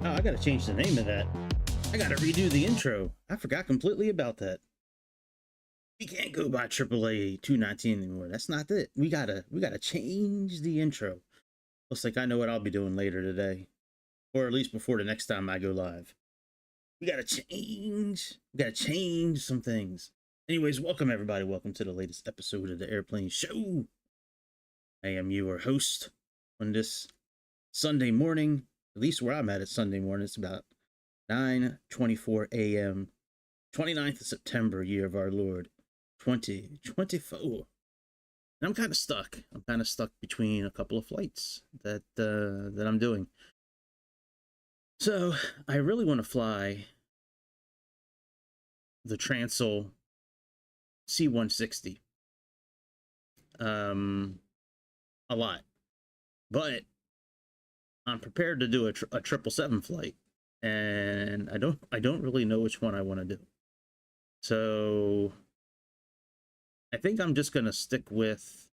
Oh, I gotta change the name of that. I gotta redo the intro. I forgot completely about that. We can't go by AAA 219 anymore. That's not it. We gotta change the intro. Looks like I know what I'll be doing later today, or at least before the next time I go live. We gotta change some things. Anyways, welcome everybody. Welcome to the latest episode of the Airplane Show. I am your host on this Sunday morning. At least where I'm at Sunday morning. It's about 9:24 a.m. 29th of September, year of our Lord 2024. And I'm kind of stuck. I'm kind of stuck between a couple of flights that I'm doing. So I really want to fly the Transall C-160. A lot, but I'm prepared to do a 777 flight, and I don't really know which one I want to do. So I think I'm just gonna stick with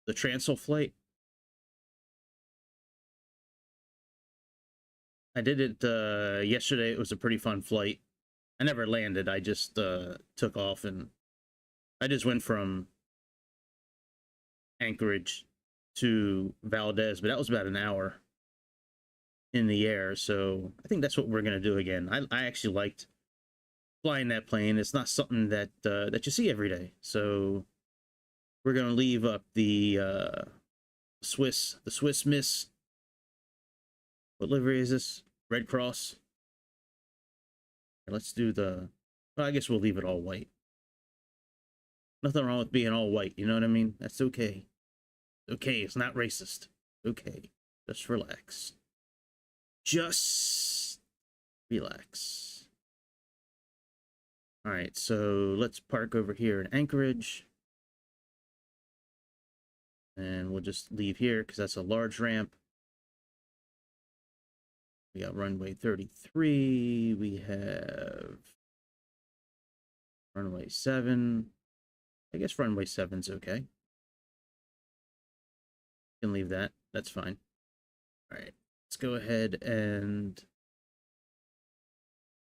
the Transall flight. I did it yesterday. It was a pretty fun flight. I never landed. I just took off, and I just went from Anchorage to Valdez, but that was about an hour in the air. So I think that's what we're gonna do again. I actually liked flying that plane. It's not something that that you see every day. So we're gonna leave up the Swiss Miss. What livery is this? Red Cross. Let's do the. Well, I guess we'll leave it all white. Nothing wrong with being all white. You know what I mean? That's okay. Okay, it's not racist. Okay, just relax. Just relax. All right, so let's park over here in Anchorage. And we'll just leave here because that's a large ramp. We got runway 33. We have runway 7. I guess runway 7's okay. Can leave that. That's fine. All right, let's go ahead and.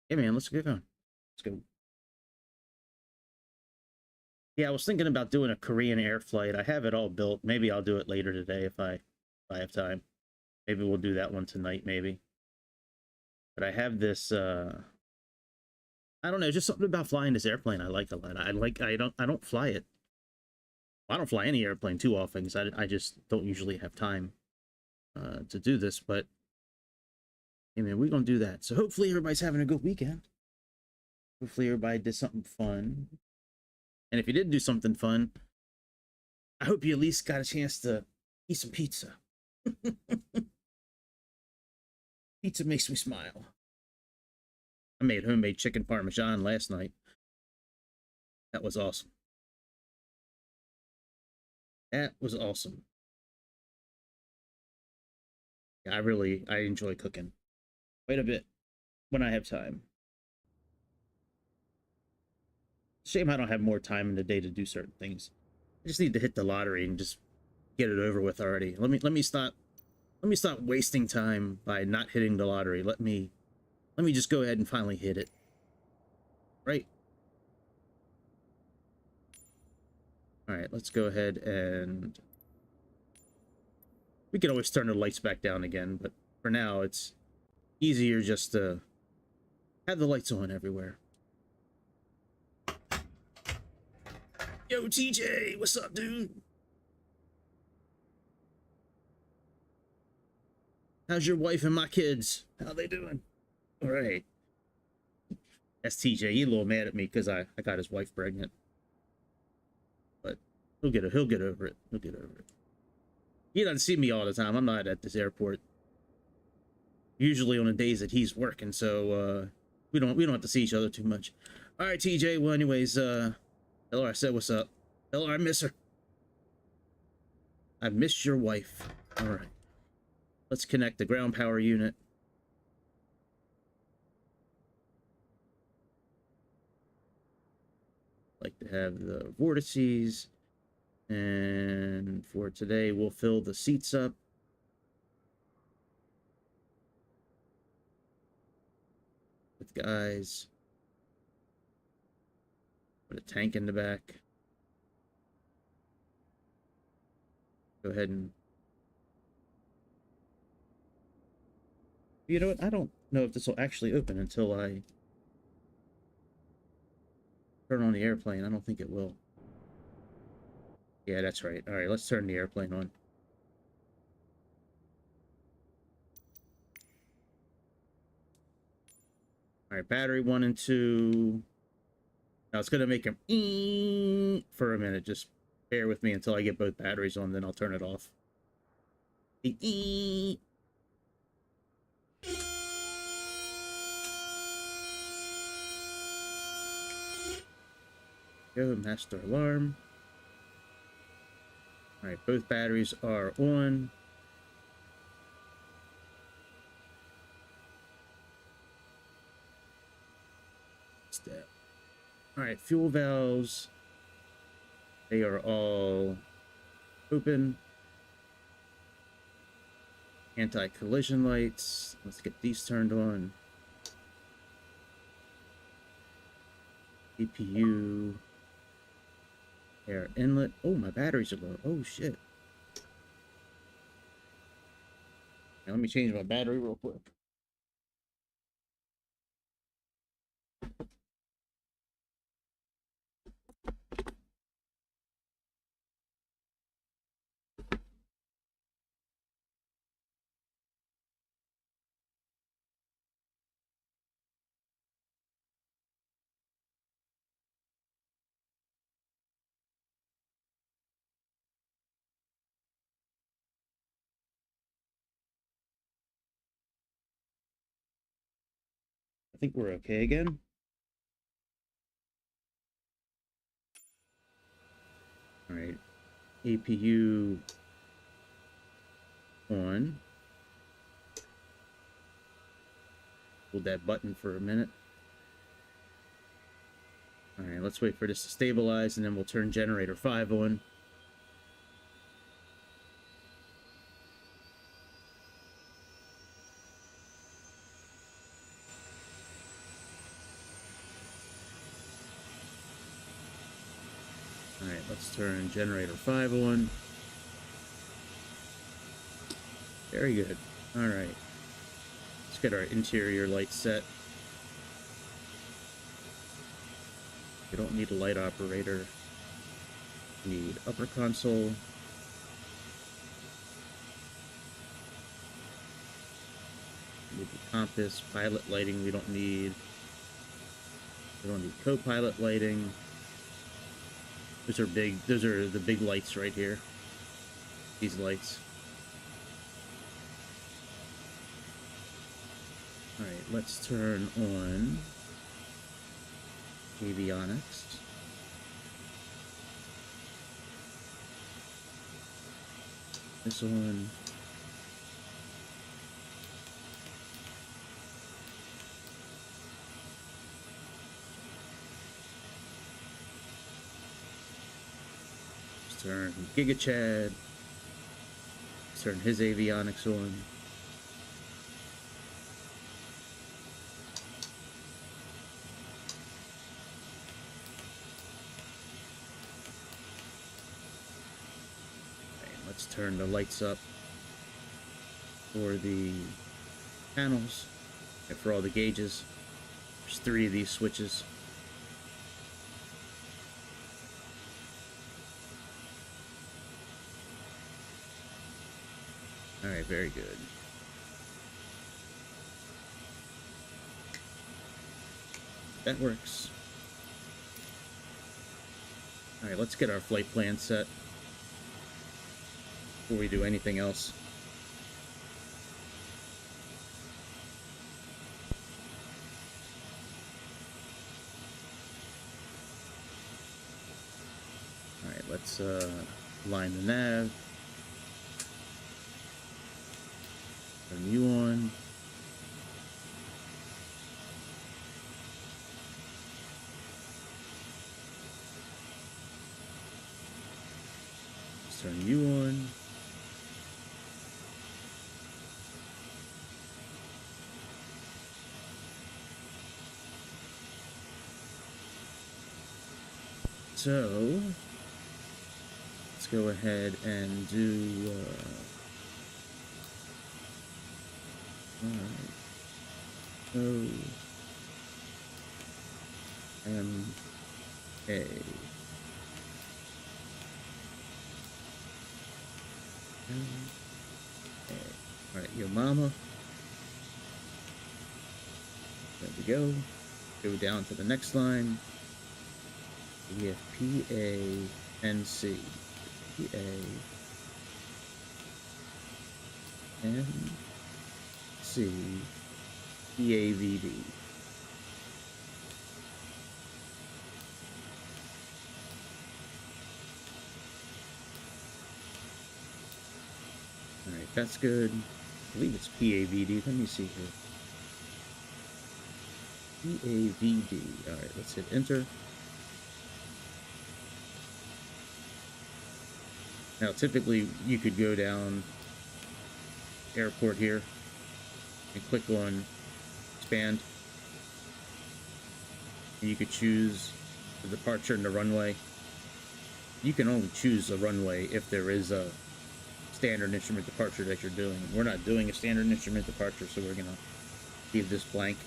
Hey man, let's get going. Let's go. Yeah, I was thinking about doing a Korean air flight. I have it all built. Maybe I'll do it later today if I have time. Maybe we'll do that one tonight, maybe. But I have this I don't know, just something about flying this airplane I like a lot. I don't fly it. I don't fly any airplane too often because I just don't usually have time to do this, but hey man, we're gonna do that. So hopefully everybody's having a good weekend. Hopefully everybody did something fun. And if you did do something fun, I hope you at least got a chance to eat some pizza. Pizza makes me smile. I made homemade chicken parmesan last night. That was awesome. That was awesome. Yeah, I enjoy cooking quite a bit when I have time. Shame I don't have more time in the day to do certain things. I just need to hit the lottery and just get it over with already. Let me stop wasting time by not hitting the lottery. Let me just go ahead and finally hit it. Right? All right, let's go ahead and we can always turn the lights back down again, but for now it's easier just to have the lights on everywhere. Yo, TJ, what's up, dude? How's your wife and my kids? How they doing? All right. That's TJ. He's a little mad at me because I got his wife pregnant. But he'll get over it. He'll get over it. He doesn't see me all the time. I'm not at this airport. Usually on the days that he's working, so we don't have to see each other too much. All right, TJ. Well, anyways, tell her I said what's up. Tell her I miss her. I miss your wife. All right. Let's connect the ground power unit. Like to have the vortices. And for today, we'll fill the seats up. with guys. Put a tank in the back. Go ahead and... You know what? I don't know if this will actually open until I turn on the airplane. I don't think it will. Yeah, that's right. All right, let's turn the airplane on. All right, battery 1 and 2. Now it's going to make him for a minute. Just bear with me until I get both batteries on, then I'll turn it off. Go, master alarm. All right, both batteries are on. Step. All right, fuel valves. They are all open. Anti-collision lights. Let's get these turned on. CPU. Air inlet. Oh, my batteries are low. Oh, shit. Now, let me change my battery real quick. I think we're okay again. All right. APU on. Hold that button for a minute. All right, let's wait for this to stabilize, and then we'll turn generator 5 on. All right, let's turn generator 5 on. Very good. All right. Let's get our interior lights set. We don't need a light operator. We need upper console. We need the compass, pilot lighting we don't need. We don't need co-pilot lighting. Those are the big lights right here. These lights. All right, let's turn on avionics. This one. Let's turn Giga Chad. Let's turn his avionics on. Let's turn the lights up for the panels and for all the gauges. There's 3 of these switches. All right, very good. That works. All right, let's get our flight plan set before we do anything else. All right, let's line the nav. Turn you on. Let's turn you on. so let's go ahead and do O M A M A. All right, your mama. There we go. Go down to the next line. We have PANC. PANC. PAVD. Alright, that's good. I believe it's PAVD. Let me see here. PAVD. Alright, let's hit enter. Now, typically, you could go down airport here and click on expand. And you could choose the departure and the runway. You can only choose a runway if there is a standard instrument departure that you're doing. We're not doing a standard instrument departure, so we're gonna leave this blank.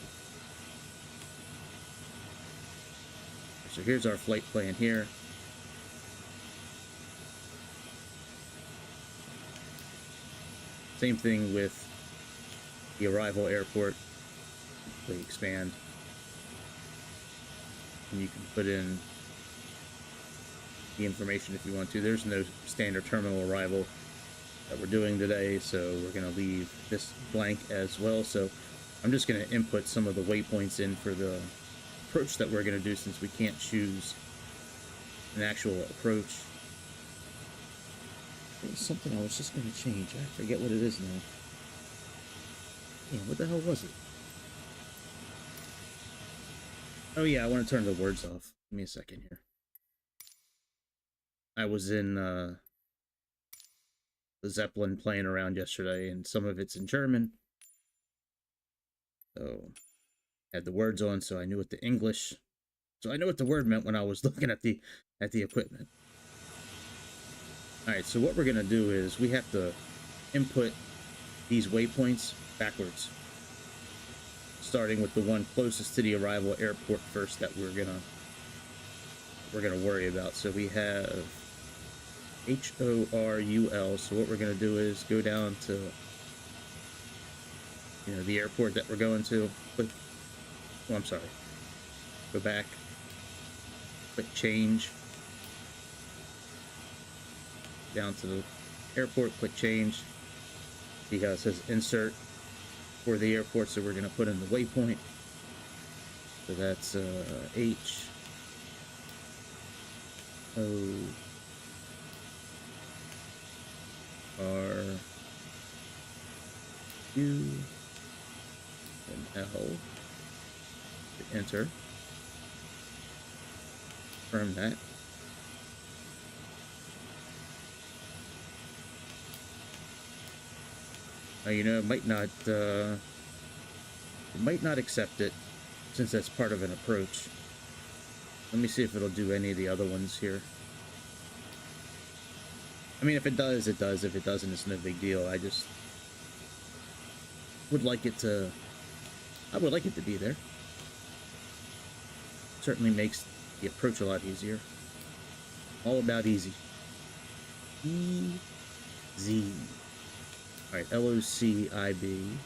So here's our flight plan here. Same thing with the arrival airport. They expand. And you can put in the information if you want to. There's no standard terminal arrival that we're doing today, so we're going to leave this blank as well. So I'm just going to input some of the waypoints in for the approach that we're going to do, since we can't choose an actual approach. There was something I was just going to change. I forget what it is now. Damn, what the hell was it? Oh yeah, I want to turn the words off. Give me a second here. I was in the Zeppelin playing around yesterday, and some of it's in German. So I had the words on, so I knew what the English. So I know what the word meant when I was looking at the equipment. Alright, so what we're going to do is we have to input these waypoints backwards. Starting with the one closest to the arrival airport first that we're gonna worry about. So we have HORUL. So what we're gonna do is go down to the airport that we're going to. Click, oh, I'm sorry. Go back. Click change. Down to the airport. Click change. See how it says insert for the airport, so we're going to put in the waypoint. So that's H O R U and L. Hit enter. Confirm that. Now, it might not accept it, since that's part of an approach. Let me see if it'll do any of the other ones here. I mean, if it does, it does. If it doesn't, it's no big deal. I just would like it to... I would like it to be there. Certainly makes the approach a lot easier. All about easy. E-Z. Alright, LOCIB.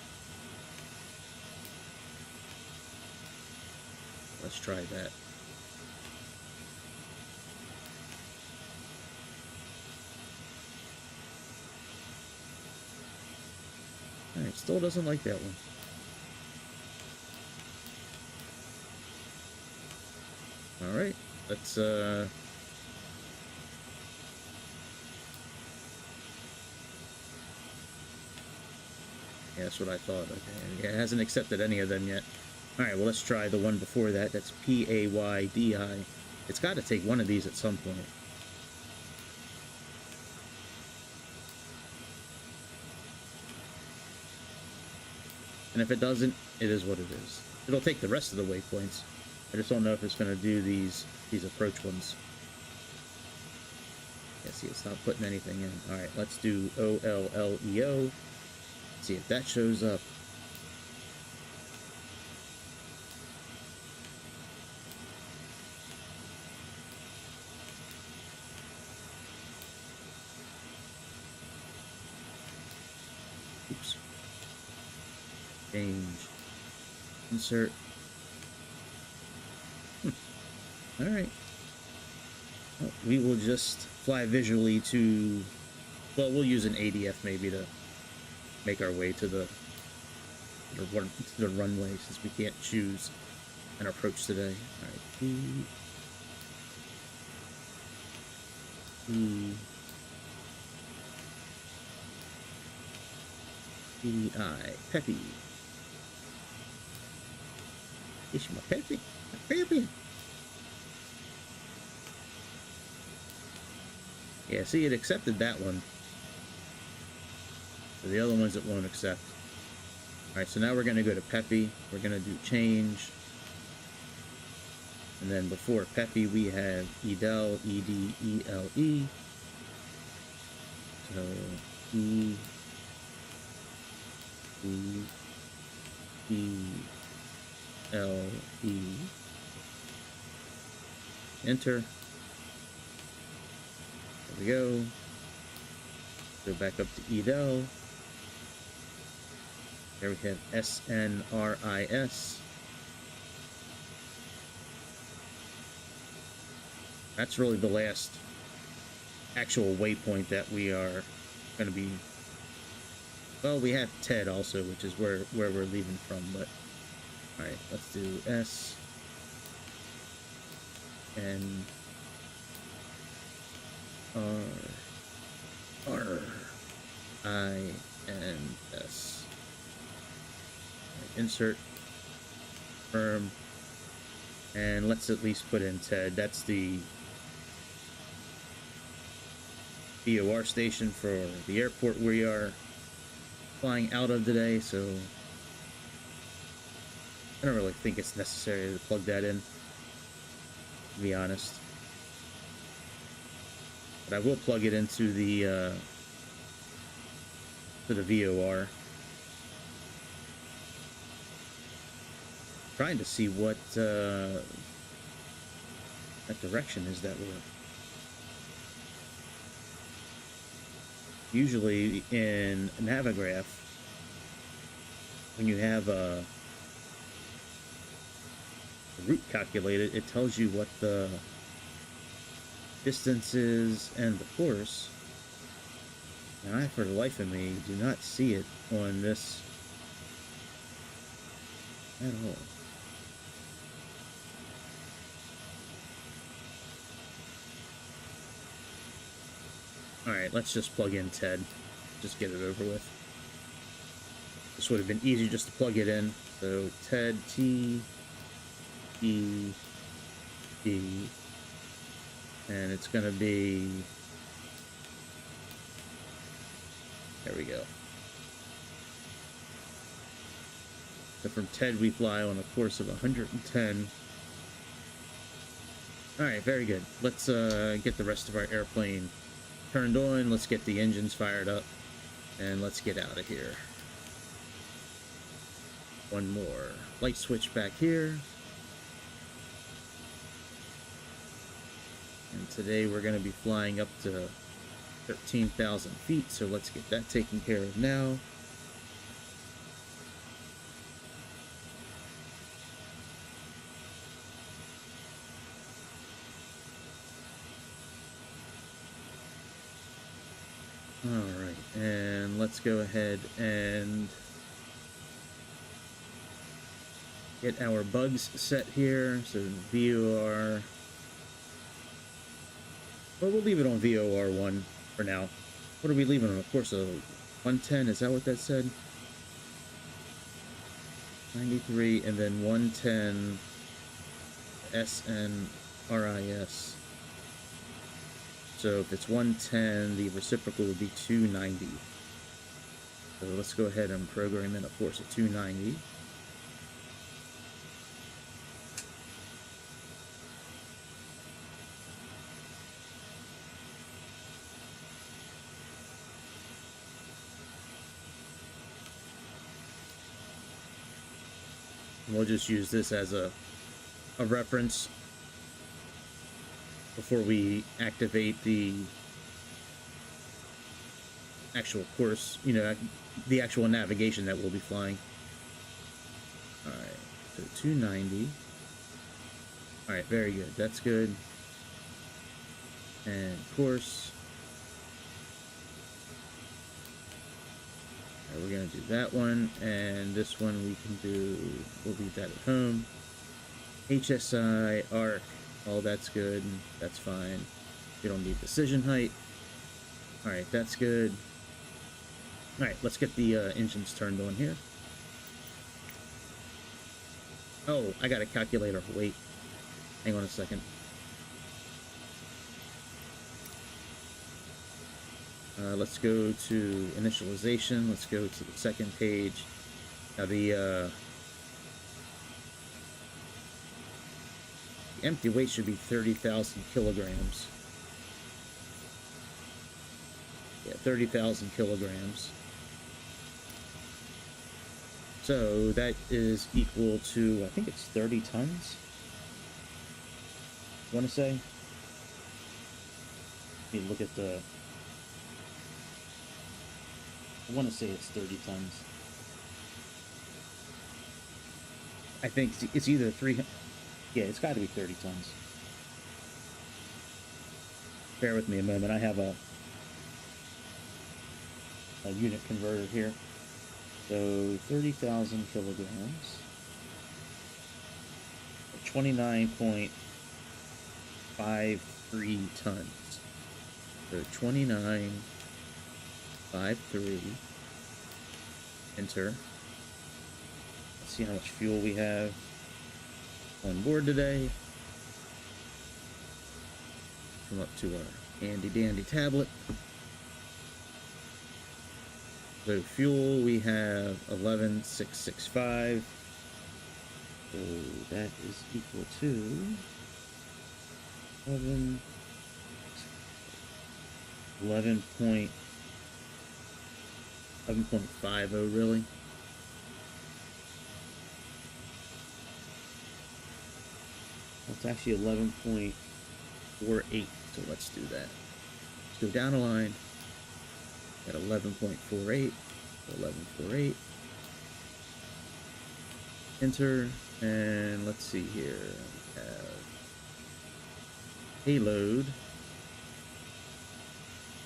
Let's try that. Alright, still doesn't like that one. Alright, let's yeah, that's what I thought. Okay, yeah, it hasn't accepted any of them yet. Alright, well, let's try the one before that. That's PAYDI. It's got to take one of these at some point. And if it doesn't, it is what it is. It'll take the rest of the waypoints. I just don't know if it's going to do these approach ones. Yeah, see, it's not putting anything in. All right, let's do OLLEO. See if that shows up. Oops. Change. Insert. All right. Well, we will just fly visually to... Well, we'll use an ADF maybe to make our way to the runway, since we can't choose an approach today. All right. P-I. Peppy. It's my Peppy. Peppy. Yeah, see, it accepted that one. So the other ones it won't accept. Alright, so now we're going to go to Peppy. We're going to do change. And then before Peppy, we have Edel, E-D-E-L-E. So, E-E-E-L-E. Enter. There we go. Go back up to Edel. There we have S-N-R-I-S. That's really the last actual waypoint that we are going to be... Well, we have Ted also, which is where we're leaving from, but... Alright, let's do S... N... R-I-N-S. Insert, confirm, and let's at least put in Ted. That's the VOR station for the airport we are flying out of today, so I don't really think it's necessary to plug that in, to be honest. But I will plug it into the VOR. Trying to see what that direction is that we're... Usually in Navigraph, when you have a route calculated, it tells you what the distance is and the course. And I, for the life of me, do not see it on this at all. Alright, let's just plug in Ted. Just get it over with. This would have been easier just to plug it in. So, Ted, T, E, D, and it's going to be... There we go. So from Ted, we fly on a course of 110. Alright, very good. Let's get the rest of our airplane turned on. Let's get the engines fired up. And let's get out of here. One more light switch back here. And today we're going to be flying up to 13,000 feet, so let's get that taken care of now. Alright, and let's go ahead and get our bugs set here. So VOR... Well, we'll leave it on VOR 1 for now. What are we leaving on? Of course, a 110, is that what that said? 93, and then 110 SNRIS. So if it's 110, the reciprocal would be 290. So let's go ahead and program in a course of 290. We'll just use this as a reference before we activate the actual course, you know, the actual navigation that we'll be flying. All right, so 290. All right, very good. That's good. And course. All right, we're gonna do that one, and this one we can do. We'll leave that at home. HSI, arc, all that's good. That's fine. We don't need decision height. All right, that's good. All right, let's get the engines turned on here. Oh, I got a calculator. Wait, hang on a second. Let's go to initialization. Let's go to the second page. Now the empty weight should be 30,000 kilograms. Yeah, 30,000 kilograms. So that is equal to, I think it's 30 tons. I want to say. Let me look at the. I want to say it's 30 tons. I think it's either 300. Yeah, it's got to be 30 tons. Bear with me a moment. I have a unit converter here. So 30,000 kilograms. 29.53 tons. So 29.53. Enter. Let's see how much fuel we have on board today. Come up to our handy dandy tablet. So fuel, we have 11,665. So that is equal to 11.50 really. It's actually 11.48. So let's do that. Let's go down a line. At 11.48, 11.48. Enter, and let's see here. We have payload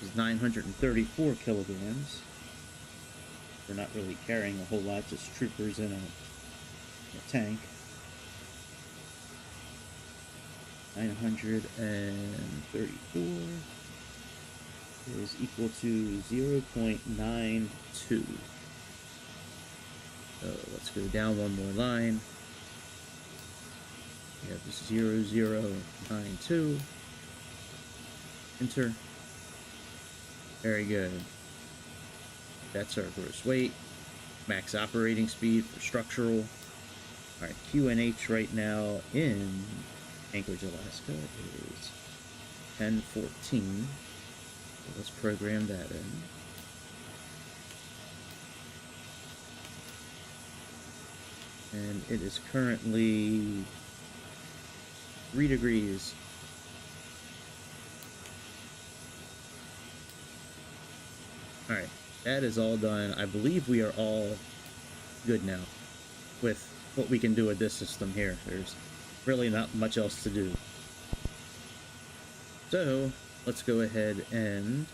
is 934 kilograms. We're not really carrying a whole lot, just troopers in a tank. 934 is equal to 0.92. So let's go down one more line. We have 0092. Enter. Very good. That's our gross weight. Max operating speed for structural. All right, QNH right now in Anchorage, Alaska is 1014. So let's program that in. And it is currently 3 degrees. All right, that is all done. I believe we are all good now with what we can do with this system here. There's really not much else to do. So let's go ahead and,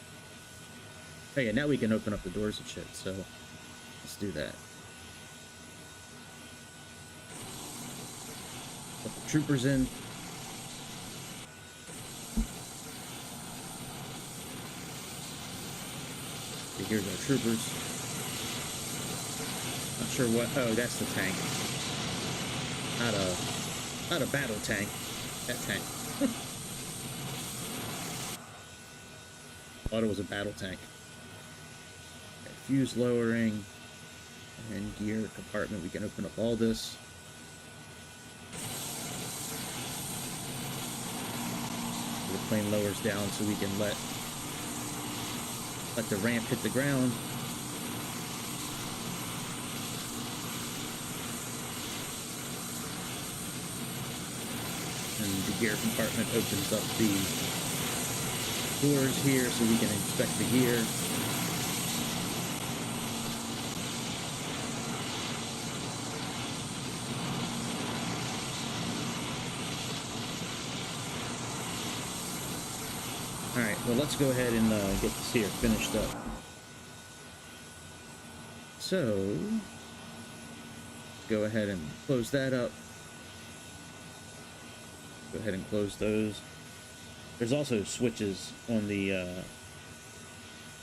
oh yeah, now we can open up the doors and shit, so let's do that. Put the troopers in. Okay, here's our troopers. Not sure what, oh, that's the tank. Not a battle tank. That tank. Thought it was a battle tank. Okay, fuse lowering and gear compartment. We can open up all this. The plane lowers down so we can let the ramp hit the ground. and the gear compartment opens up the doors here so we can inspect the gear. Alright, well, let's go ahead and get this here finished up. So, go ahead and close that up. Go ahead and close those. There's also switches on the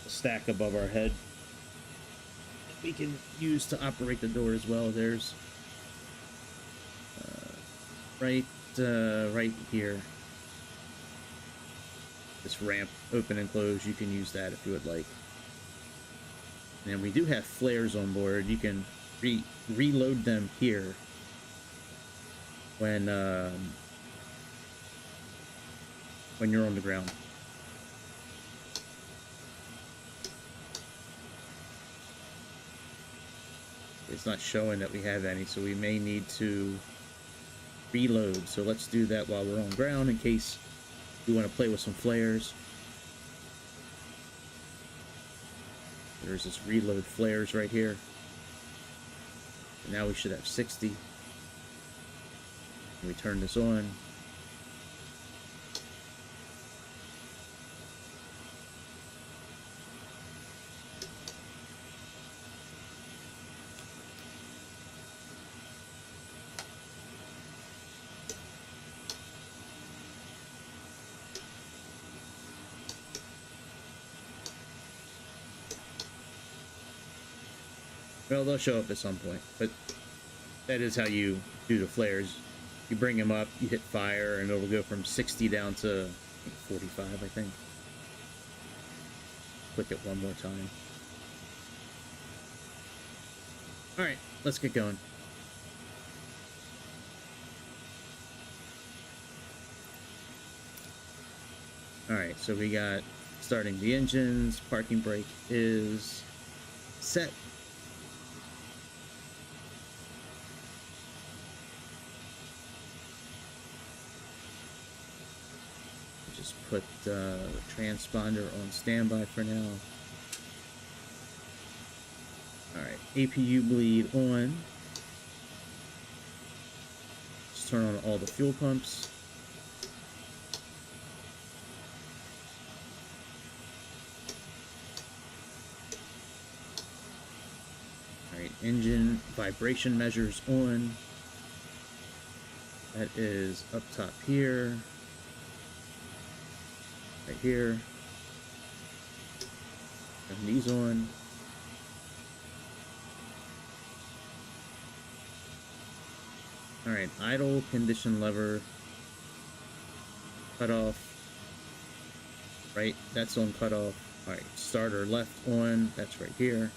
stack above our head that we can use to operate the door as well. There's right here. This ramp, open and close. You can use that if you would like. And we do have flares on board. You can reload them here when you're on the ground. It's not showing that we have any, so we may need to reload. So let's do that while we're on ground in case we want to play with some flares. There's this reload flares right here. And now we should have 60. We turn this on. Well, they'll show up at some point, but that is how you do the flares. You bring them up, you hit fire, and it'll go from 60 down to 45, I think. Click it one more time. Alright, let's get going. Alright, so we got starting the engines, parking brake is set. Just put the transponder on standby for now. Alright, APU bleed on. Just turn on all the fuel pumps. Alright, engine vibration measures on. That is up top here. Right here. Turn these on. Alright, idle condition lever. Cut off. Right, that's on cut off. Alright, starter left on. That's right here.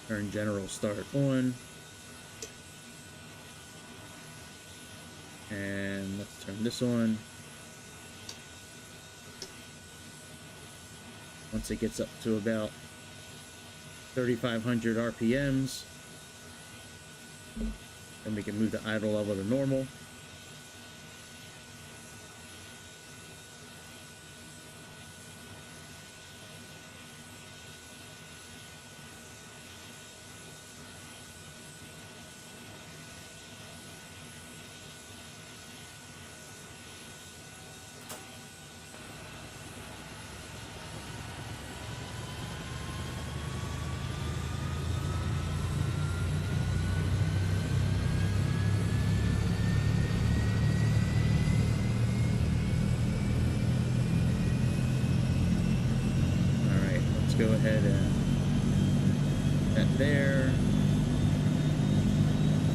Turn general start on. And let's turn this on. Once it gets up to about 3,500 RPMs, then we can move the idle level to normal. Go ahead and that there.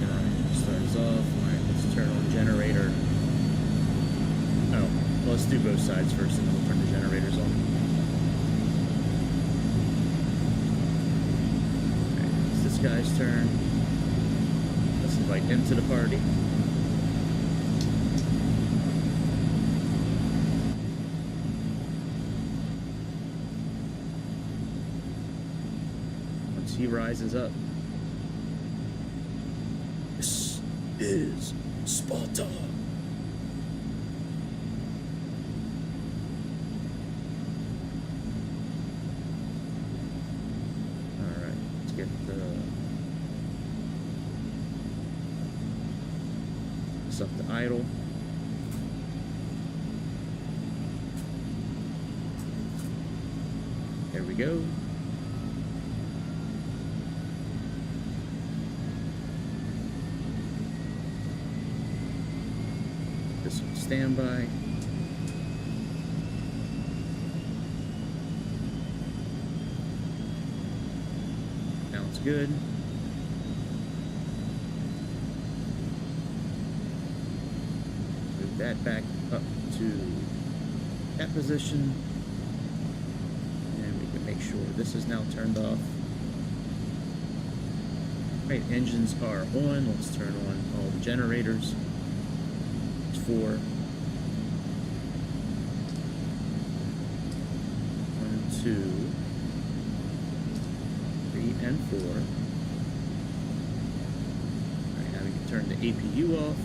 Alright, starts off. Alright, let's turn on generator. Oh, well, let's do both sides first and then we'll turn the generators on. Alright, it's this guy's turn. Let's invite him to the party. He rises up. is Sparta. Alright, let's get this up to idle. There we go. This on standby. Sounds good. Move that back up to that position. And we can make sure this is now turned off. Right, engines are on. Let's turn on all the generators. 4, 1, 2, 3, and 4. Alright, now we can turn the APU off.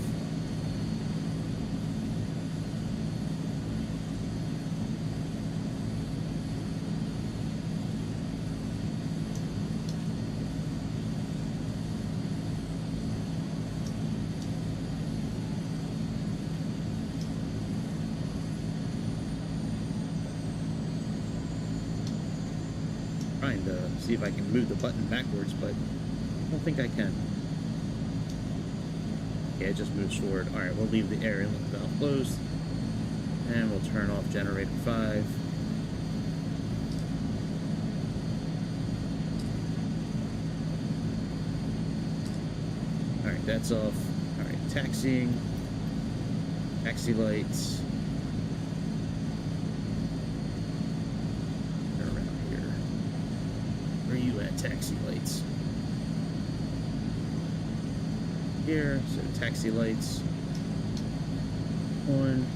Trying to see if I can move the button backwards, but I don't think I can. Yeah, it just moves forward. Alright, we'll leave the air inlet valve closed. And we'll turn off generator 5. Alright, that's off. Alright, taxiing. Taxi lights. Where are you at, taxi lights? Here, so taxi lights on,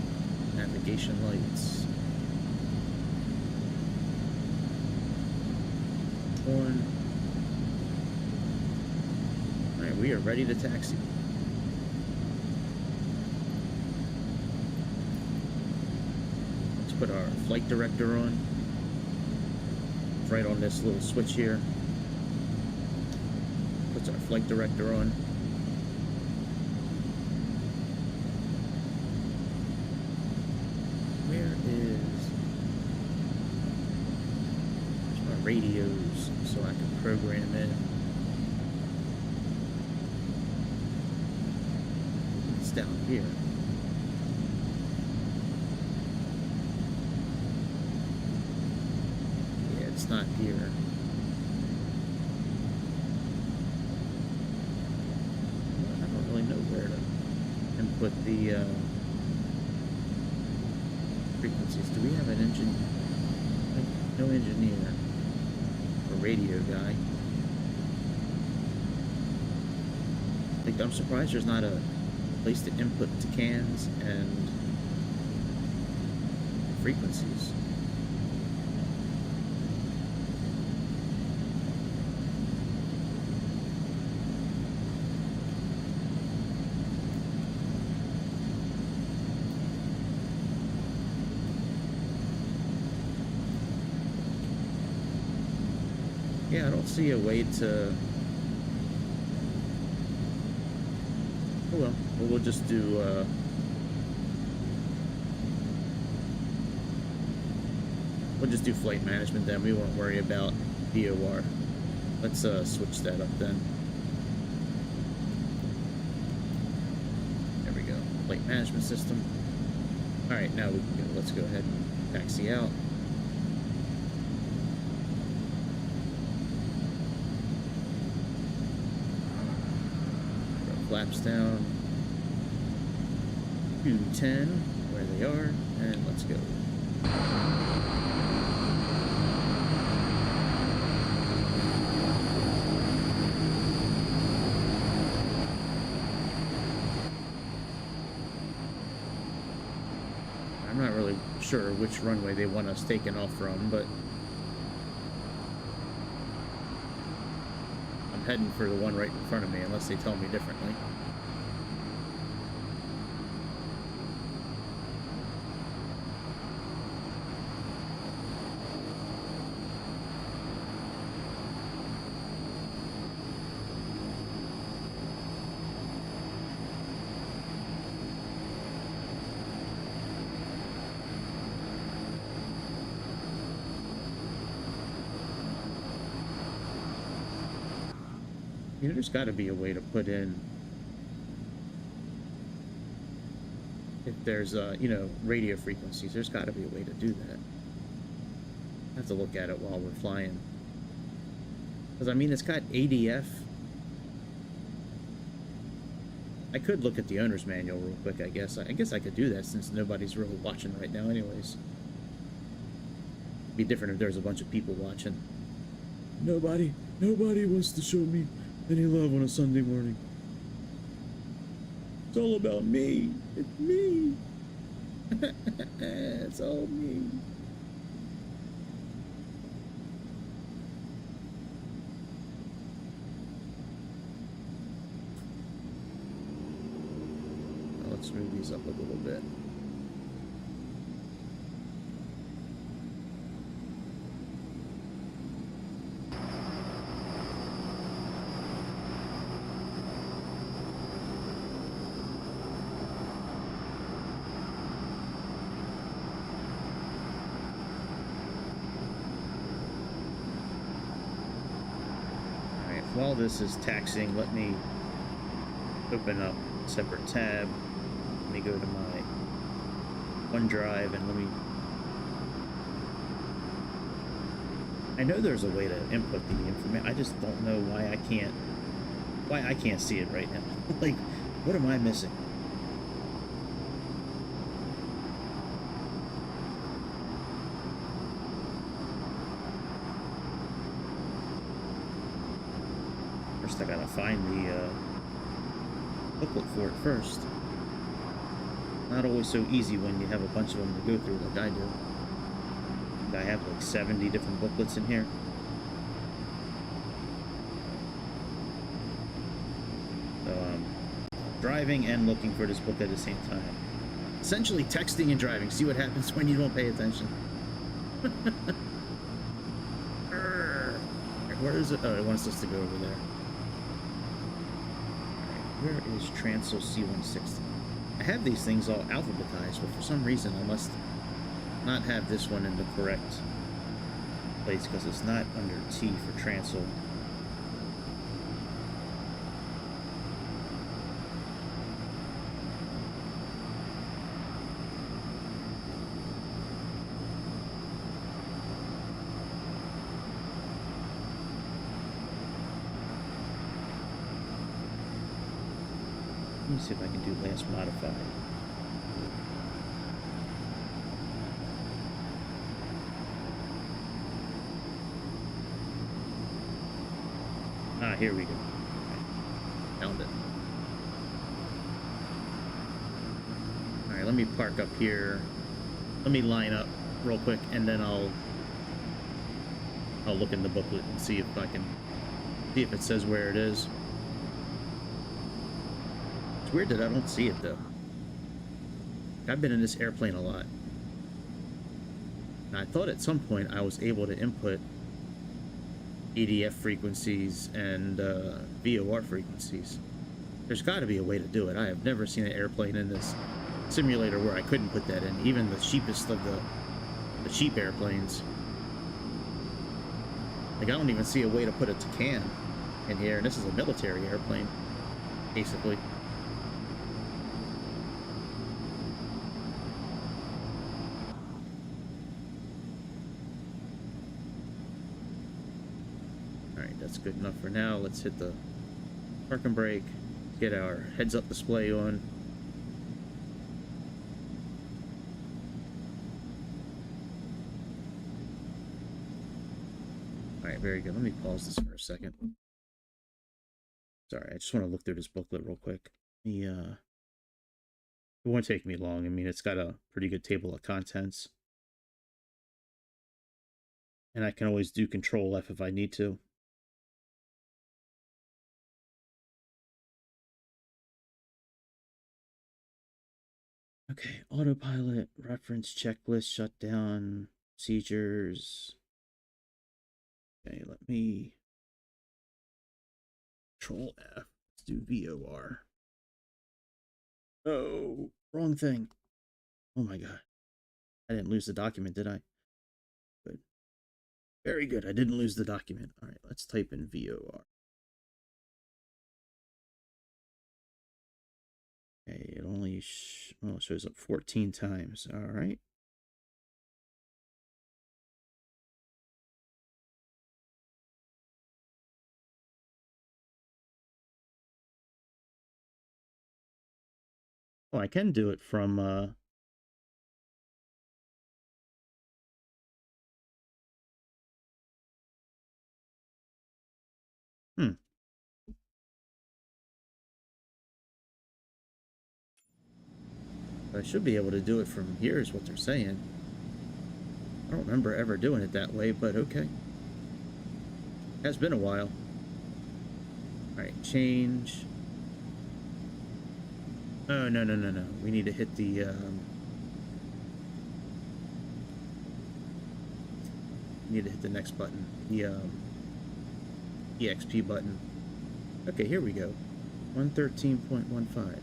navigation lights on. Alright, we are ready to taxi. Let's put our flight director on. Right on this little switch here. Puts our flight director on. Where is... There's my radios so I can program in. It's down here. Not here. I don't really know where to input the frequencies. Do we have an engine? No engineer or radio guy. I'm surprised there's not a place to input to cans and frequencies. Yeah, I don't see a way to... Oh well, we'll just do, we'll just do flight management then. We won't worry about VOR. Let's switch that up then. There we go. Flight management system. Alright, now we can go. Let's go ahead and taxi out. Flaps down to 10, where they are, and let's go. I'm not really sure which runway they want us taking off from, but I'm heading for the one right in front of me, unless they tell me differently. You know, there's got to be a way to put in, if there's you know, radio frequencies, there's got to be a way to do that. I have to look at it while we're flying. Because I mean, it's got ADF. I could look at the owner's manual real quick, I guess. I guess I could do that since nobody's really watching right now anyways. It'd be different if there's a bunch of people watching. Nobody wants to show me any love on a Sunday morning. It's all about me. It's me. It's all me. Let's move these up a little bit. Alright, while this is taxing, let me open up a separate tab. Let me go to my OneDrive and let me... I know there's a way to input the information. I just don't know why I can't see it right now. Like, what am I missing? First I gotta find the booklet for it first. Not always so easy when you have a bunch of them to go through like I do. I have like 70 different booklets in here. So driving and looking for this book at the same time. Essentially texting and driving. See what happens when you don't pay attention. Where is it? Oh, it wants us to go over there. Where is Transl C-160? I have these things all alphabetized, but for some reason I must not have this one in the correct place because it's not under T for Transl. Let me see if I can do last modified. Ah, here we go. Found it. Alright, let me park up here. Let me line up real quick and then I'll look in the booklet and see if I can see if it says where it is. It's weird that I don't see it though. I've been in this airplane a lot. And I thought at some point I was able to input ADF frequencies and VOR frequencies. There's got to be a way to do it. I have never seen an airplane in this simulator where I couldn't put that in. Even the cheapest of the cheap airplanes. Like I don't even see a way to put a Tucan in here. And this is a military airplane, basically. That's good enough for now. Let's hit the park and brake, get our heads-up display on. Alright, very good. Let me pause this for a second. Sorry, I just want to look through this booklet real quick. It won't take me long. I mean, it's got a pretty good table of contents. And I can always do Control F if I need to. Okay, autopilot, reference, checklist, shutdown, procedures. Okay, let me Control F. Let's do VOR. Oh, wrong thing. Oh my god. I didn't lose the document, did I? Good. Very good. I didn't lose the document. All right, let's type in VOR. me, oh, it shows up 14 times. All right. Oh, I can do it from, hmm. I should be able to do it from here is what they're saying. I don't remember ever doing it that way, but okay. Has been a while. All right, change. Oh, no, no, no, no. We need to hit the, need to hit the next button. The, EXP button. Okay, here we go. 113.15.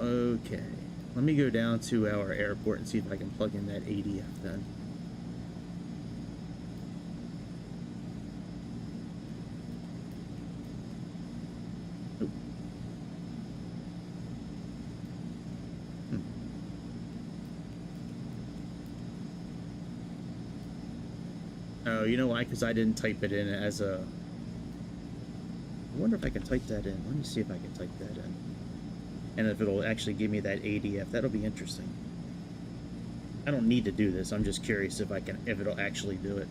Okay. Let me go down to our airport and see if I can plug in that ADF then. Oh. Oh, you know why? Because I didn't type it in as a... I wonder if I can type that in. Let me see if I can type that in. And if it'll actually give me that ADF. That'll be interesting. I don't need to do this. I'm just curious if it'll actually do it.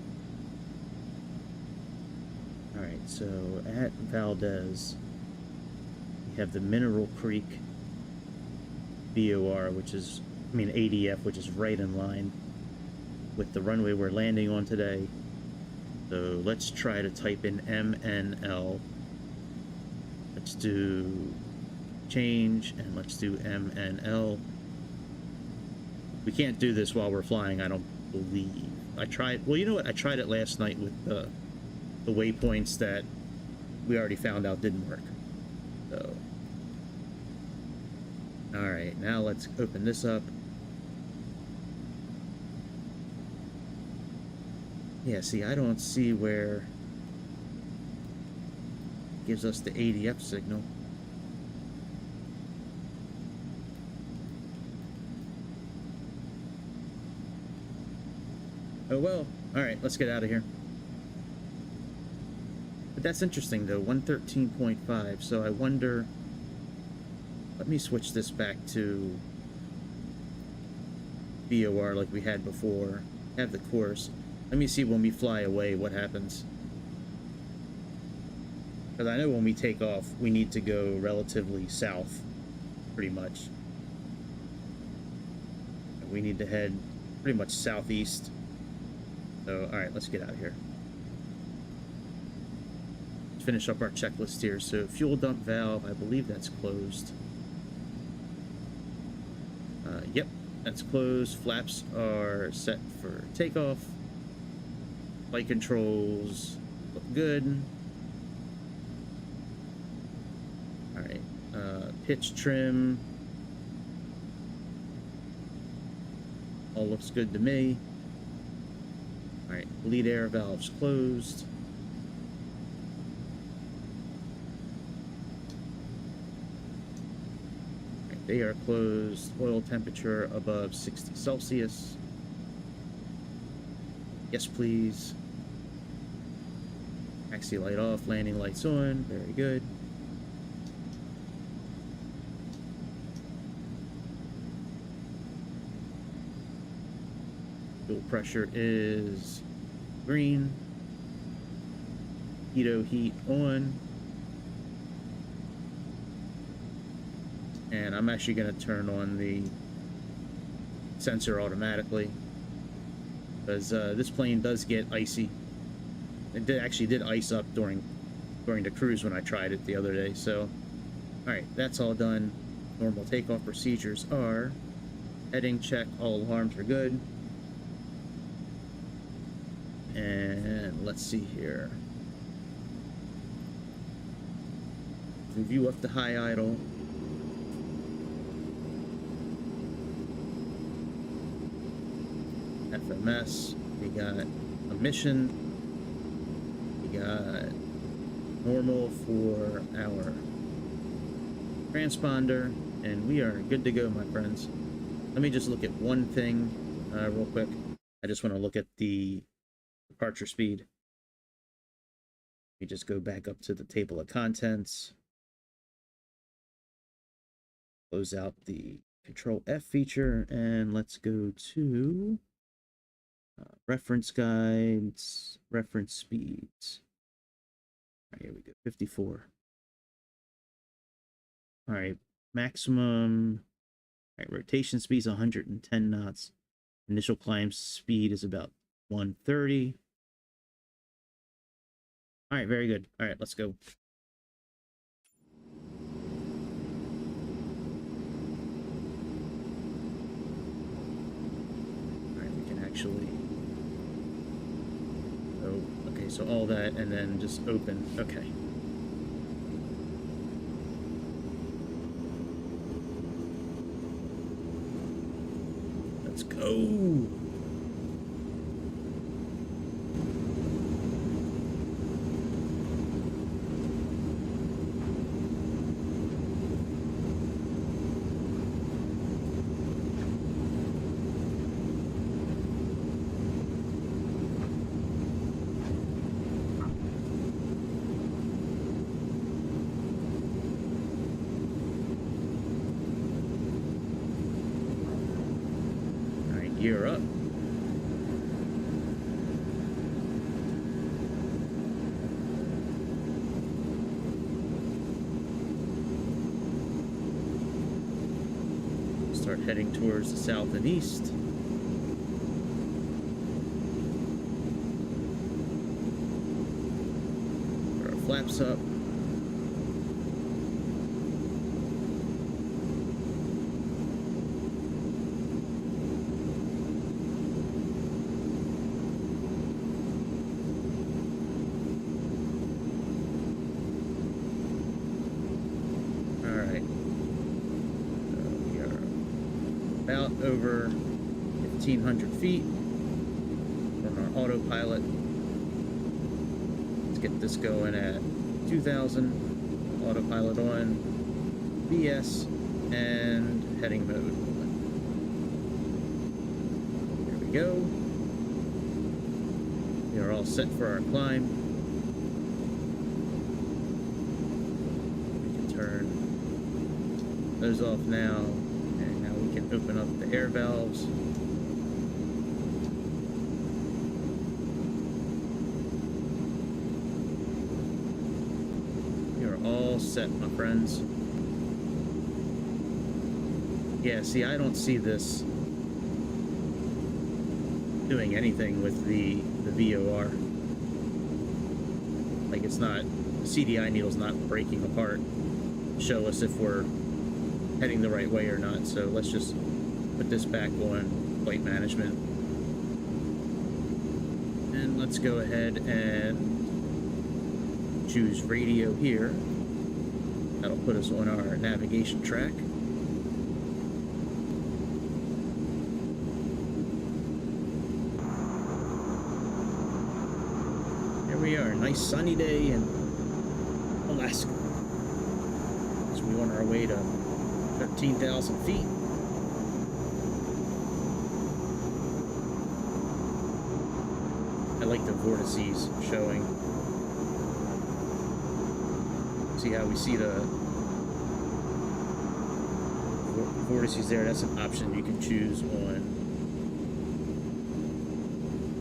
Alright, so at Valdez, we have the Mineral Creek BOR, which is, ADF, which is right in line with the runway we're landing on today. So let's try to type in MNL. Let's do change, and let's do MNL. We can't do this while we're flying, I don't believe. I tried, well, you know what? I tried it last night with the waypoints that we already found out didn't work. So, all right, now let's open this up. Yeah, see, I don't see where it gives us the ADF signal. Oh well, alright, let's get out of here. But that's interesting though, 113.5, so I wonder... Let me switch this back to BOR like we had before. Have the course. Let me see when we fly away what happens. Because I know when we take off, we need to go relatively south, pretty much. We need to head pretty much southeast. So, alright, let's get out of here. Let's finish up our checklist here. So, fuel dump valve, I believe that's closed. Yep, that's closed. Flaps are set for takeoff. Flight controls look good. Alright, pitch trim. All looks good to me. Alright, bleed air valves closed. Alright, they are closed. Oil temperature above 60 Celsius. Yes, please. Taxi light off, landing lights on. Very good. Fuel pressure is green. Pitot heat on. And I'm actually going to turn on the sensor automatically, because this plane does get icy. It actually did ice up during the cruise when I tried it the other day. So, alright, that's all done. Normal takeoff procedures are heading check, all alarms are good. And let's see here. Review up to high idle. FMS. We got a mission. We got normal for our transponder, and we are good to go, my friends. Let me just look at one thing real quick. I just want to look at the departure speed. We just go back up to the table of contents, close out the Control F feature, and let's go to reference guides, reference speeds. All right, here we go, 54. All right, maximum. All right, rotation speed is 110 knots. Initial climb speed is about 130. All right, very good. All right, let's go. All right, we can actually. Oh, okay, so all that and then just open. Okay. Let's go. Gear up. Start heading towards the south and east. Put our flaps up. About over 1,500 feet on our autopilot. Let's get this going at 2,000. Autopilot on, BS, and heading mode. There we go. We are all set for our climb. We can turn those off now. Open up the air valves. You're all set, my friends. Yeah, see, I don't see this doing anything with the VOR. Like, it's not, the CDI needle's not breaking apart to show us if we're heading the right way or not. So let's just put this back on flight management, and let's go ahead and choose radio here. That'll put us on our navigation track. Here we are, nice sunny day in Alaska. So we're on our way to 13,000 feet. I like the vortices showing. See how we see the vortices there? That's an option you can choose on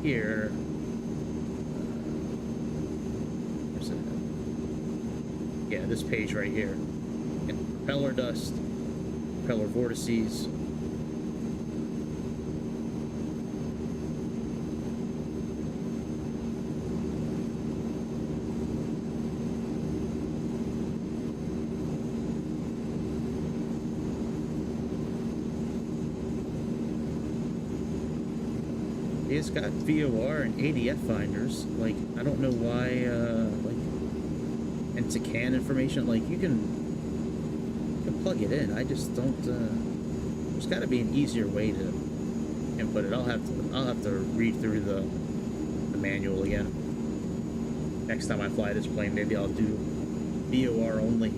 here. Where's it? Yeah, this page right here. And propeller dust, propeller vortices. It's got VOR and ADF finders. Like, I don't know why, and to CAN information. Like, you can plug it in. I just don't. There's got to be an easier way to input it. I'll have to read through the manual again. next time I fly this plane, maybe I'll do VOR only,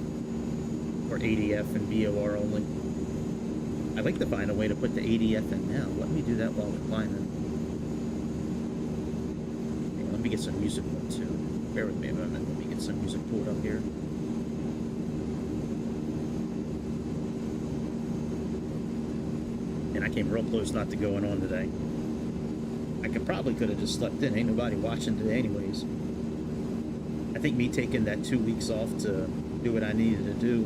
or ADF and VOR only. I'd like to find a way to put the ADF in now. Let me do that while we're climbing. Okay, let me get some music on too. Bear with me a moment. Let me get some music pulled up here. And I came real close not to going on today. I could have just slept in. Ain't nobody watching today anyways. I think me taking that 2 weeks off to do what I needed to do,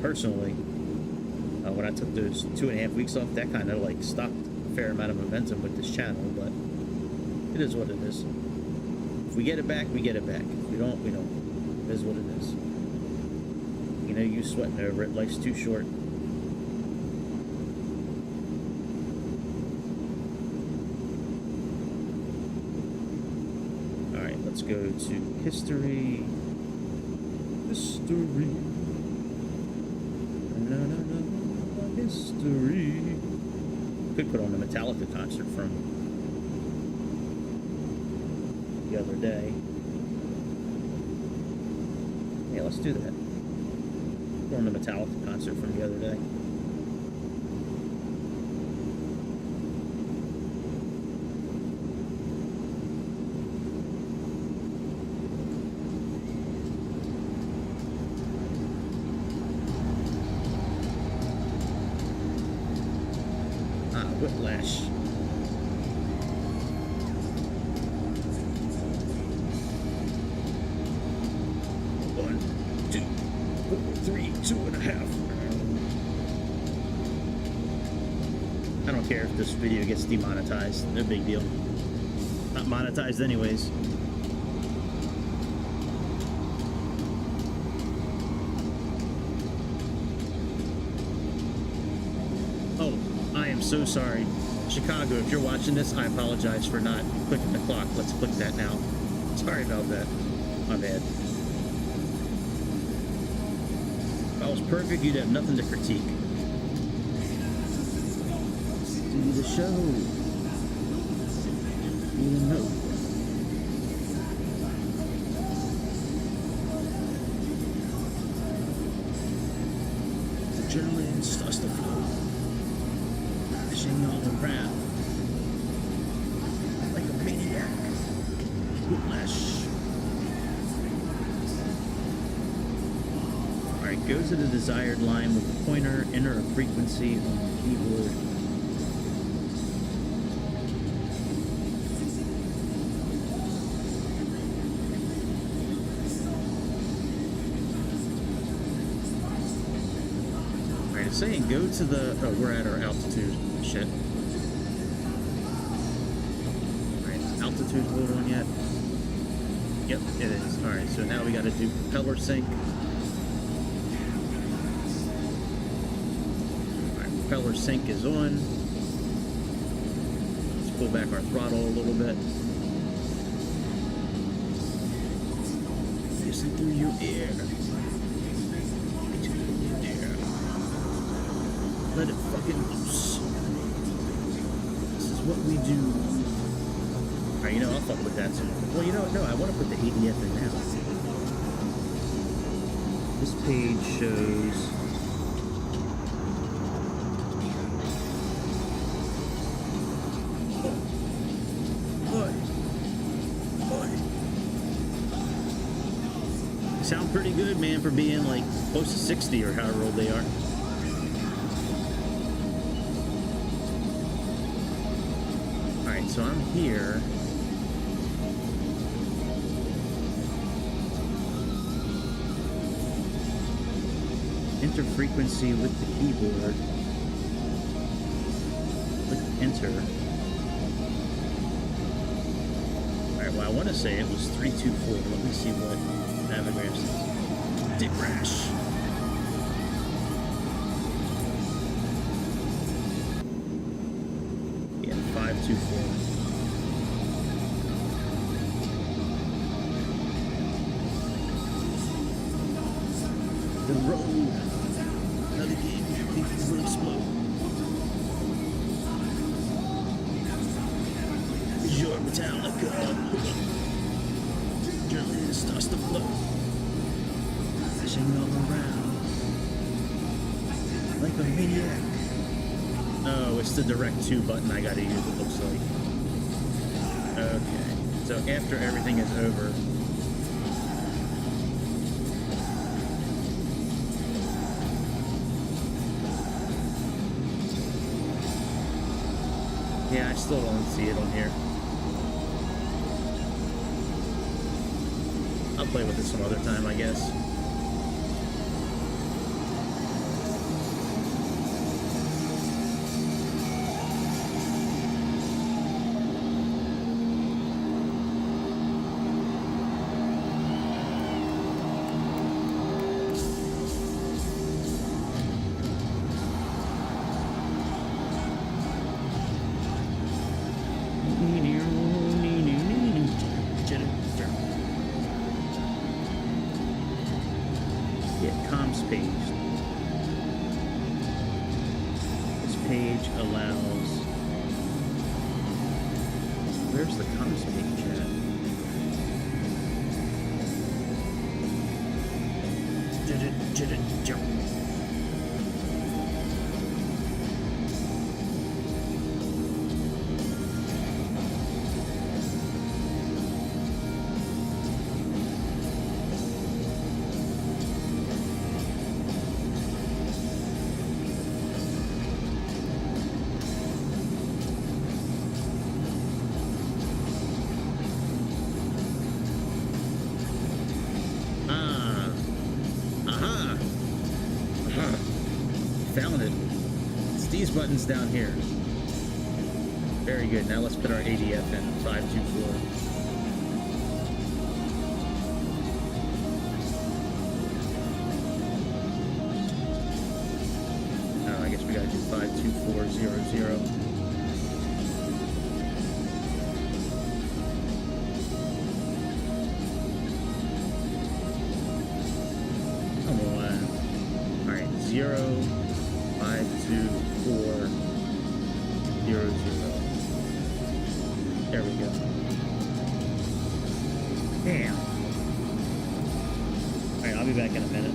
personally, when I took those 2.5 weeks off, that kind of like stopped a fair amount of momentum with this channel, but it is what it is. If we get it back, we get it back. If we don't, we don't. It is what it is. You know, you sweating over it. Life's too short. Alright, let's go to history. History. History. Could put on the Metallica concert from the other day. Yeah, let's do that. Put on the Metallica concert from the other day. Whiplash. 1, 2, 4, 3, 2.5. I don't care if this video gets demonetized. No big deal. Not monetized anyways. So sorry, Chicago, if you're watching this, I apologize for not clicking the clock. Let's click that now. Sorry about that. My bad. If I was perfect, you'd have nothing to critique. Do the show. You know. The adrenaline starts to flow. All around like a maniac. Whiplash. Alright, go to the desired line with the pointer, enter a frequency on the keyboard. Alright, it's saying go to the... Oh, we're at our altitude. Shit. Alright, is altitude hold on yet? Yep, it is. Alright, so now we gotta do propeller sync. Alright, propeller sync is on. Let's pull back our throttle a little bit. Listen through your ear. Let it fucking loose. What we do. Alright, you know, I'll fuck with that too. Well, you know what? No, I want to put the ADF in now. This page shows... They sound pretty good, man, for being like close to 60 or however old they are. So I'm here. Enter frequency with the keyboard. Click enter. Alright, well I want to say it was 324. Let me see what Navigator says. Dick rash. Yeah, 524. The road. Another game people will explode. Is your Metallica. Starts to float, flashing all around like a maniac. Oh, it's the direct 2 button I gotta use, it looks like. Okay, so after everything is over, yeah, I still don't see it on here. I'll play with it some other time, I guess. Found it. It's these buttons down here. Very good. Now let's put our ADF in 524. Oh, I guess we gotta do 52400. Come on. Alright, 0 52400. There we go. Damn. Alright, I'll be back in a minute.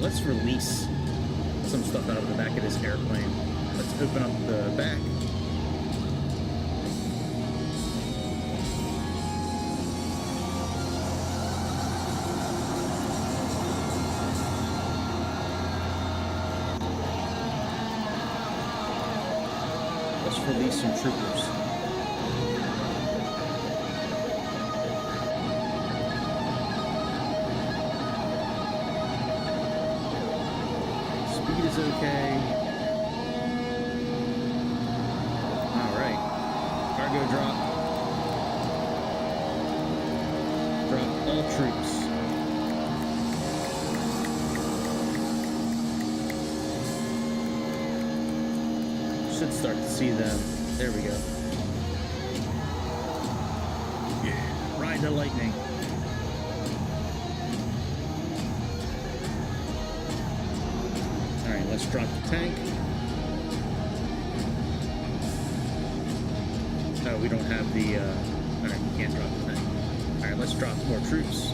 Let's release some stuff out of the back of this airplane. Let's open up the back. release some troopers. Speed is okay. All right. Cargo drop. Drop all troops. Should start to see them. There we go. Yeah, ride the lightning. All right, let's drop the tank. No, we don't have the. All right, we can't drop the tank. All right, let's drop more troops.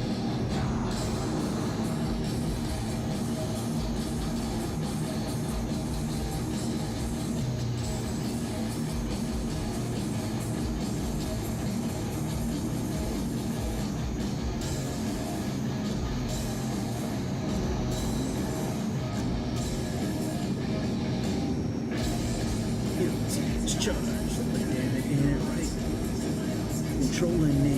Charge, controlling me.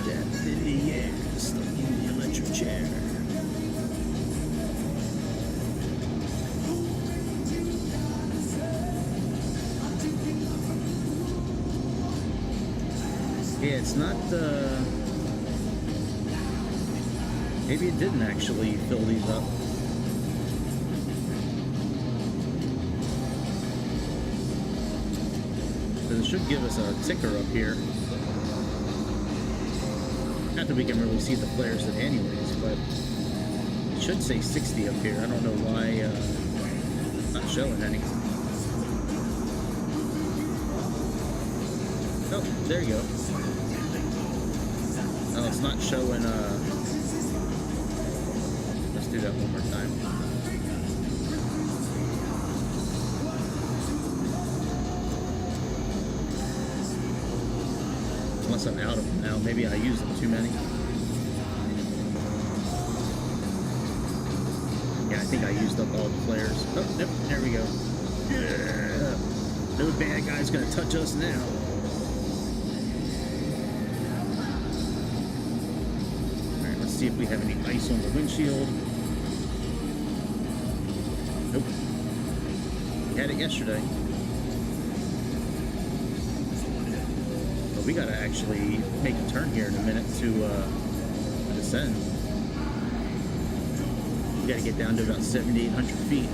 Death in the air, stuck in the electric chair. Yeah, it's not. Maybe it didn't actually fill these up. It should give us a ticker up here. Not that we can really see the flares in anyways, but it should say 60 up here. I don't know why it's not showing any. Oh, there you go. Oh, it's not showing, let's do that one more time. Unless I'm out of them now. Maybe I used them too many. Yeah, I think I used up all the flares. Oh, yep, there we go. Yeah! No bad guy's gonna touch us now. Alright, let's see if we have any ice on the windshield. Nope. We had it yesterday. We gotta actually make a turn here in a minute to descend. We gotta get down to about 7,800 feet.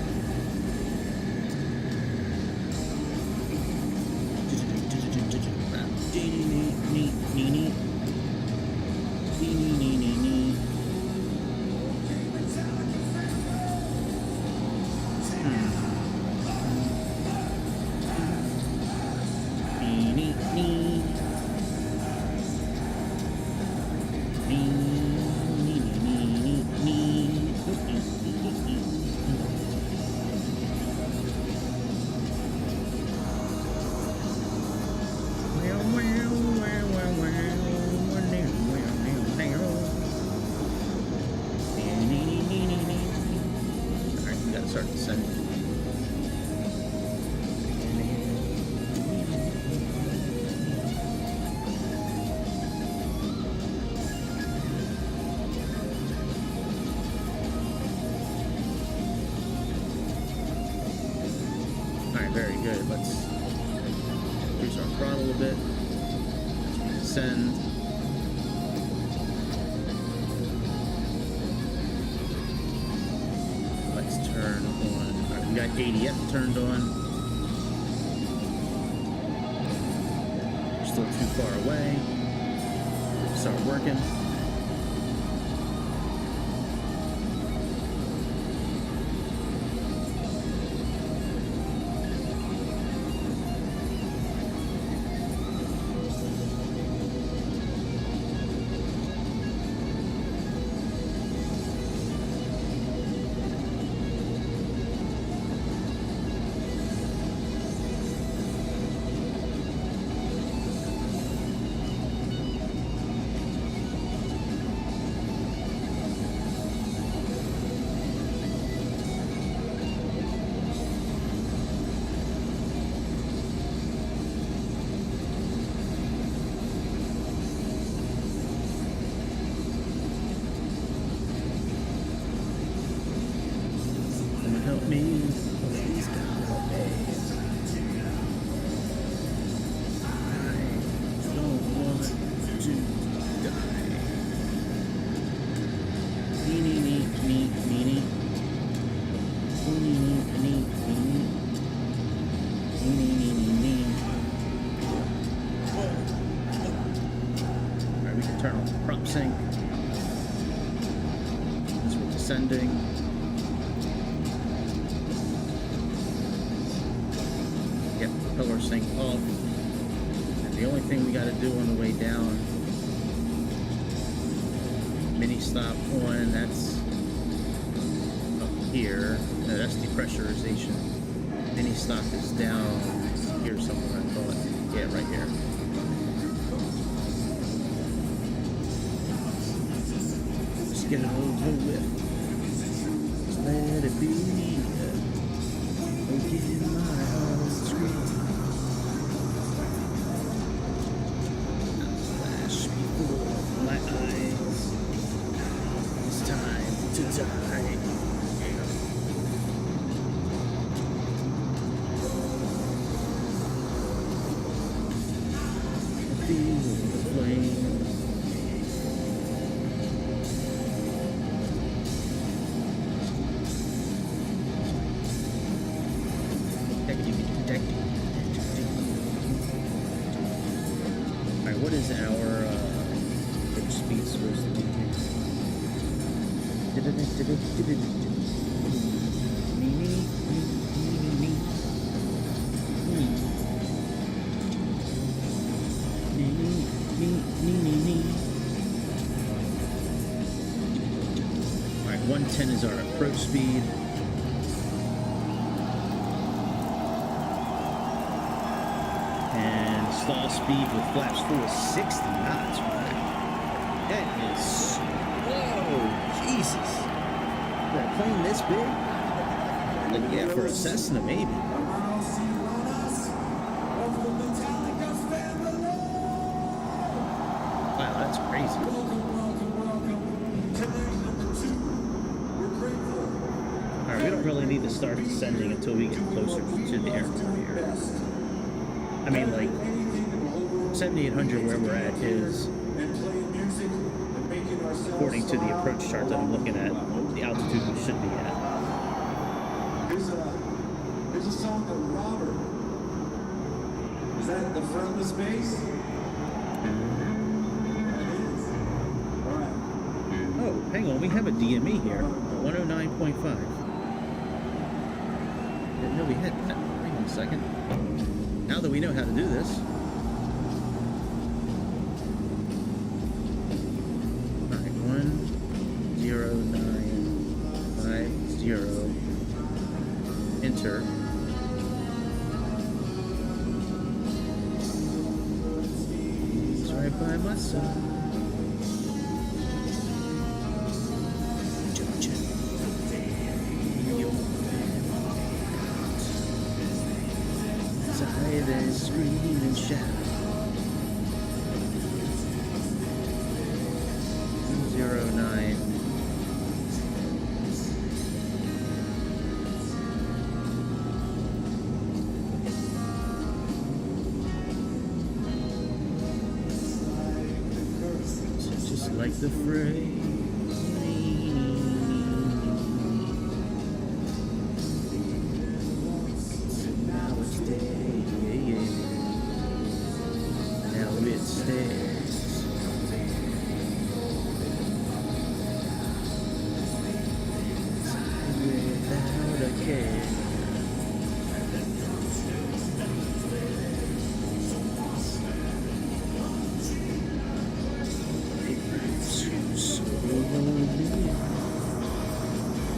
Start descending. Alright, very good. Let's increase our throttle a bit. Descend. Turn on. Right, we got ADF turned on. We're still too far away. Start working. Alright, we can turn on the prop sync. Since we're descending. Get propeller sync off. And the only thing we got to do on the way down, mini stop on, that's up here. No, that's depressurization. Mini stop is down here somewhere, I thought. Yeah, right here. Just get it over with. Just let it be. Don't get in my heart scream. Flash before my eyes. It's time to die. Feel the flame. Alright, what is our speed supposed to be Alright, 110 is our approach speed. And stall speed with flaps full is 60 knots. That is slow. Jesus. For a plane this big? Like, yeah, for a Cessna, maybe. Wow, that's crazy. Alright, we don't really need to start descending until we get closer to the airport here. I mean, like, 7,800 where we're at is, according to the approach chart that I'm looking at, the altitude we should be at. There's a song called Robert. Is that the frontless bass? Alright. Oh, hang on, we have a DME here. 109.5. Didn't know we had that. Hang on a second. Now that we know how to do this. Alright, 10950. Enter. It's right by my side. They scream and shout. 09. So just like the phrase. Now it's day.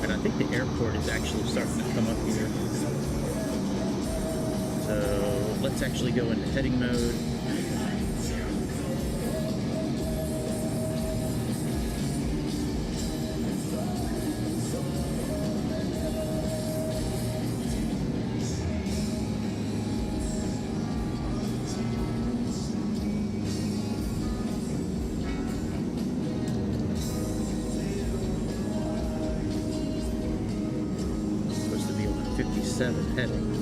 And I think the airport is actually starting to come up here. So let's actually go into heading mode. Supposed to be on 57 heading.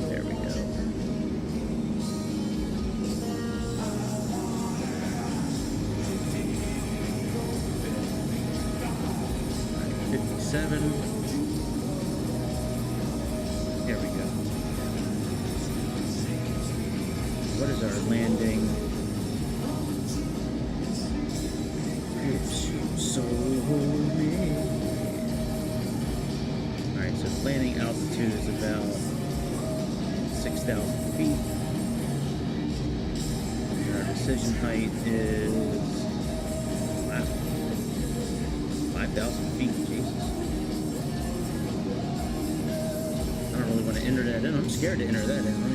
There we go. Right, 57. There we go. what is our landing? Oops, so me. Alright, so landing altitude is about 6,000 feet. And our decision height is, wow, 5,000 feet, Jesus. I don't really want to enter that in. I'm scared to enter that in.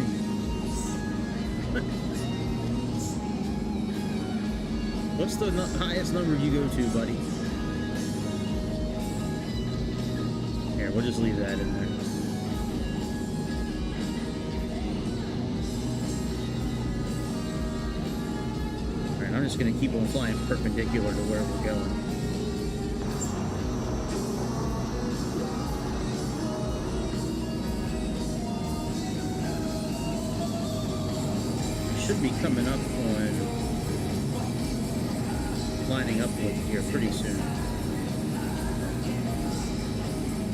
What's the highest number you go to, buddy? Here, we'll just leave that in there. Alright, I'm just going to keep on flying perpendicular to where we're going. Should be coming up on lining up with here pretty soon.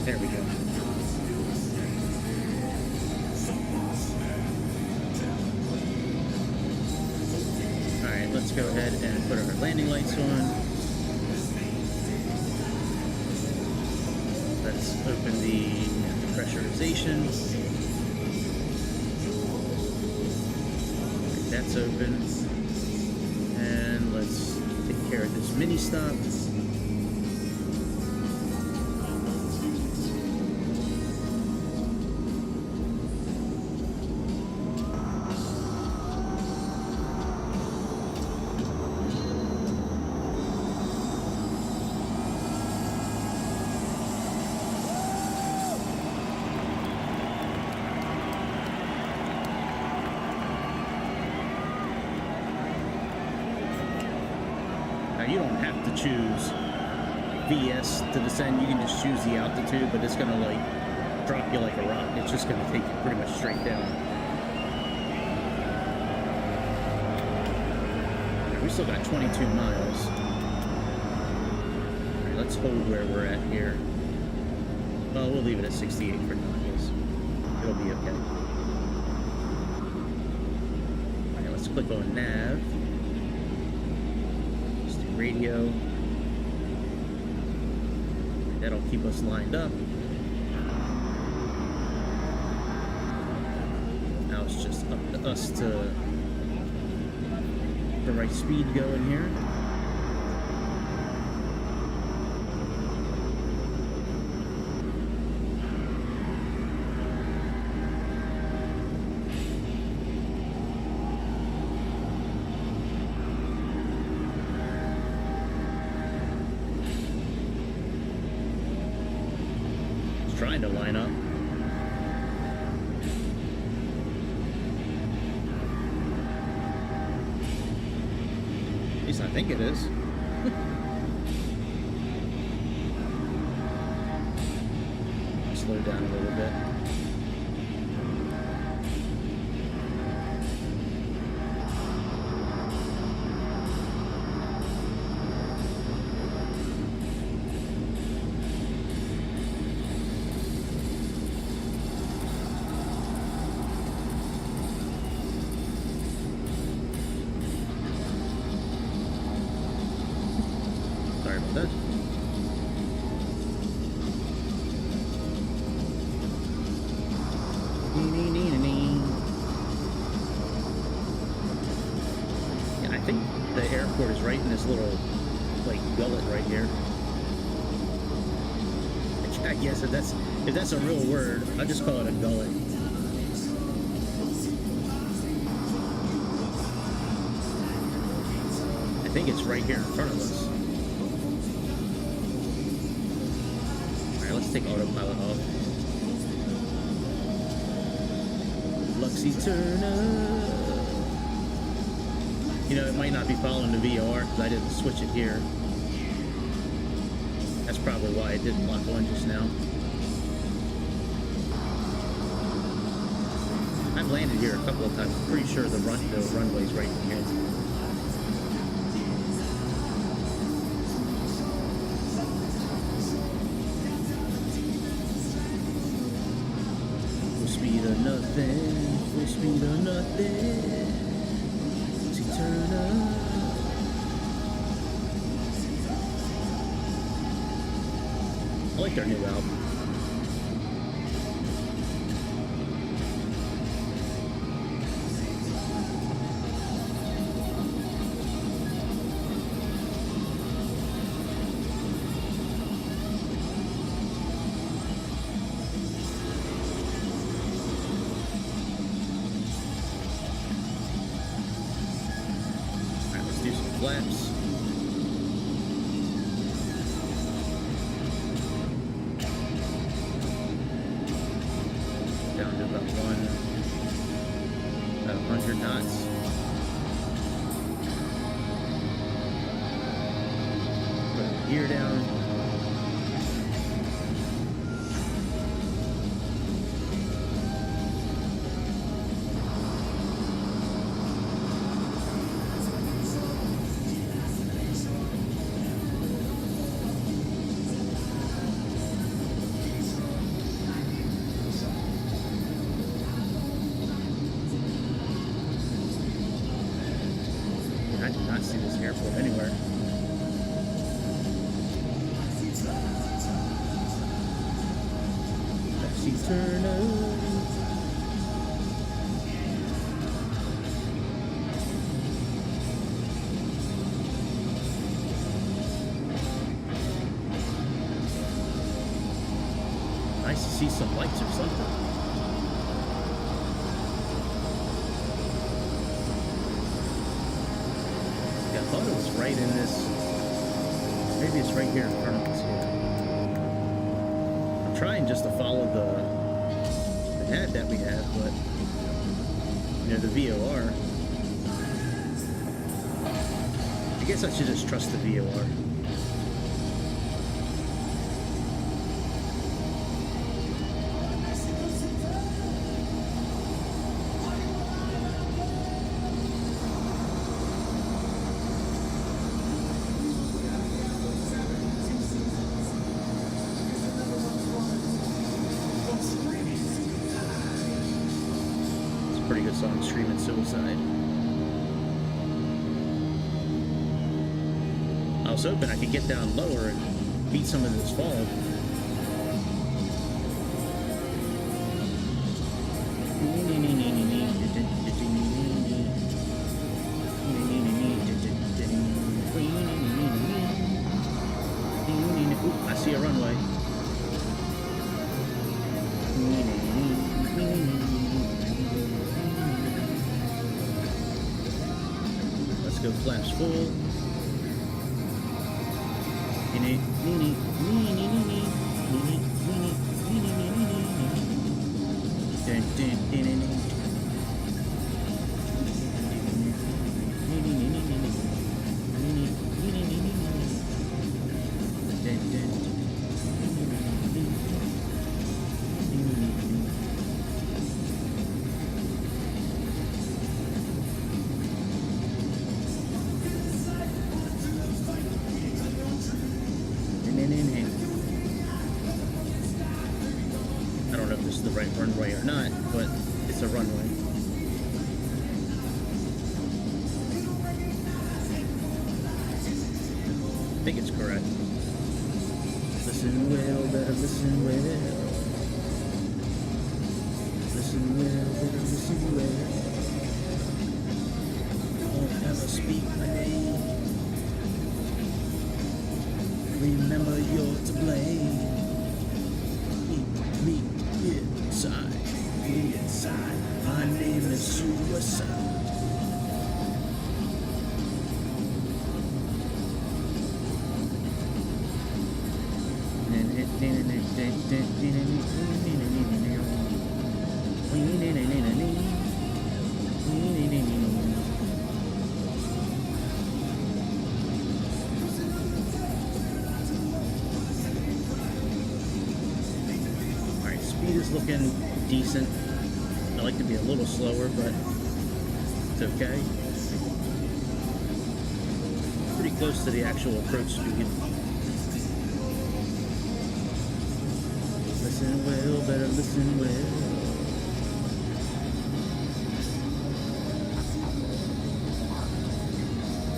There we go. Alright, let's go ahead and put our landing lights on. Let's open the pressurization. That's open, and let's take care of this mini stop. You don't have to choose VS to descend. You can just choose the altitude, but it's gonna like drop you like a rock. It's just gonna take you pretty much straight down. We still got 22 miles. All right, let's hold where we're at here. Well, we'll leave it at 68 for now, I guess. It'll be okay. All right, let's click on nav. Radio. That'll keep us lined up. Now it's just up to us to the right speed going here. Trying to line up. At least I think it is. Slow down a little bit. That. Yeah, I think the airport is right in this little like gullet right here. I guess if that's a real word, I'll just call it a gullet. I think it's right here in front of us. Let's take autopilot off. Luxy Turner. You know, it might not be following the VOR because I didn't switch it here. That's probably why it didn't lock on just now. I've landed here a couple of times. I'm pretty sure the runway's right in here. Full speed or nothing. like their new album. Alright, let's do some flaps. Down to about 100 knots. Put the gear down. I did not see this airport anywhere. Lefty turner. Nice to see some lights or something. I thought it was right in this. Maybe it's right here in front of us here. I'm trying just to follow the ad that we have, but you know, the VOR. I guess I should just trust the VOR. Pretty good song, Streaming Suicide. I was hoping I could get down lower and beat some of this fog. Ooh, I see a runway. Go flaps full. I don't know if this is the right runway or not, but it's a runway. I think it's correct. Listen well, better listen well. Listen well, better listen well. Don't ever speak my name. Remember you're to blame. Me inside. My name is Suicide. Alright, speed is looking decent. I like to be a little slower, but it's okay. Pretty close to the actual approach speed. Listen well, better listen well.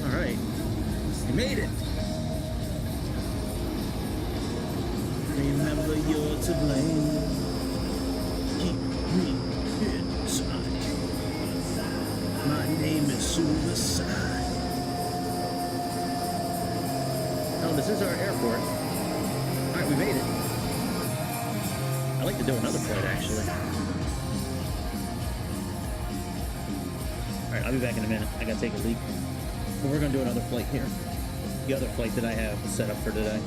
Alright, you made it. Remember you're to blame. Keep me inside. My name is Suicide. Oh, this is our airport. Alright, we made it. I'd like to do another flight, actually. Alright, I'll be back in a minute. I gotta take a leak. But we're gonna do another flight here. The other flight that I have set up for today.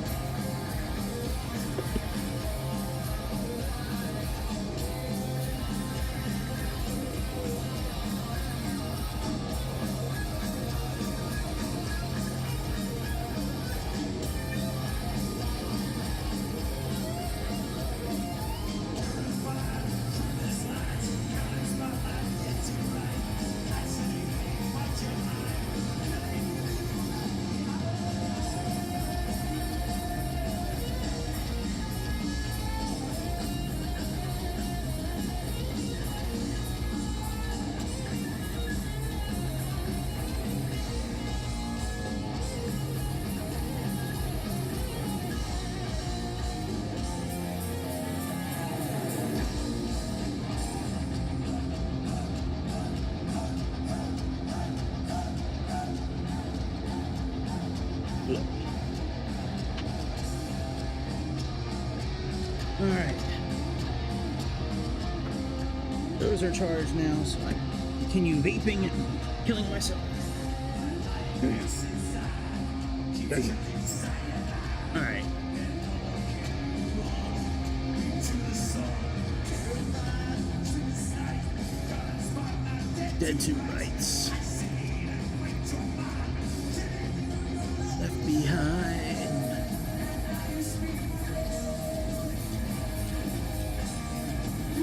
Alright. Those are charged now, so I continue vaping and killing myself. Alright. Dead to rights. Left behind.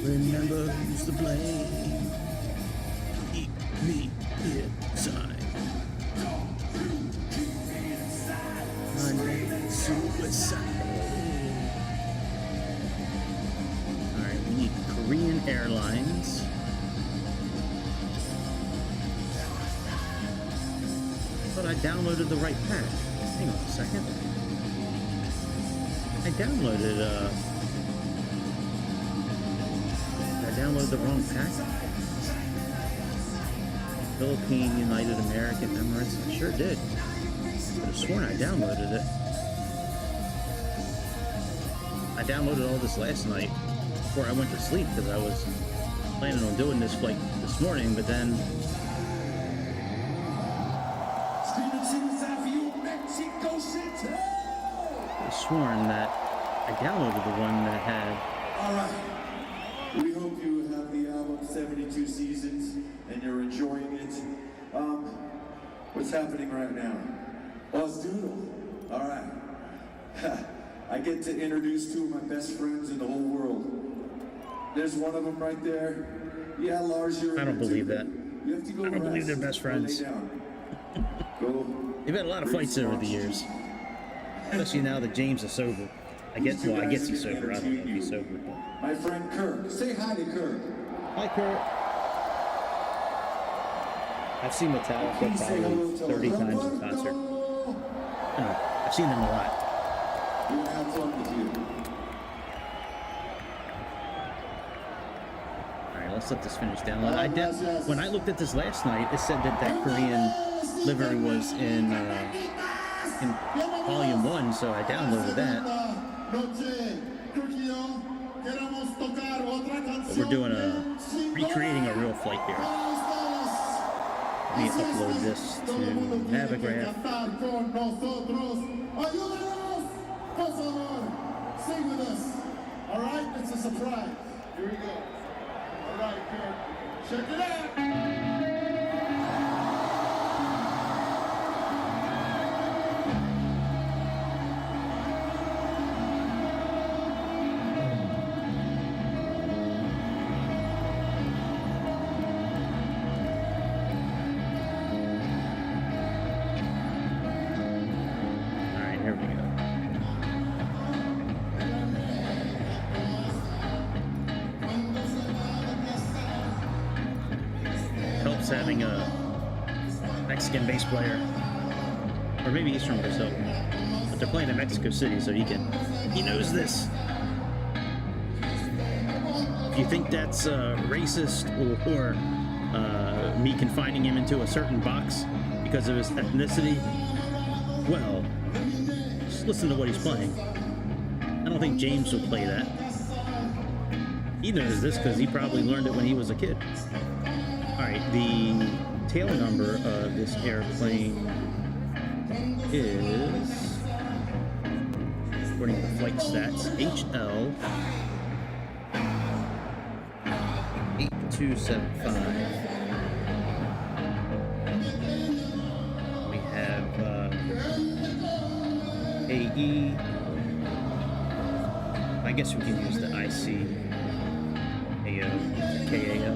Remember who's to blame. Keep me inside. My name is Suicide. Alright, we need Korean Airlines. But I downloaded the right pack. Hang on a second. I downloaded the wrong pack. Philippine, United American, Emirates. I sure did. Could have sworn I downloaded it. I downloaded all this last night before I went to sleep because I was planning on doing this flight this morning, but then I sworn that I downloaded the one that had. All right. We hope you have the album 72 Seasons and you're enjoying it. What's happening right now? Doodle. All right. I get to introduce two of my best friends in the whole world. There's one of them right there. Yeah, Lars, you're. I don't believe that. You have to go. I don't believe they're best friends. Go. They've had a lot of fights over the years. Especially now that James is sober. I guess he's sober. I don't know if he's sober. But... My friend Kirk. Say hi to Kirk. Hi, Kurt. I've seen Metallica probably 30 times in concert. I've seen them a lot. We're gonna have fun with you. Alright, let's let this finish down. When I looked at this last night, it said that Korean livery was in volume 1, so I downloaded that. But we're doing recreating a real flight here. Let me upload this to Navigraph. Sing with us. All right, it's a surprise. Here we go. All right, Kurt. Check it out. Having a Mexican bass player, or maybe he's from Brazil, but they're playing in Mexico City, so he knows this. if you think that's racist or me confining him into a certain box because of his ethnicity, well, just listen to what he's playing. I don't think James would play that. He knows this because he probably learned it when he was a kid. Alright, the tail number of this airplane is, according to flight stats, HL 8275. We have AE. I guess we can use the IC AO, KAO.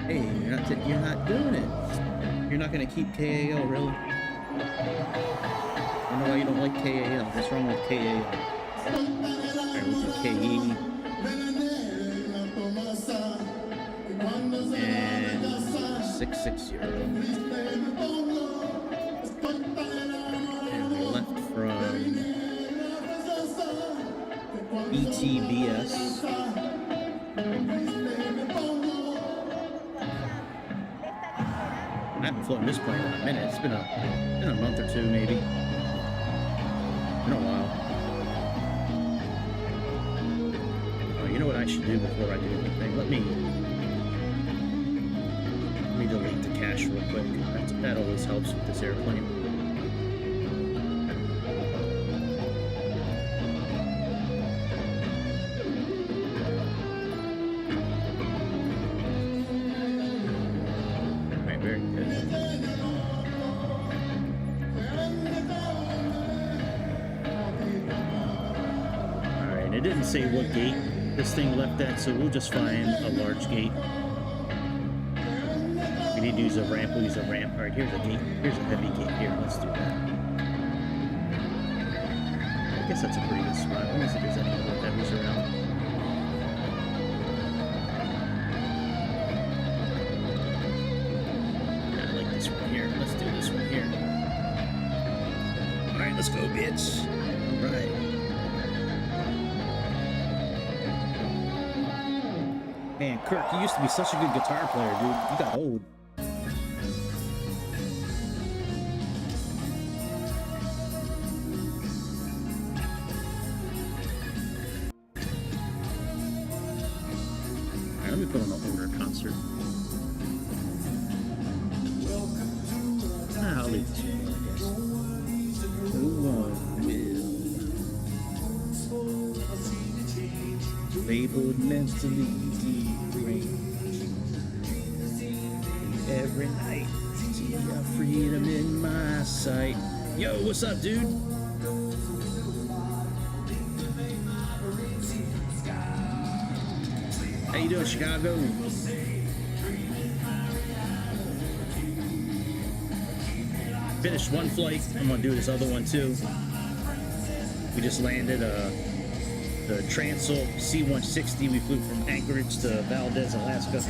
Hey, you're not doing it. You're not gonna keep KAO, really? I don't know why you don't like KAO. What's wrong with KAO? Alright, we'll do KE. And 660. And we left from ETBS. I haven't flown this plane in a minute. It's been a month or two, maybe. Been a while. Oh, you know what I should do before I do anything? Let me delete the cache real quick. That always helps with this airplane. It didn't say what gate this thing left at, so we'll just find a large gate. We need to use a ramp, we'll use a ramp. Alright, here's a gate. Here's a heavy gate here. Let's do that. I guess that's a pretty good spot. Let me see if there's any other heavies around. I like this one here. Let's do this one here. Alright, let's go, bitch. Alright. Man, Kirk, you used to be such a good guitar player, dude. You got old. Alright, let me put on an older concert. I'll leave this one, I guess. No one will. Labeled mentally deranged. Every night, see our freedom in my sight. Yo, what's up, dude? How you doing, Chicago? Finished one flight. I'm gonna do this other one too. We just landed the Transil C-160. We flew from Anchorage to Valdez, Alaska.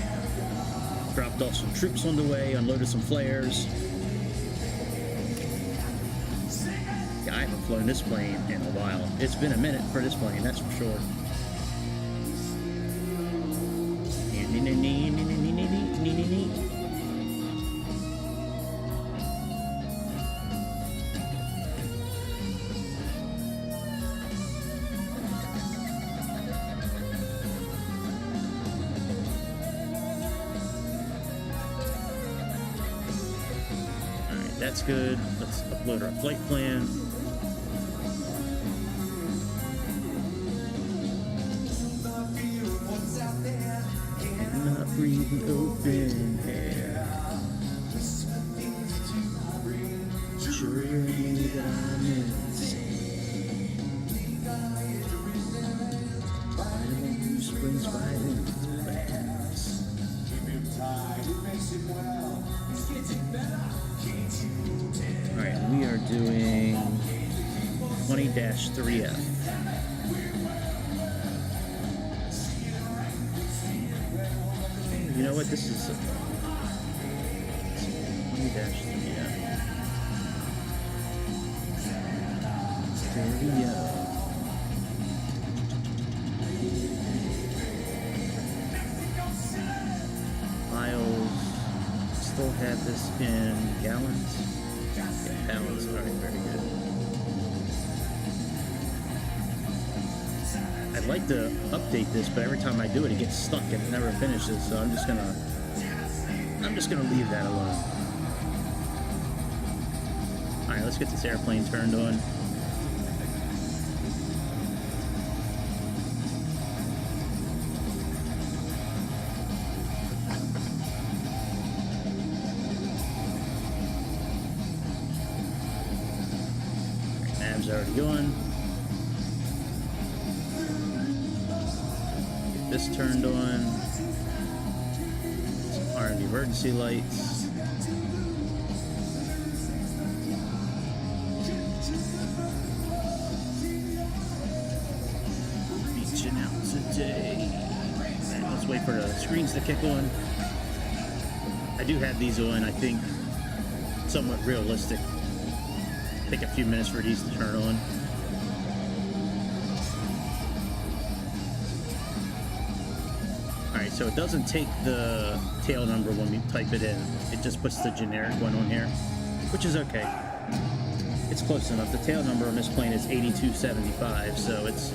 Dropped off some troops on the way, unloaded some flares. Yeah, I haven't flown this plane in a while. It's been a minute for this plane, that's for sure. That's good. Let's upload our flight plan. Not breathing open air. Sure that I'm insane. Vitamin springs violent plans. Alright, we are doing 20-3F. You know what? This is 20-3F. There we go. People have this in gallons. Yeah, gallons. All right, very good. I'd like to update this, but every time I do it, it gets stuck and it never finishes. So I'm just gonna leave that alone. All right, let's get this airplane turned on. Nav's already on. Get this turned on. Some R&D emergency lights. Reaching out today. Right, let's wait for the screens to kick on. I do have these on, I think, somewhat realistic. Take a few minutes for these to turn on. Alright, so it doesn't take the tail number when we type it in. It just puts the generic one on here, which is okay. It's close enough. The tail number on this plane is 8275, so it's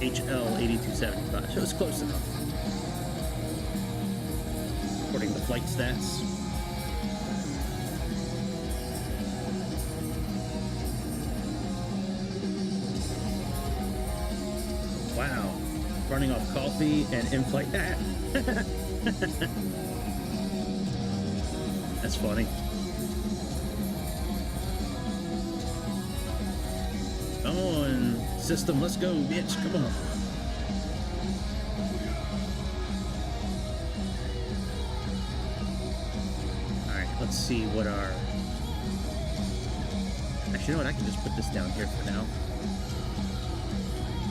HL 8275, so it's close enough. According to flight stats. Wow, running off coffee and in-flight. That's funny. Come on, system, let's go, bitch, come on. Alright, let's see what our... Actually, you know what, I can just put this down here for now.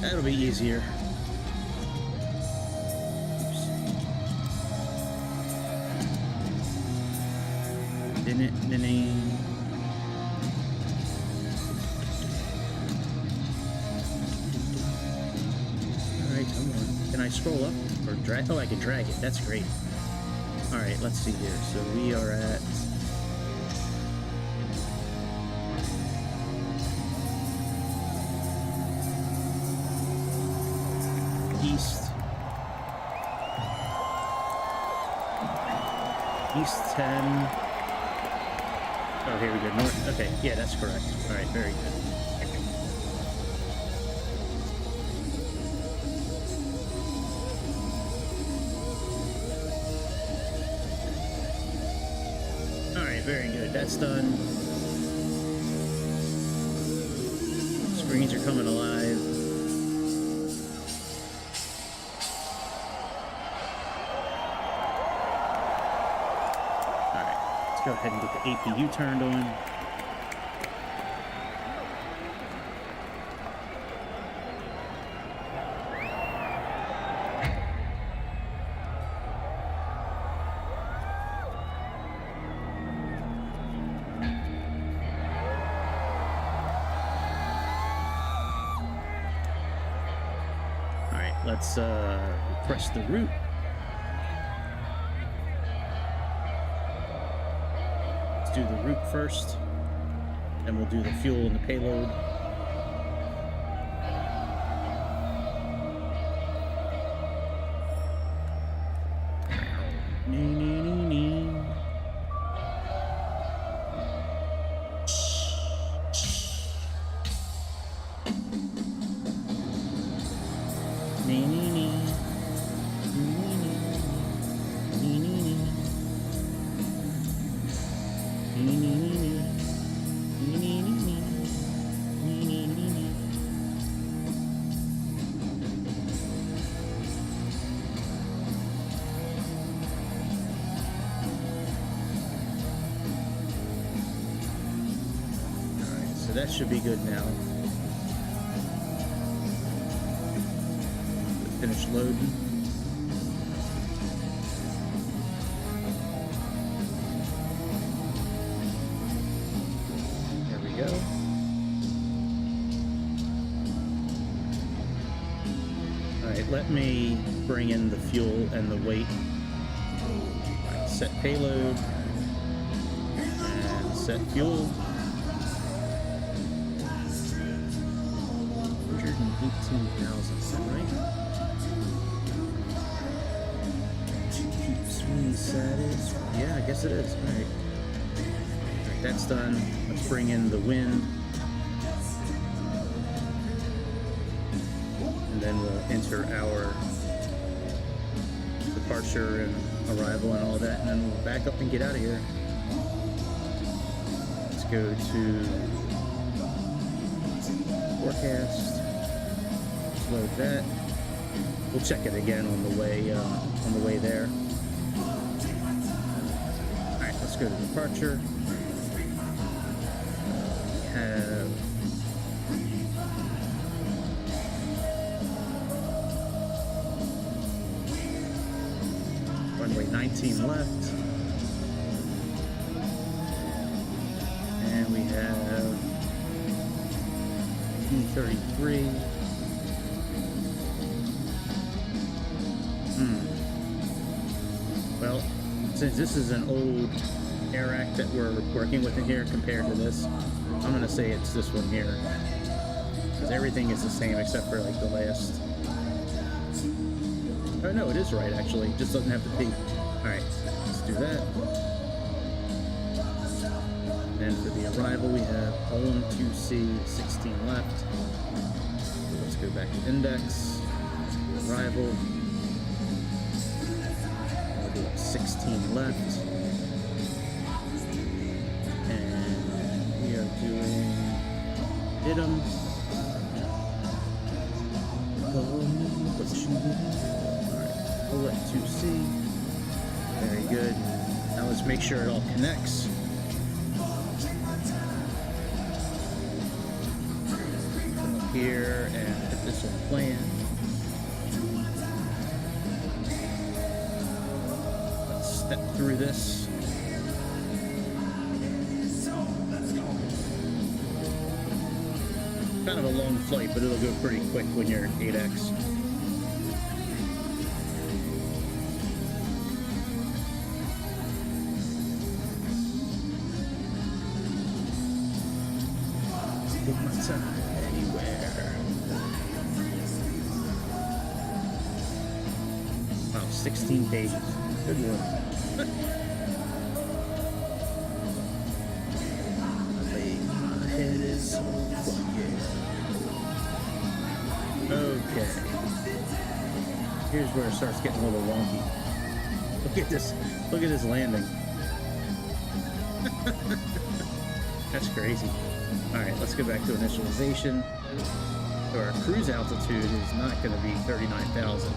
That'll be easier. Oops. Alright, come on. Can I scroll up or drag? Oh, I can drag it. That's great. Alright, let's see here. So we are at... East 10. Oh, here we go. North. Okay, yeah, that's correct. All right, very good. All right, very good. That's done. Screens are coming alive. Go ahead and get the APU turned on. All right, let's press the route. Do the route first, then we'll do the fuel and the payload. That should be good now. Finish loading. There we go. All right, let me bring in the fuel and the weight. All right, set payload and set fuel. 118,000, is that right? Keep swing status. Yeah, I guess it is. Alright. Alright, that's done. Let's bring in the wind. And then we'll enter our departure and arrival and all that, and then we'll back up and get out of here. Let's go to forecast. Let's load that. We'll check it again on the way there. All right, let's go to departure. We have runway 19 left, and we have P33. Well, since this is an old Airac that we're working with in here compared to this, I'm gonna say it's this one here, because everything is the same except for like the last. Oh no, it is right actually. It just doesn't have the P. All right, let's do that. And for the arrival, we have Olin 2C 16 left. So let's go back to index. Arrival. 16 left, and we are doing Idem. Alright, Bullet 2C. Very good. Now let's make sure it all connects. Come up here and put this on plan. Step through this. Kind of a long flight, but it'll go pretty quick when you're 8X. Take my time anywhere. Wow, 16 pages. Good one. My head is so fucking. Okay. Here's where it starts getting a little wonky. Look at this. Look at this landing. That's crazy. Alright, let's go back to initialization. So our cruise altitude is not going to be 39,000.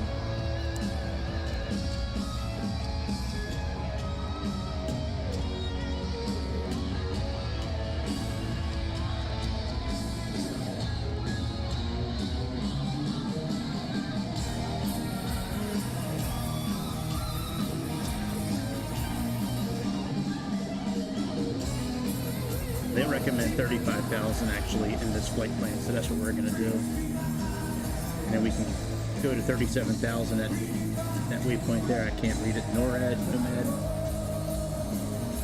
They recommend 35,000 actually in this flight plan, so that's what we're going to do. And then we can go to 37,000 at that waypoint there. I can't read it. NORAD, Nomad.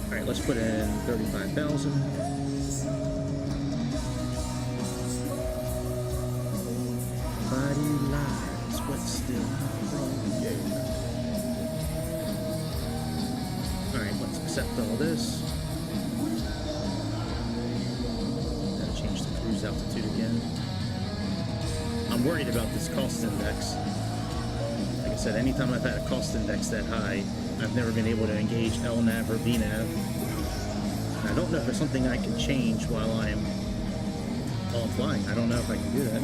All right, let's put in 35,000. Body lies, but still wrong. Yeah. All right, let's accept all this. Altitude again. I'm worried about this cost index. Like I said, anytime I've had a cost index that high, I've never been able to engage LNAV or VNAV. And I don't know if it's something I can change while I'm flying. I don't know if I can do that.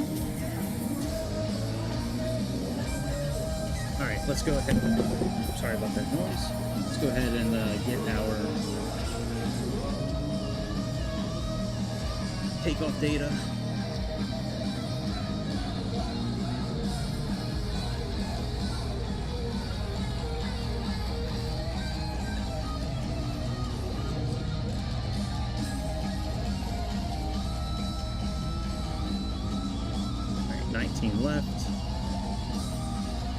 Alright, let's go ahead. Sorry about that noise. Let's go ahead and get our takeoff data. Alright, 19 left.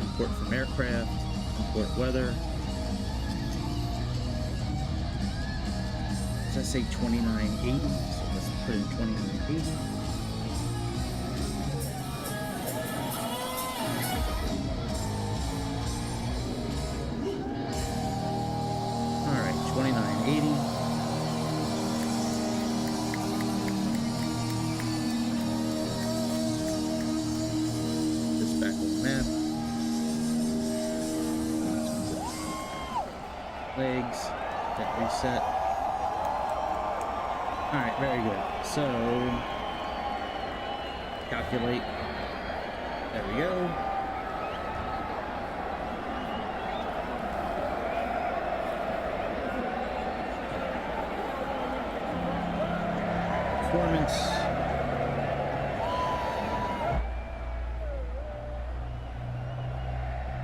Import from aircraft. Import weather. Does that say 2980? So let's put in 2980. All right, 2980. This back on the map. Legs. Get reset. All right, very good. So, calculate. There we go. Performance.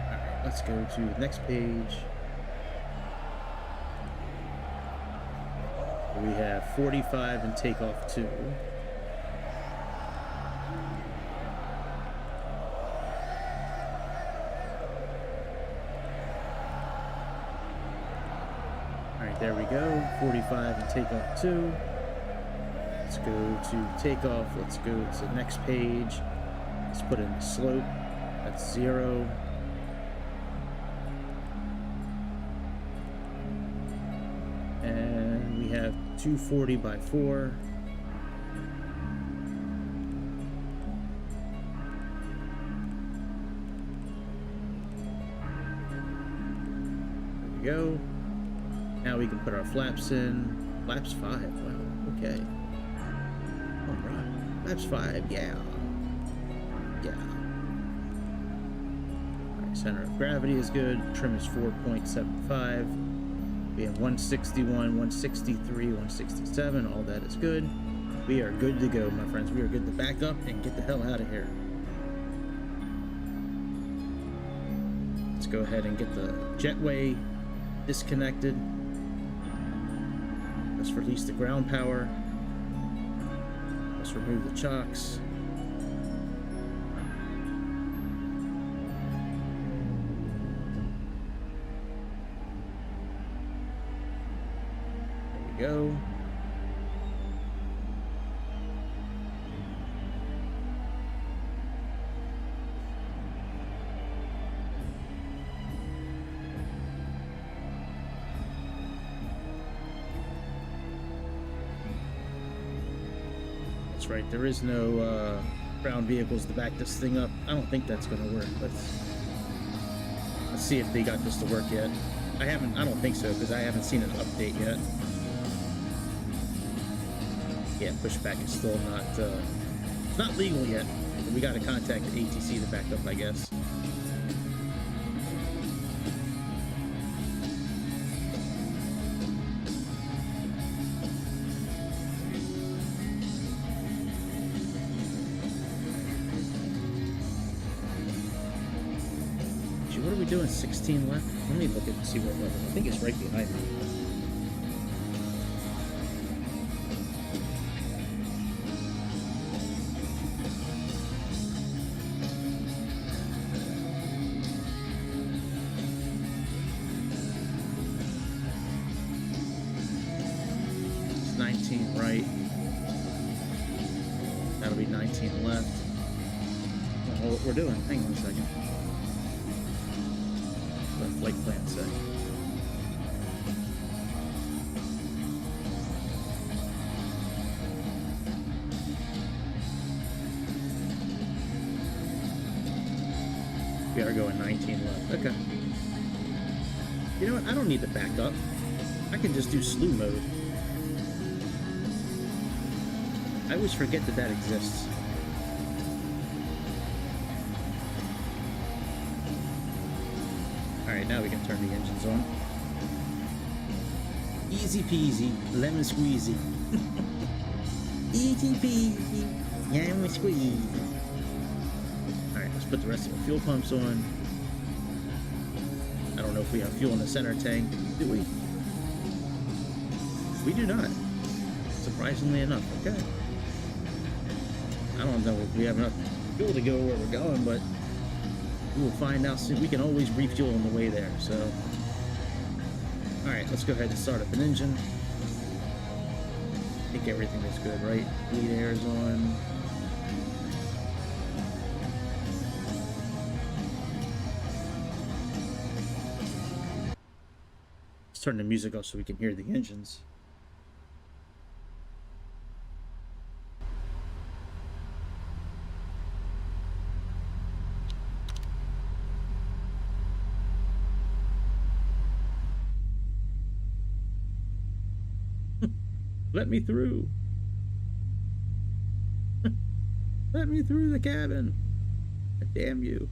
All right, let's go to the next page. We have 45 and takeoff 2. Alright, there we go. 45 and takeoff 2. Let's go to takeoff. Let's go to the next page. Let's put in the slope. That's 0. And we have 240 by 4. There we go. Now we can put our flaps in. Flaps 5. Wow. Okay. All right. Flaps 5. Yeah. Yeah. All right. Center of gravity is good. Trim is 4.75. We have 161, 163, 167. All that is good. We are good to go, my friends. We are good to back up and get the hell out of here. Let's go ahead and get the jetway disconnected. Let's release the ground power. Let's remove the chocks. Go. That's right, there is no ground vehicles to back this thing up. I don't think that's gonna work. Let's see if they got this to work yet. I don't think so, because I haven't seen an update yet. Yeah, pushback is still not, it's not legal yet. But we got to contact the ATC to back up, I guess. Gee, what are we doing? 16 left? Let me look at and see what level. I think it's right behind me. Right. That'll be 19 left. I don't know what we're doing. Hang on a second. What's the flight plan say? We are going 19 left. Okay. You know what? I don't need to back up. I can just do slew mode. I always forget that that exists. Alright, now we can turn the engines on. Easy peasy, lemon squeezy. Easy peasy, lemon squeezy. Alright, let's put the rest of the fuel pumps on. I don't know if we have fuel in the center tank. Do we? We do not. Surprisingly enough, okay. I don't know if we have enough fuel to go where we're going, but we will find out soon. We can always refuel on the way there, so. Alright, let's go ahead and start up an engine. I think everything is good, right? Bleed air is on. Let's turn the music off so we can hear the engines. Let me through. Let me through the cabin. Damn you.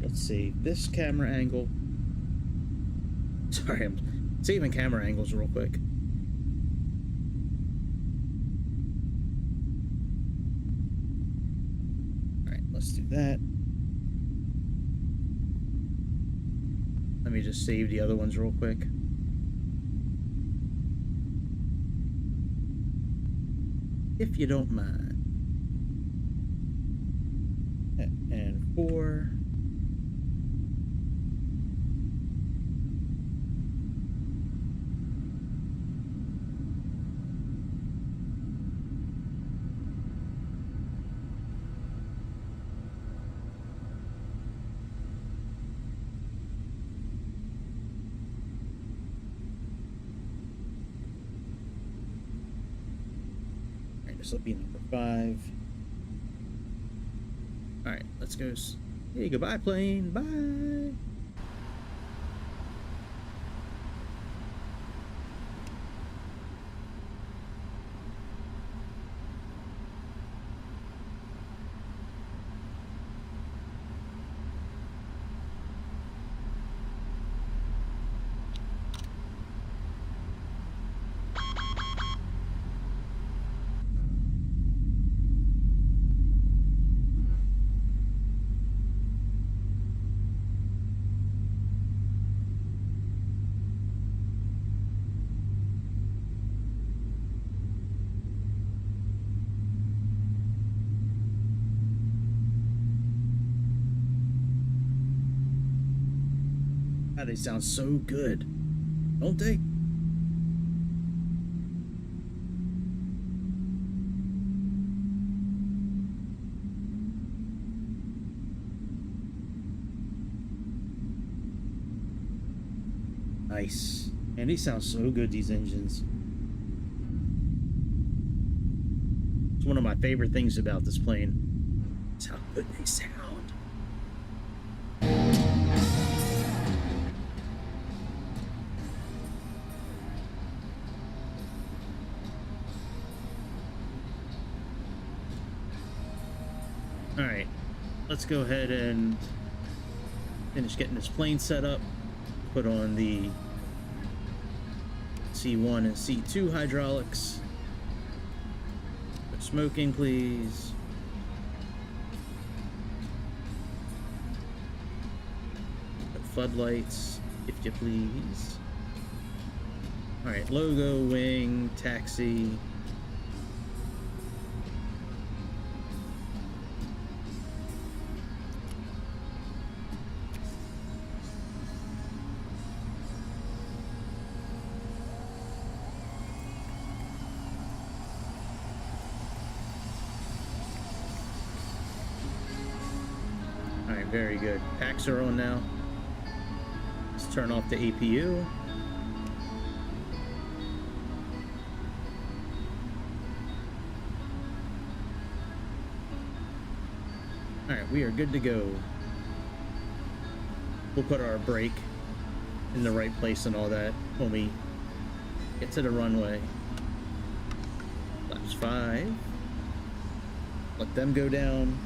Let's see, this camera angle. Sorry, I'm saving camera angles real quick. All right, let's do that. Let me just save the other ones real quick. If you don't mind. And 4. This will be number 5. All right, let's go. Hey, goodbye, plane. Bye. God, they sound so good, don't they? Nice. Man, these sound so good, these engines. It's one of my favorite things about this plane. It's how good they sound. Alright, let's go ahead and finish getting this plane set up. Put on the C1 and C2 hydraulics. No smoking, please. No floodlights, if you please. Alright, logo, wing, taxi. Very good. Packs are on now. Let's turn off the APU. Alright, we are good to go. We'll put our brake in the right place and all that when we get to the runway. Flaps 5. Let them go down.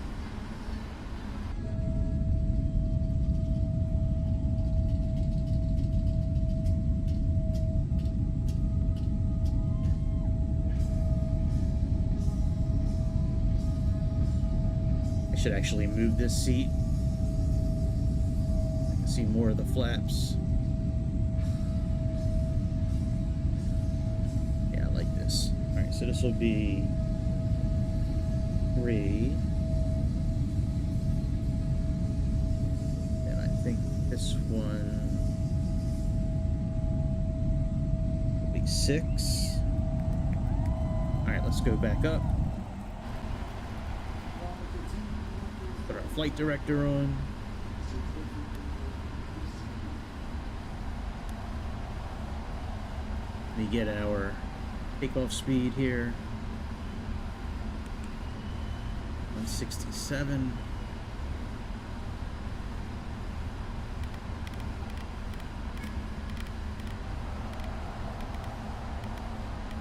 I should actually move this seat. I can see more of the flaps. Yeah, I like this. All right, so this will be 3. And I think this one will be 6. All right, let's go back up. Put our flight director on. We get our takeoff speed here. 167.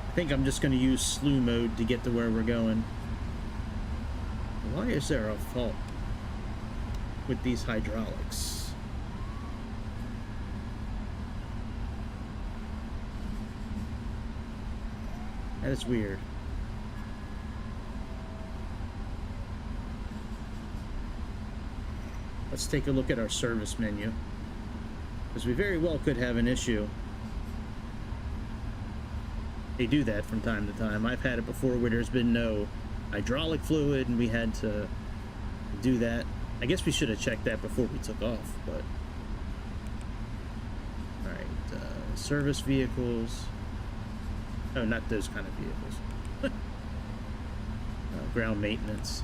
I think I'm just going to use slew mode to get to where we're going. Why is there a fault with these hydraulics? That is weird. Let's take a look at our service menu, because we very well could have an issue. They do that from time to time. I've had it before where there's been no hydraulic fluid and we had to do that. I guess we should have checked that before we took off, but... Alright, service vehicles. Oh, not those kind of vehicles. Ground maintenance.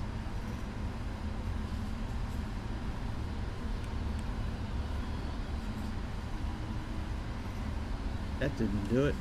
That didn't do it.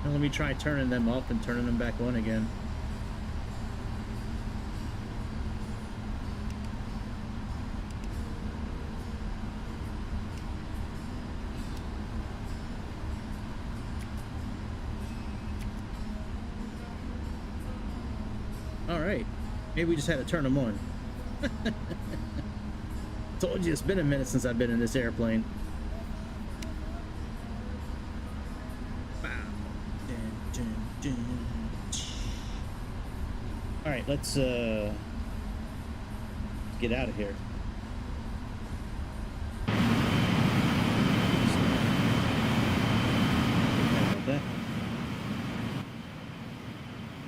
Let me try turning them off and turning them back on again. Alright. Maybe we just had to turn them on. Told you it's been a minute since I've been in this airplane. Alright, let's get out of here.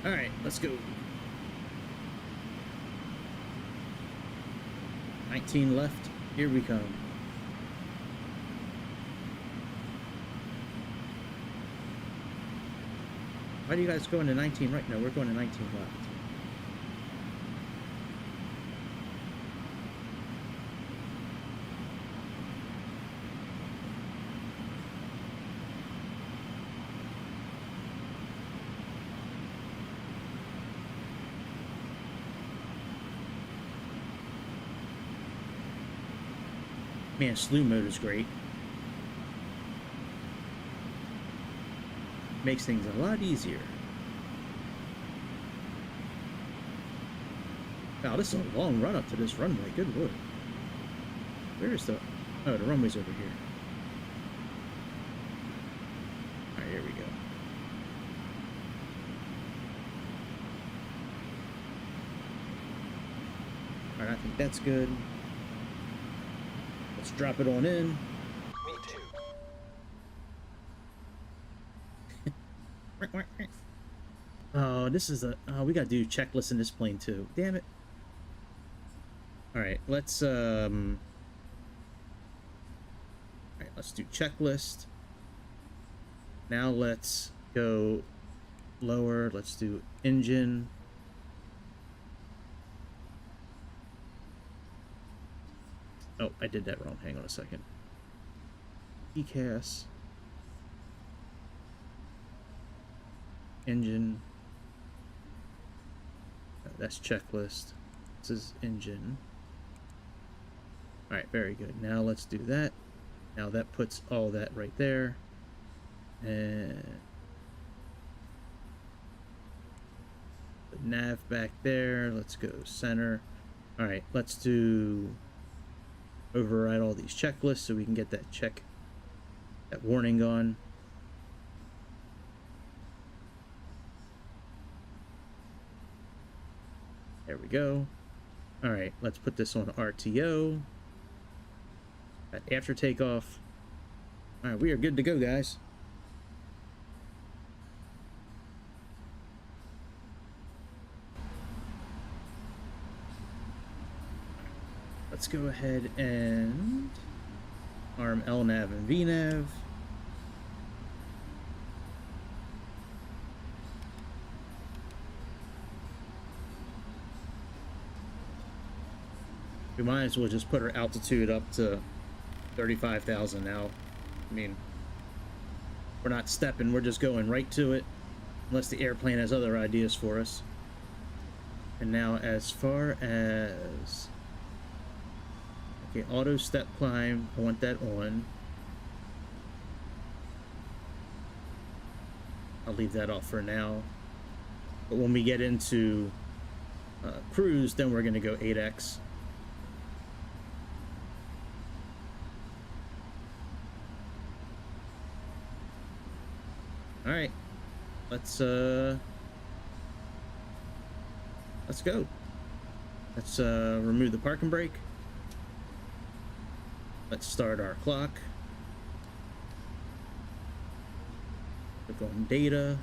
Alright, let's go. 19 left. Here we come. Why do you guys go into 19 right now? We're going to 19 left. Man, slew mode is great. Makes things a lot easier. Wow, this is a long run up to this runway. Good lord. Where is the... Oh, the runway's over here. Alright, here we go. Alright, I think that's good. Let's drop it on in. Me too. Oh, this is a... Oh, we gotta do checklist in this plane too. Damn it. Alright, let's Alright, let's do checklist. Now let's go lower. Let's do engine. Oh, I did that wrong. Hang on a second. ECAS. Engine. That's checklist. This is engine. Alright, very good. Now let's do that. Now that puts all that right there. And the nav back there. Let's go center. Alright, let's do override all these checklists so we can get that warning on. There we go. Alright, let's put this on RTO. After takeoff. Alright, we are good to go, guys. Let's go ahead and arm LNAV and VNAV. We might as well just put our altitude up to 35,000 now. I mean, we're not stepping, we're just going right to it, unless the airplane has other ideas for us. And now as far as... Okay, auto step climb, I want that on. I'll leave that off for now. But when we get into cruise, then we're gonna go 8x. All right, let's go. Let's remove the parking brake. Let's start our clock. Click on data.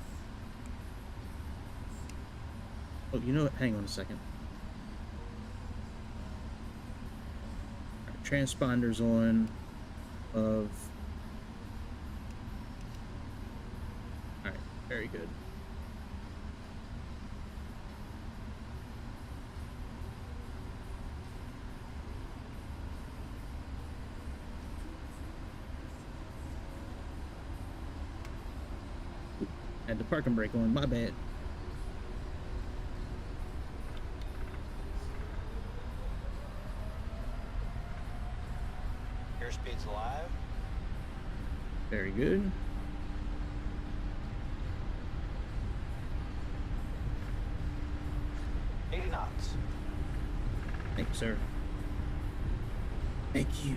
Oh, you know what? Hang on a second. Our transponders on of... Alright, very good. Had the parking brake on, my bad. Airspeed's alive. Very good. Knots. Thank you, sir. Thank you.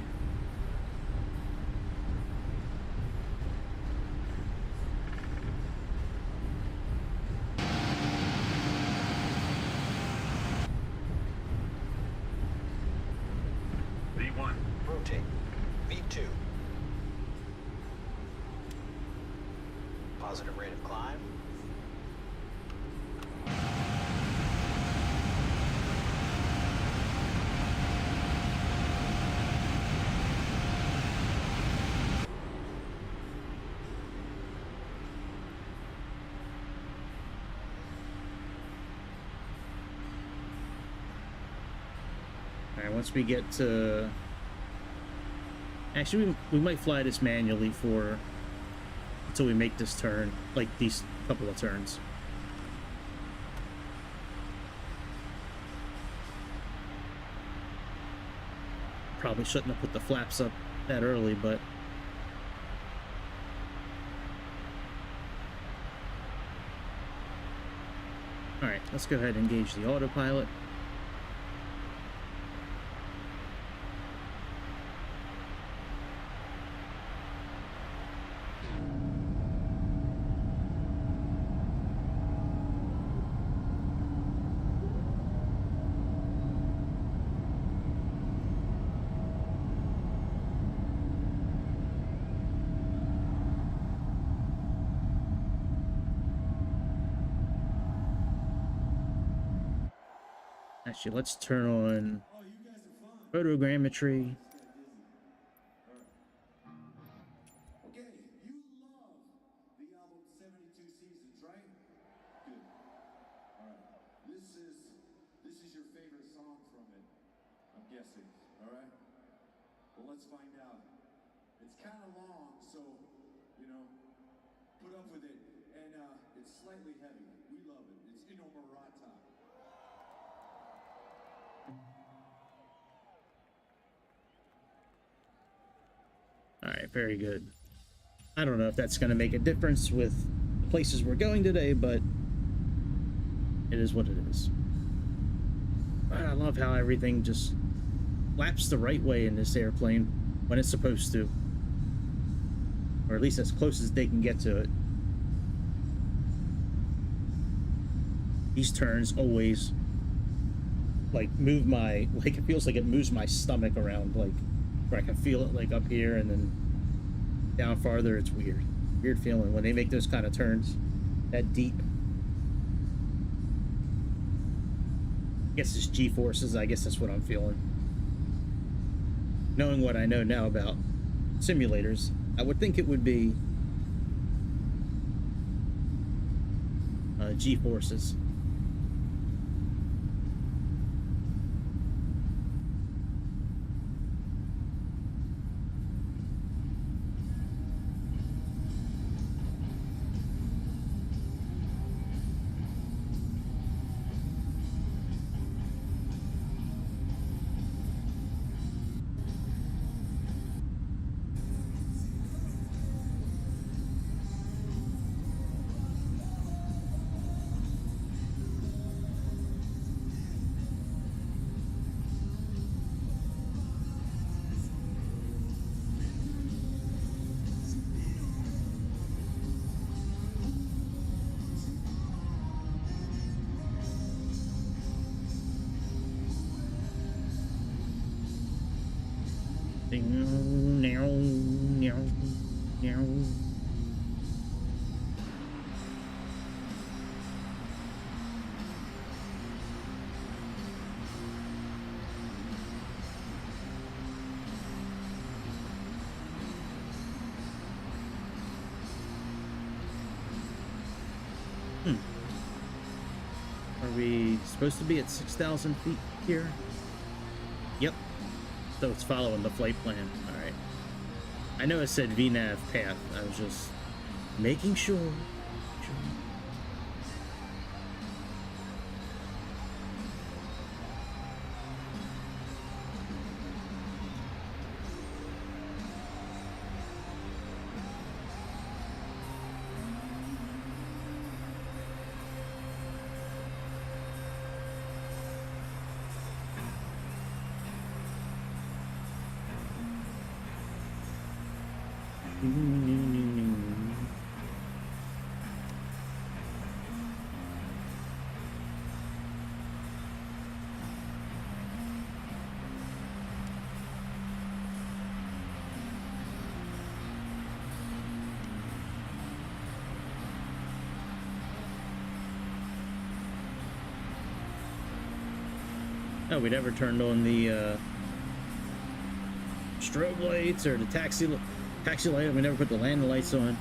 V1. Rotate. V2. Positive rate of climb. Alright, once we get to... Actually, we might fly this manually for... until we make this turn, like these couple of turns. Probably shouldn't have put the flaps up that early, but... Alright, let's go ahead and engage the autopilot. Actually, let's turn on photogrammetry. Okay, you love the album 72 Seasons, right? Good. All right. This is your favorite song from it, I'm guessing. All right. let's find out. It's kind of long, so, you know, put up with it. And it's slightly heavy. We love it. It's Innomorata. All right, very good. I don't know if that's going to make a difference with the places we're going today, but it is what it is. I love how everything just flaps the right way in this airplane when it's supposed to. Or at least as close as they can get to it. These turns always like move my, like it feels like it moves my stomach around, like where I can feel it like up here and then down farther. It's weird. Weird feeling when they make those kind of turns that deep. I guess it's G-forces. I guess that's what I'm feeling. Knowing what I know now about simulators, I would think it would be G-forces. Are we supposed to be at 6,000 feet here? Yep. So it's following the flight plan. All right. I know it said VNAV path. I was just making sure. Oh, we never turned on the strobe lights or the taxi light. We never put the landing lights on.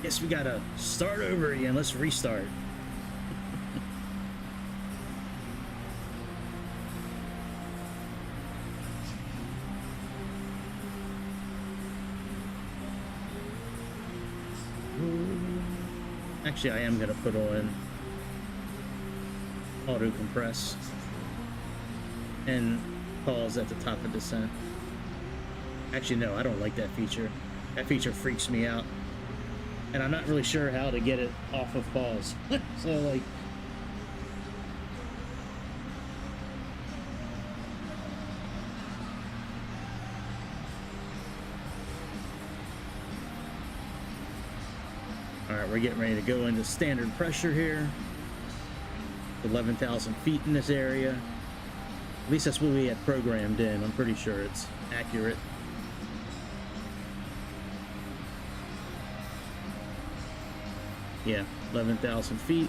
Guess we gotta start over again. Let's restart. Actually, I am gonna put on auto compress and pause at the top of descent. Actually, no, I don't like that feature. That feature freaks me out. And I'm not really sure how to get it off of pause. So, like... Alright, we're getting ready to go into standard pressure here. 11,000 feet in this area. At least that's what we had programmed in. I'm pretty sure it's accurate. Yeah, 11,000 feet.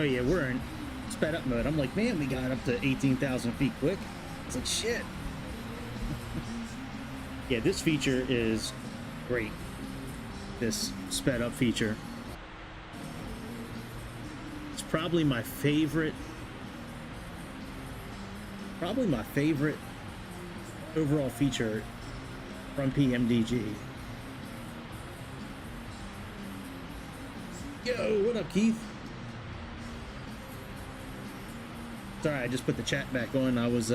Oh yeah, we're in sped up mode. I'm like, man, we got up to 18,000 feet quick. It's like, shit. Yeah, this feature is great. This sped up feature. It's probably my favorite overall feature from PMDG. Yo, what up, Keith? Sorry, I just put the chat back on. I was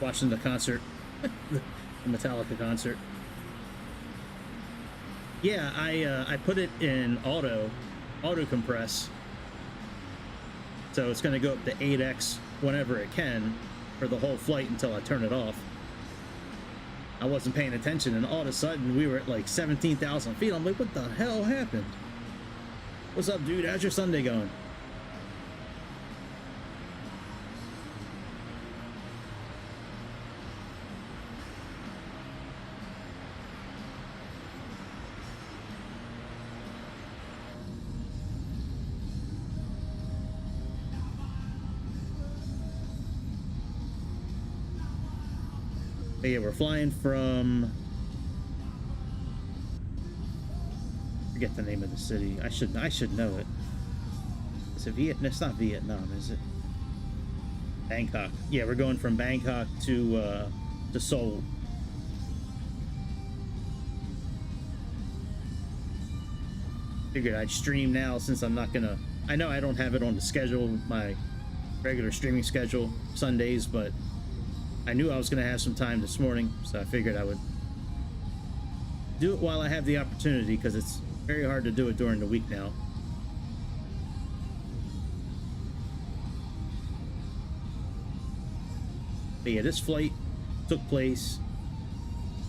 watching the concert, the Metallica concert. Yeah, I put it in auto compress, so it's going to go up to 8x whenever it can for the whole flight until I turn it off. I wasn't paying attention, and all of a sudden we were at like 17,000 feet. I'm like, what the hell happened? What's up, dude? How's your Sunday going? But yeah, we're flying from, forget the name of the city. I should know it. Is it Vietnam? It's not Vietnam, is it? Bangkok. Yeah, we're going from Bangkok to Seoul. Figured I'd stream now since I'm not gonna. I know I don't have it on the schedule, my regular streaming schedule Sundays, but I knew I was gonna have some time this morning, so I figured I would do it while I have the opportunity, because it's very hard to do it during the week now. But yeah, this flight took place,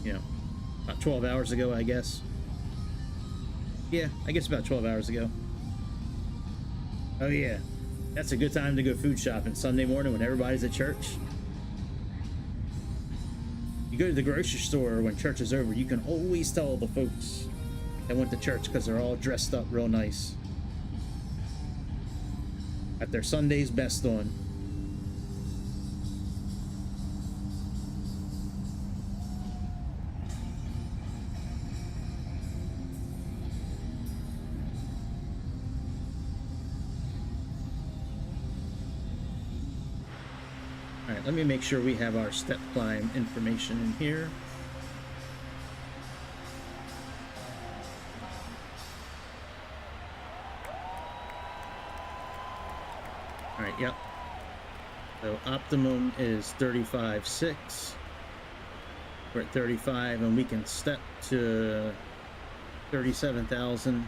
you know, about 12 hours ago, I guess. Yeah, I guess about 12 hours ago. Oh yeah, that's a good time to go food shopping Sunday morning when everybody's at church. You go to the grocery store when church is over, you can always tell the folks that went to church because they're all dressed up real nice. Got their Sunday's best on. Alright, let me make sure we have our step climb information in here. Alright, yep. So optimum is 35.6. We're at 35 and we can step to 37,000.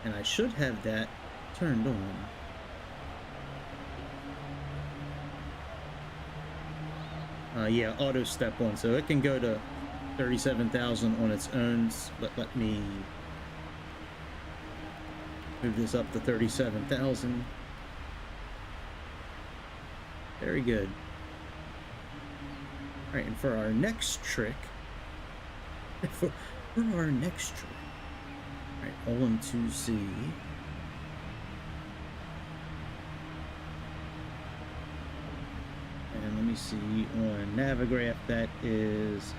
And I should have that turned on. Yeah, auto step on, so it can go to 37,000 on its own, but let me move this up to 37,000. Very good. All right, and for our next trick, all right, OM2Z. And let me see, on Navigraph, that is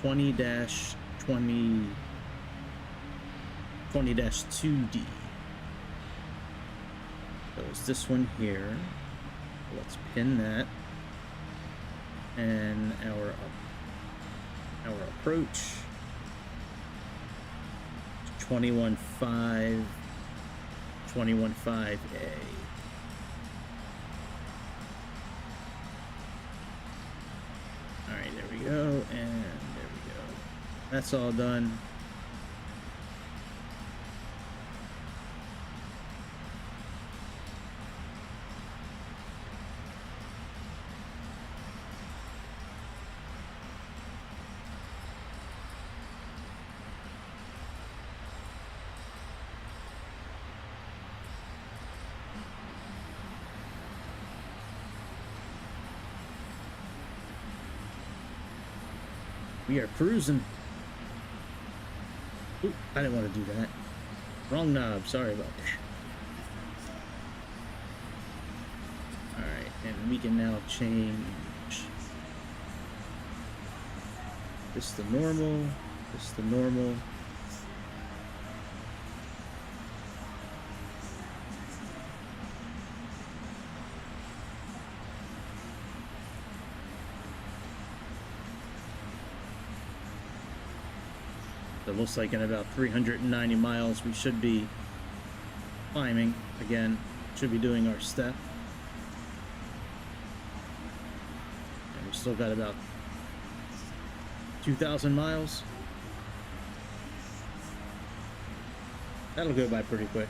20-2D. So it's this one here. Let's pin that. And our approach, 21.5A. Alright, there we go, and there we go. That's all done. We are cruising. Oop, I didn't want to do that. Wrong knob. Sorry about that. And we can now change this to normal, this to normal. So it looks like in about 390 miles we should be climbing again, should be doing our step. And we still got about 2,000 miles. That'll go by pretty quick.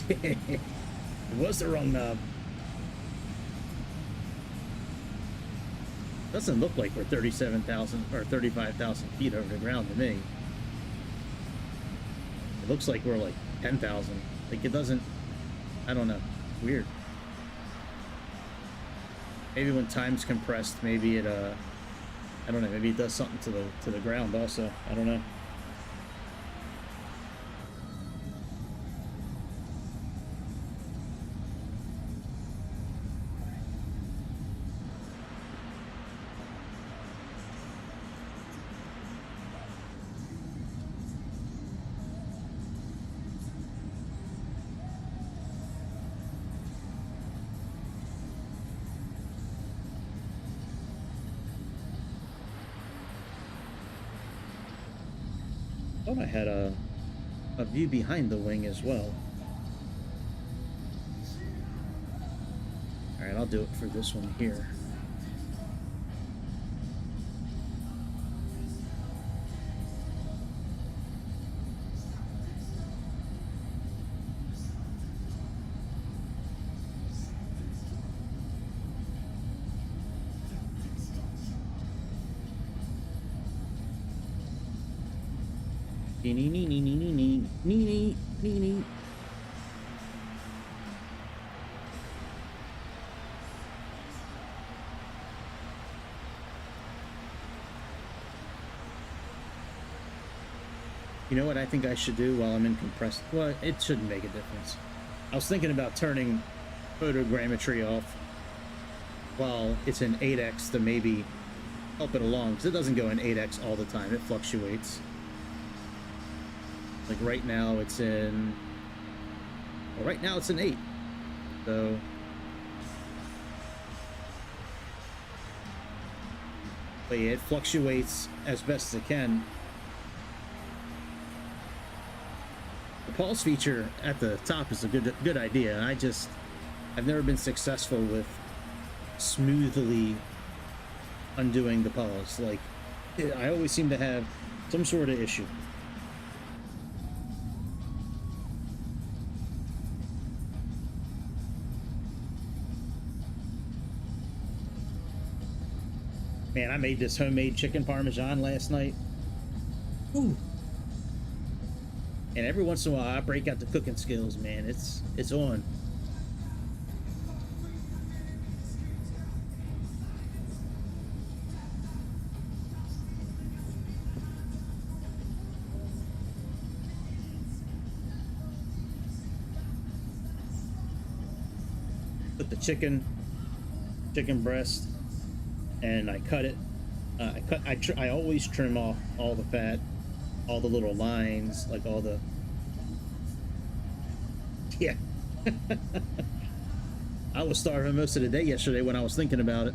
It was the wrong knob. Doesn't look like we're 37,000 or 35,000 feet over the ground to me. It looks like we're like 10,000. Like it doesn't. I don't know. Weird. Maybe when time's compressed, maybe it I don't know. Maybe it does something to the ground also. I don't know. Thought I had a view behind the wing as well. All right, I'll do it for this one here. You know what I think I should do while I'm in compressed? Well, it shouldn't make a difference. I was thinking about turning photogrammetry off while it's in 8x to maybe help it along, because it doesn't go in 8x all the time. It fluctuates. Like right now it's in, well, right now it's in 8. So but yeah, it fluctuates as best as it can. The pulse feature at the top is a good idea. I've never been successful with smoothly undoing the pause. Like I always seem to have some sort of issue. Man, I made this homemade chicken parmesan last night. Ooh. And every once in a while I break out the cooking skills, man. It's on. Put the chicken breast, and I cut it. I always trim off all the fat, all the little lines, like all the, yeah. I was starving most of the day yesterday when I was thinking about it.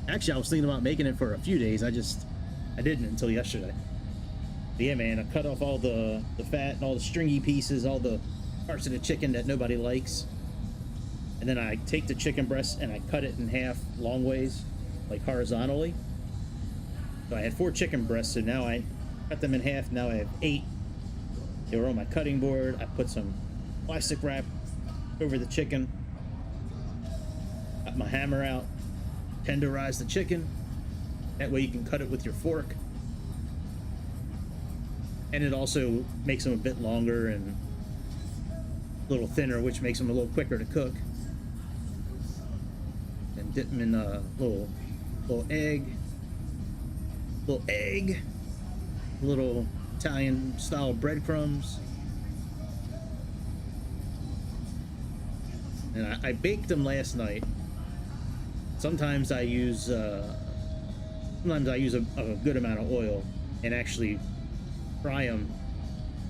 Actually, I was thinking about making it for a few days. I didn't until yesterday. But yeah, man, I cut off all the fat and all the stringy pieces, all the parts of the chicken that nobody likes. And then I take the chicken breast and I cut it in half long ways, like horizontally. So I had 4 chicken breasts, so now I cut them in half. Now I have 8. They were on my cutting board. I put some plastic wrap over the chicken. Got my hammer out. Tenderize the chicken. That way you can cut it with your fork. And it also makes them a bit longer and a little thinner, which makes them a little quicker to cook. And dip them in a little little egg, little Italian style breadcrumbs. And I baked them last night. Sometimes I use a good amount of oil and actually fry them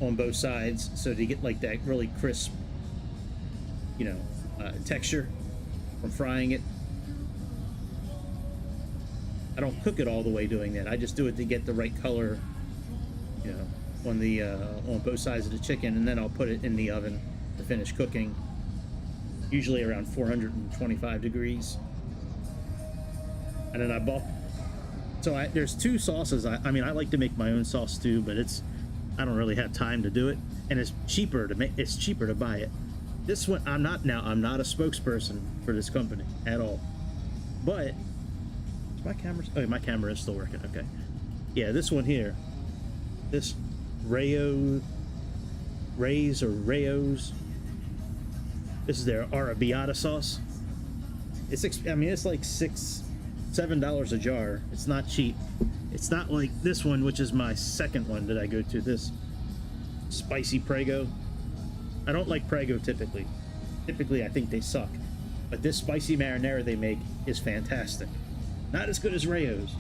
on both sides so to get like that really crisp, texture from frying it. I don't cook it all the way doing that. I just do it to get the right color, on both sides of the chicken, and then I'll put it in the oven to finish cooking. Usually around 425 degrees. And then I bought. So there's two sauces. I mean, I like to make my own sauce too, but I don't really have time to do it, and it's cheaper to make. It's cheaper to buy it. This one, I'm not a spokesperson for this company at all. But my camera is still working. Okay, yeah, this one here, this Rayo's. This is their arrabbiata sauce. It's like $7 a jar. It's not cheap. It's not like this one, which is my second one that I go to. This spicy Prego. I don't like Prego typically. Typically, I think they suck. But this spicy marinara they make is fantastic. Not as good as Rayo's,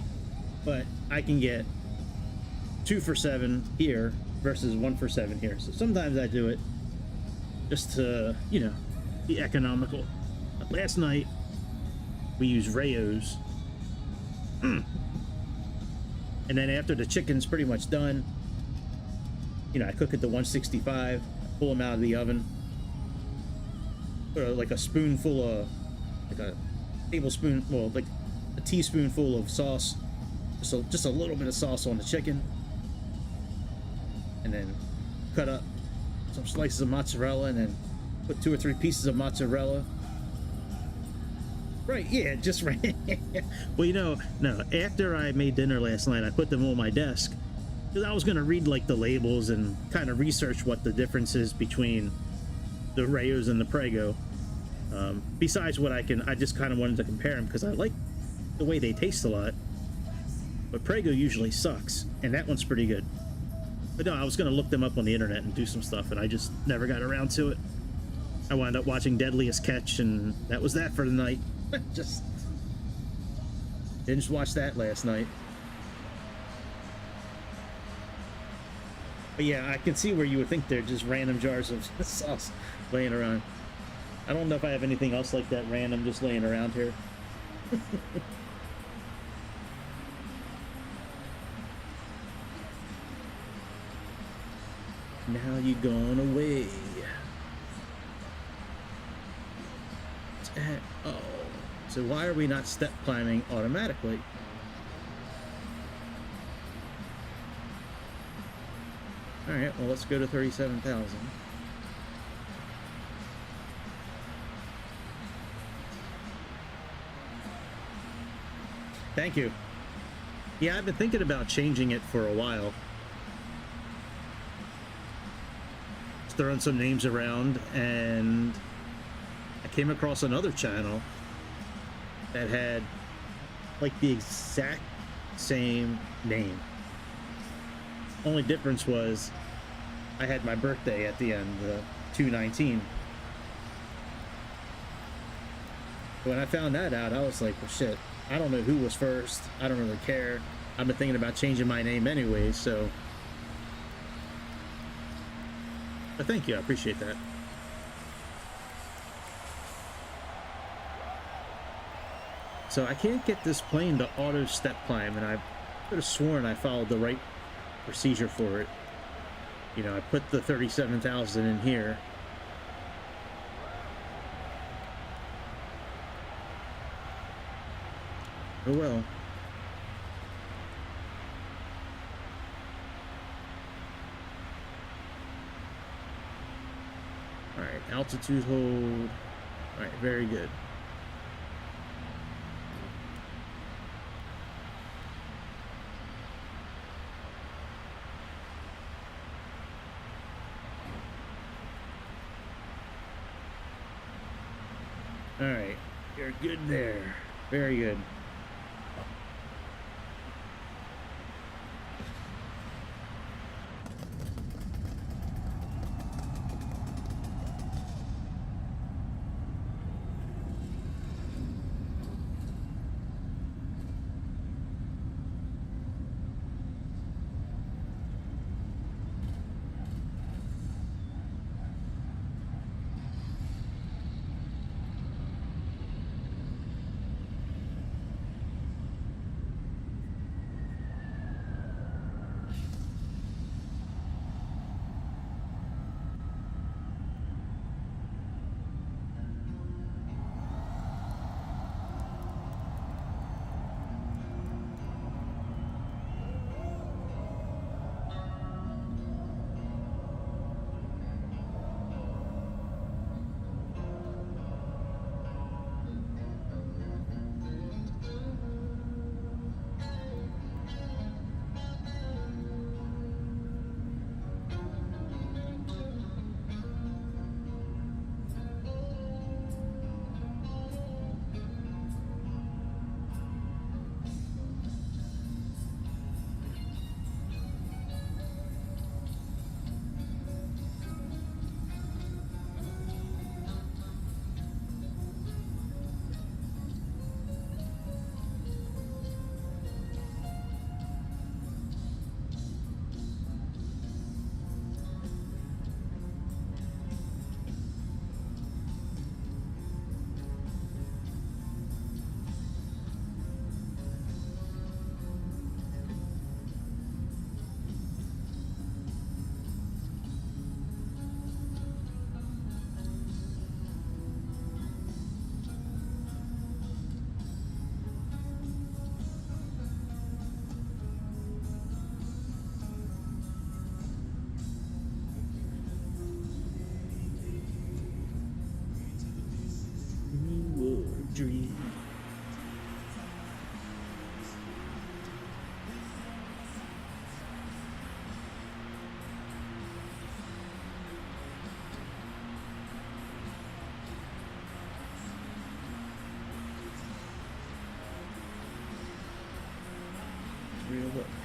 but I can get 2 for $7 here versus 1 for $7 here. So sometimes I do it just to, be economical. But last night we used Rayo's. And then after the chicken's pretty much done, I cook it to 165, pull them out of the oven, put like a spoonful of, like a tablespoon, well, like a teaspoonful of sauce, just a little bit of sauce on the chicken, and then cut up some slices of mozzarella, and then put 2 or 3 pieces of mozzarella. Right, yeah, just right. Well, no, after I made dinner last night, I put them on my desk because I was going to read like the labels and kind of research what the difference is between the Rayo's and the Prego. Besides what I just kind of wanted to compare them because I like the way they taste a lot. But Prego usually sucks, and that one's pretty good. But no, I was going to look them up on the internet and do some stuff, and I just never got around to it. I wound up watching Deadliest Catch, and that was that for the night. Just watch that last night. But yeah, I can see where you would think they're just random jars of sauce laying around. I don't know if I have anything else like that random just laying around here. Now you gone away. Oh, so why are we not step climbing automatically? All right, well, let's go to 37,000. Thank you. Yeah, I've been thinking about changing it for a while. Just throwing some names around, and I came across another channel that had like the exact same name. Only difference was I had my birthday at the end, 2/19. When I found that out, I was like, well, shit, I don't know who was first. I don't really care. I've been thinking about changing my name anyway, so. But thank you, I appreciate that. So I can't get this plane to auto step climb, and I could have sworn I followed the right procedure for it. I put the 37,000 in here. Oh well. Alright, altitude hold. Alright, very good. Alright, you're good there. Very good.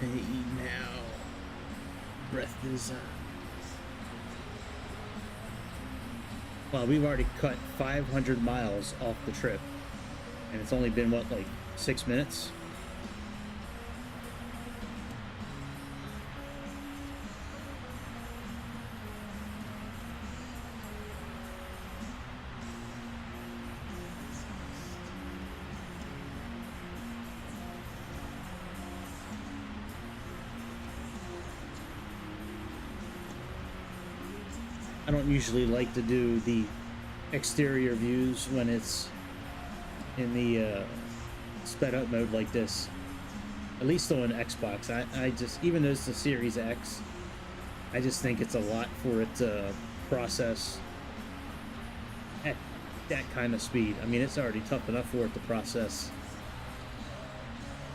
Pay now. Breath is Well, we've already cut 500 miles off the trip, and it's only been what, like 6 minutes? I don't usually like to do the exterior views when it's in the sped up mode like this, at least on Xbox. I just, even though it's the Series X, I just think it's a lot for it to process at that kind of speed. I mean, it's already tough enough for it to process,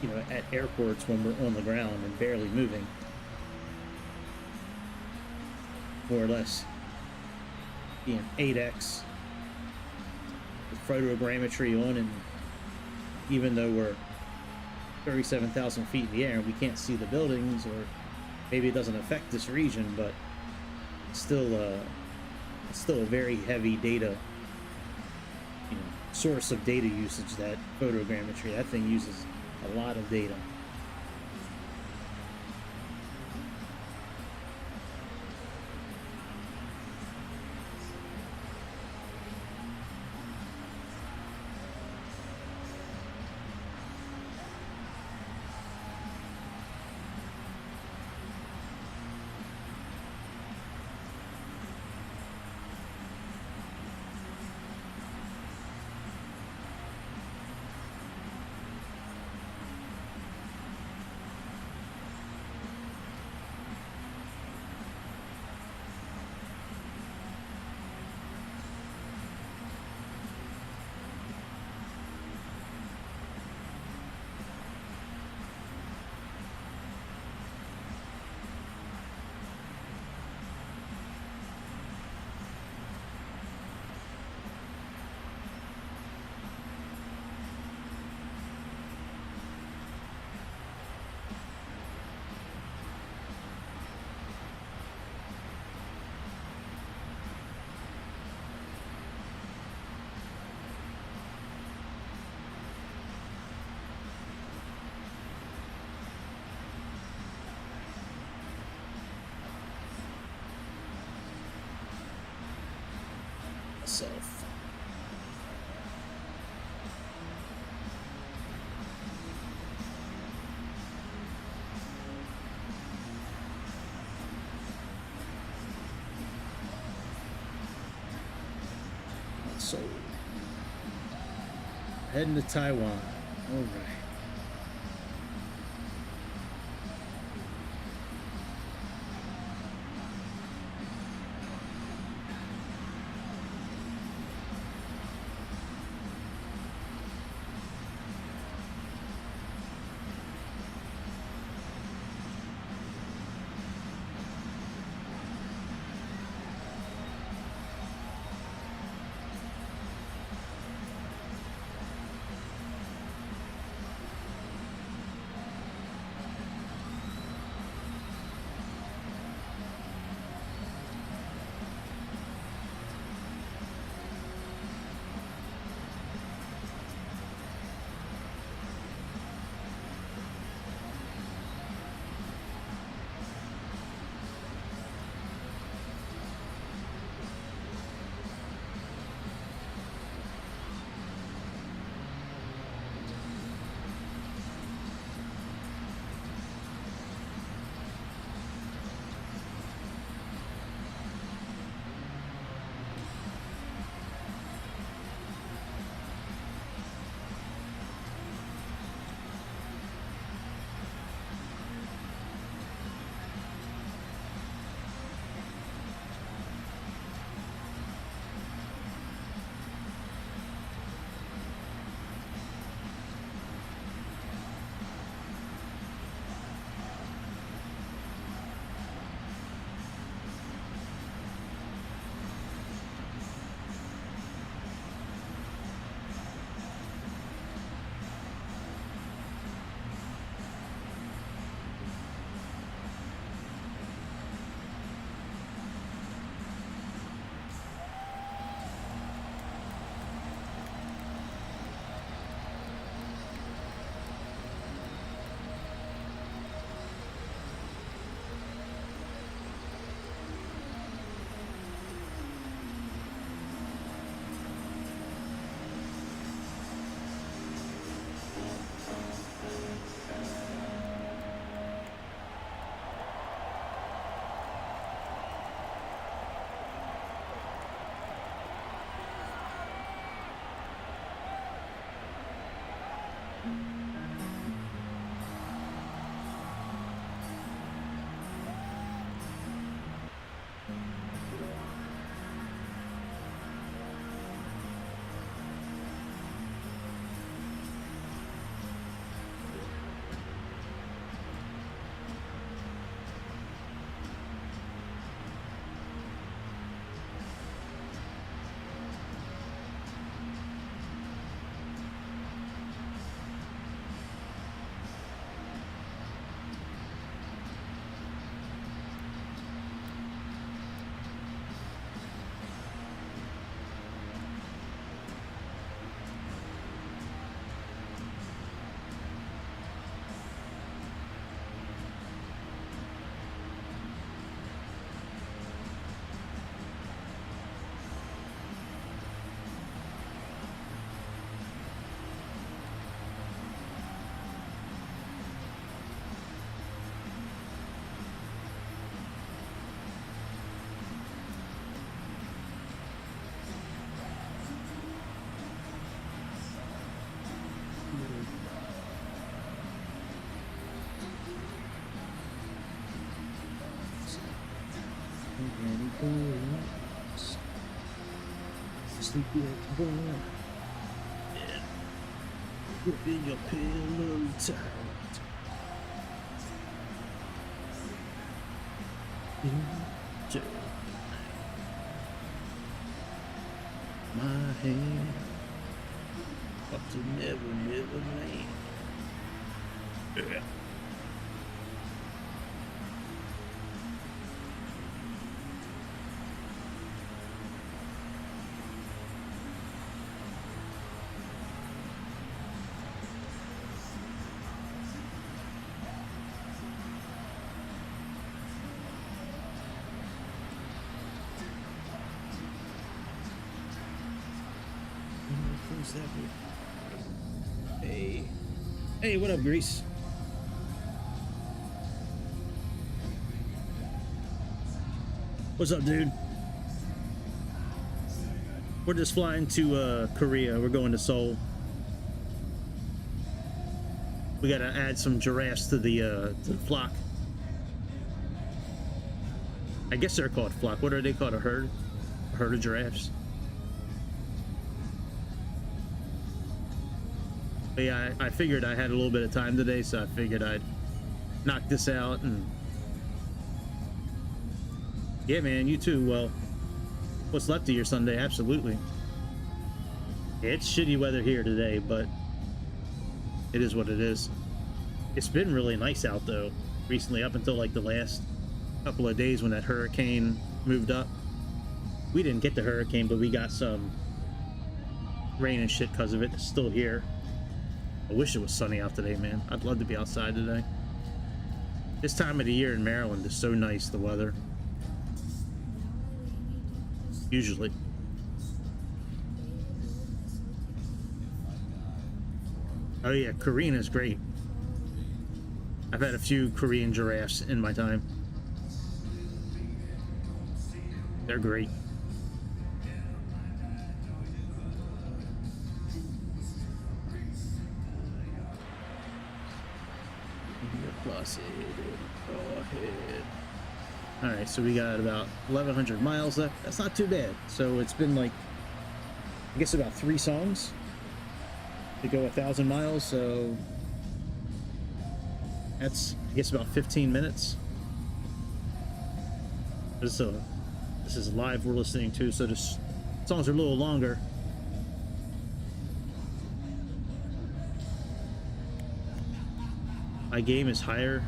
you know, at airports when we're on the ground and barely moving, more or less. Being 8x with photogrammetry on, and even though we're 37,000 feet in the air and we can't see the buildings, or maybe it doesn't affect this region, but it's still a very heavy data, you know, source of data usage. That photogrammetry, that thing uses a lot of data. Self. So, heading to Taiwan. All right. sleep yet, boy. Yeah. Grip in your pillow tight. Into my hand, but to never land. Yeah. Hey. Hey, what up, Grease? What's up, dude? We're just flying to Korea. We're going to Seoul. We gotta add some giraffes to the flock. I guess they're called flock. What are they called? A herd? A herd of giraffes? But yeah, I figured I had a little bit of time today, so I figured I'd knock this out. And yeah, man, you too. Well, what's left of your Sunday? Absolutely. Yeah, it's shitty weather here today, but it is what it is. It's been really nice out though recently, up until like the last couple of days when that hurricane moved up. We didn't get the hurricane, but we got some rain and shit because of it. It's still here. I wish it was sunny out today, man. I'd love to be outside today. This time of the year in Maryland is so nice, the weather. Usually. Oh yeah, Korean is great. I've had a few Korean giraffes in my time. They're great. All right, so we got about 1,100 miles left. That's not too bad. So it's been like, I guess about 3 songs to go 1,000 miles. So that's, I guess, about 15 minutes. This is live we're listening to, so the songs are a little longer. My game is higher.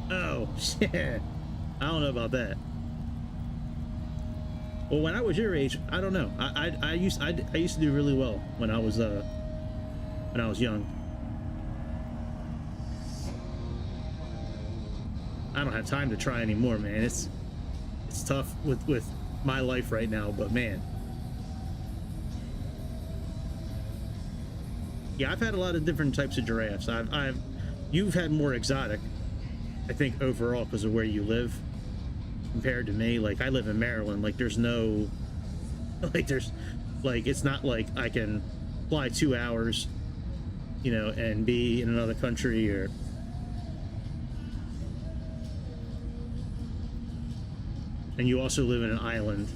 Oh shit! I don't know about that. Well, when I was your age, I don't know. I used to do really well when I was young. I don't have time to try anymore, man. It's tough with my life right now, but man. Yeah, I've had a lot of different types of giraffes. You've had more exotic, I think, overall because of where you live compared to me. Like, I live in Maryland. Like, there's no, like, it's not like I can fly 2 hours, you know, and be in another country. Or and you also live in an island,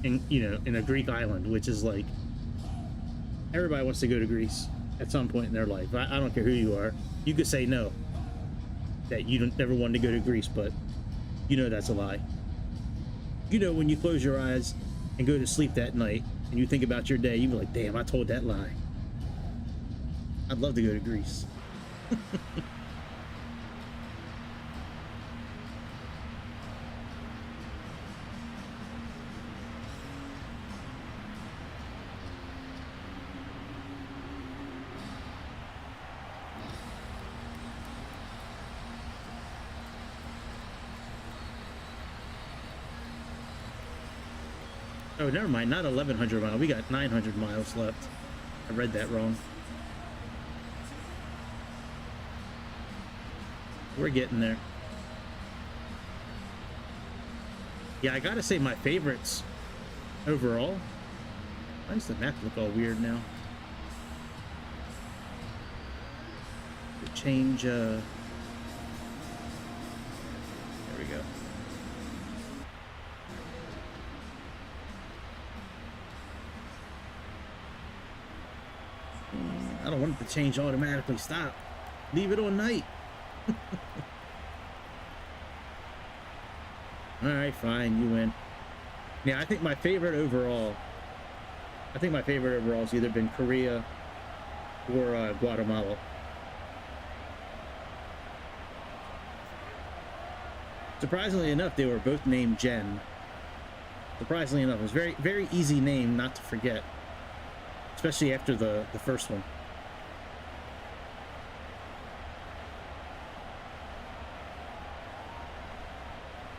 in a Greek island, which is like, everybody wants to go to Greece at some point in their life. I don't care who you are. You could say no, that you don't never want to go to Greece, but you know that's a lie. You know, when you close your eyes and go to sleep that night and you think about your day, you be like, damn, I told that lie. I'd love to go to Greece. Oh, never mind. Not 1,100 miles. We got 900 miles left. I read that wrong. We're getting there. Yeah, I gotta say my favorites overall. Why does the map look all weird now? Change, there we go. I don't want it to change automatically. Stop. Leave it on night. All right, fine. You win. Yeah, I think my favorite overall. I think my favorite overall has either been Korea or Guatemala. Surprisingly enough, they were both named Jen. Surprisingly enough, it was very, very easy name not to forget, especially after the first one.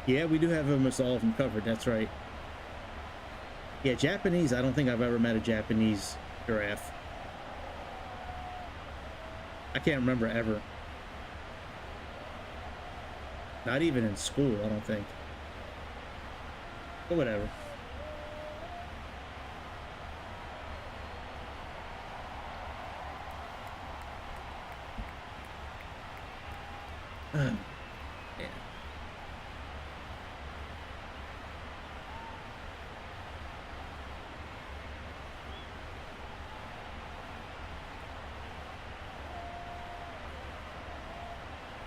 Yeah, we do have almost all of them covered. That's right. Yeah, Japanese. I don't think I've ever met a Japanese giraffe. I can't remember ever. Not even in school, I don't think. But whatever. Yeah.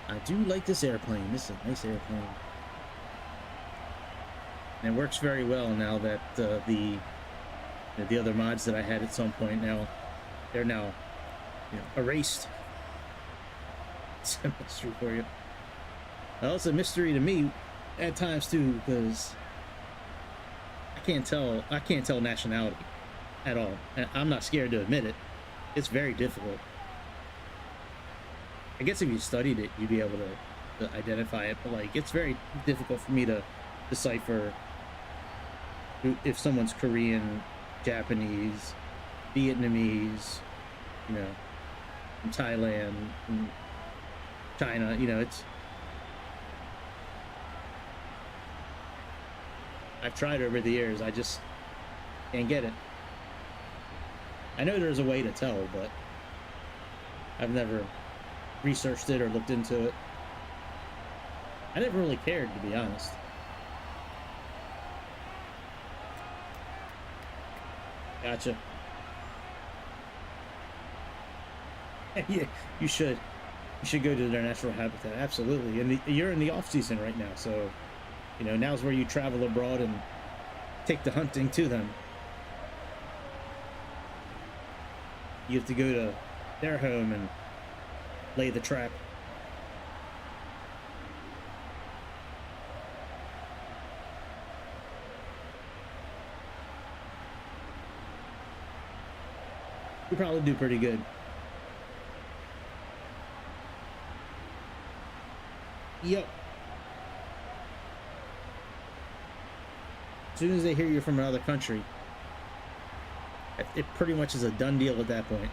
I do like this airplane. This is a nice airplane. And it works very well now that the other mods that I had at some point they're now erased. It's a mystery for you. Well, it's a mystery to me at times too, because I can't tell nationality at all. And I'm not scared to admit it. It's very difficult. I guess if you studied it, you'd be able to identify it, but like it's very difficult for me to decipher if someone's Korean, Japanese, Vietnamese, from Thailand, from China. It's. I've tried over the years. I just can't get it. I know there's a way to tell, but I've never researched it or looked into it. I never really cared, to be honest. Gotcha. Yeah, you should go to their natural habitat. Absolutely. And you're in the off season right now, so now's where you travel abroad and take the hunting to them. You have to go to their home and lay the trap. You probably do pretty good. Yep. As soon as they hear you're from another country, it pretty much is a done deal at that point.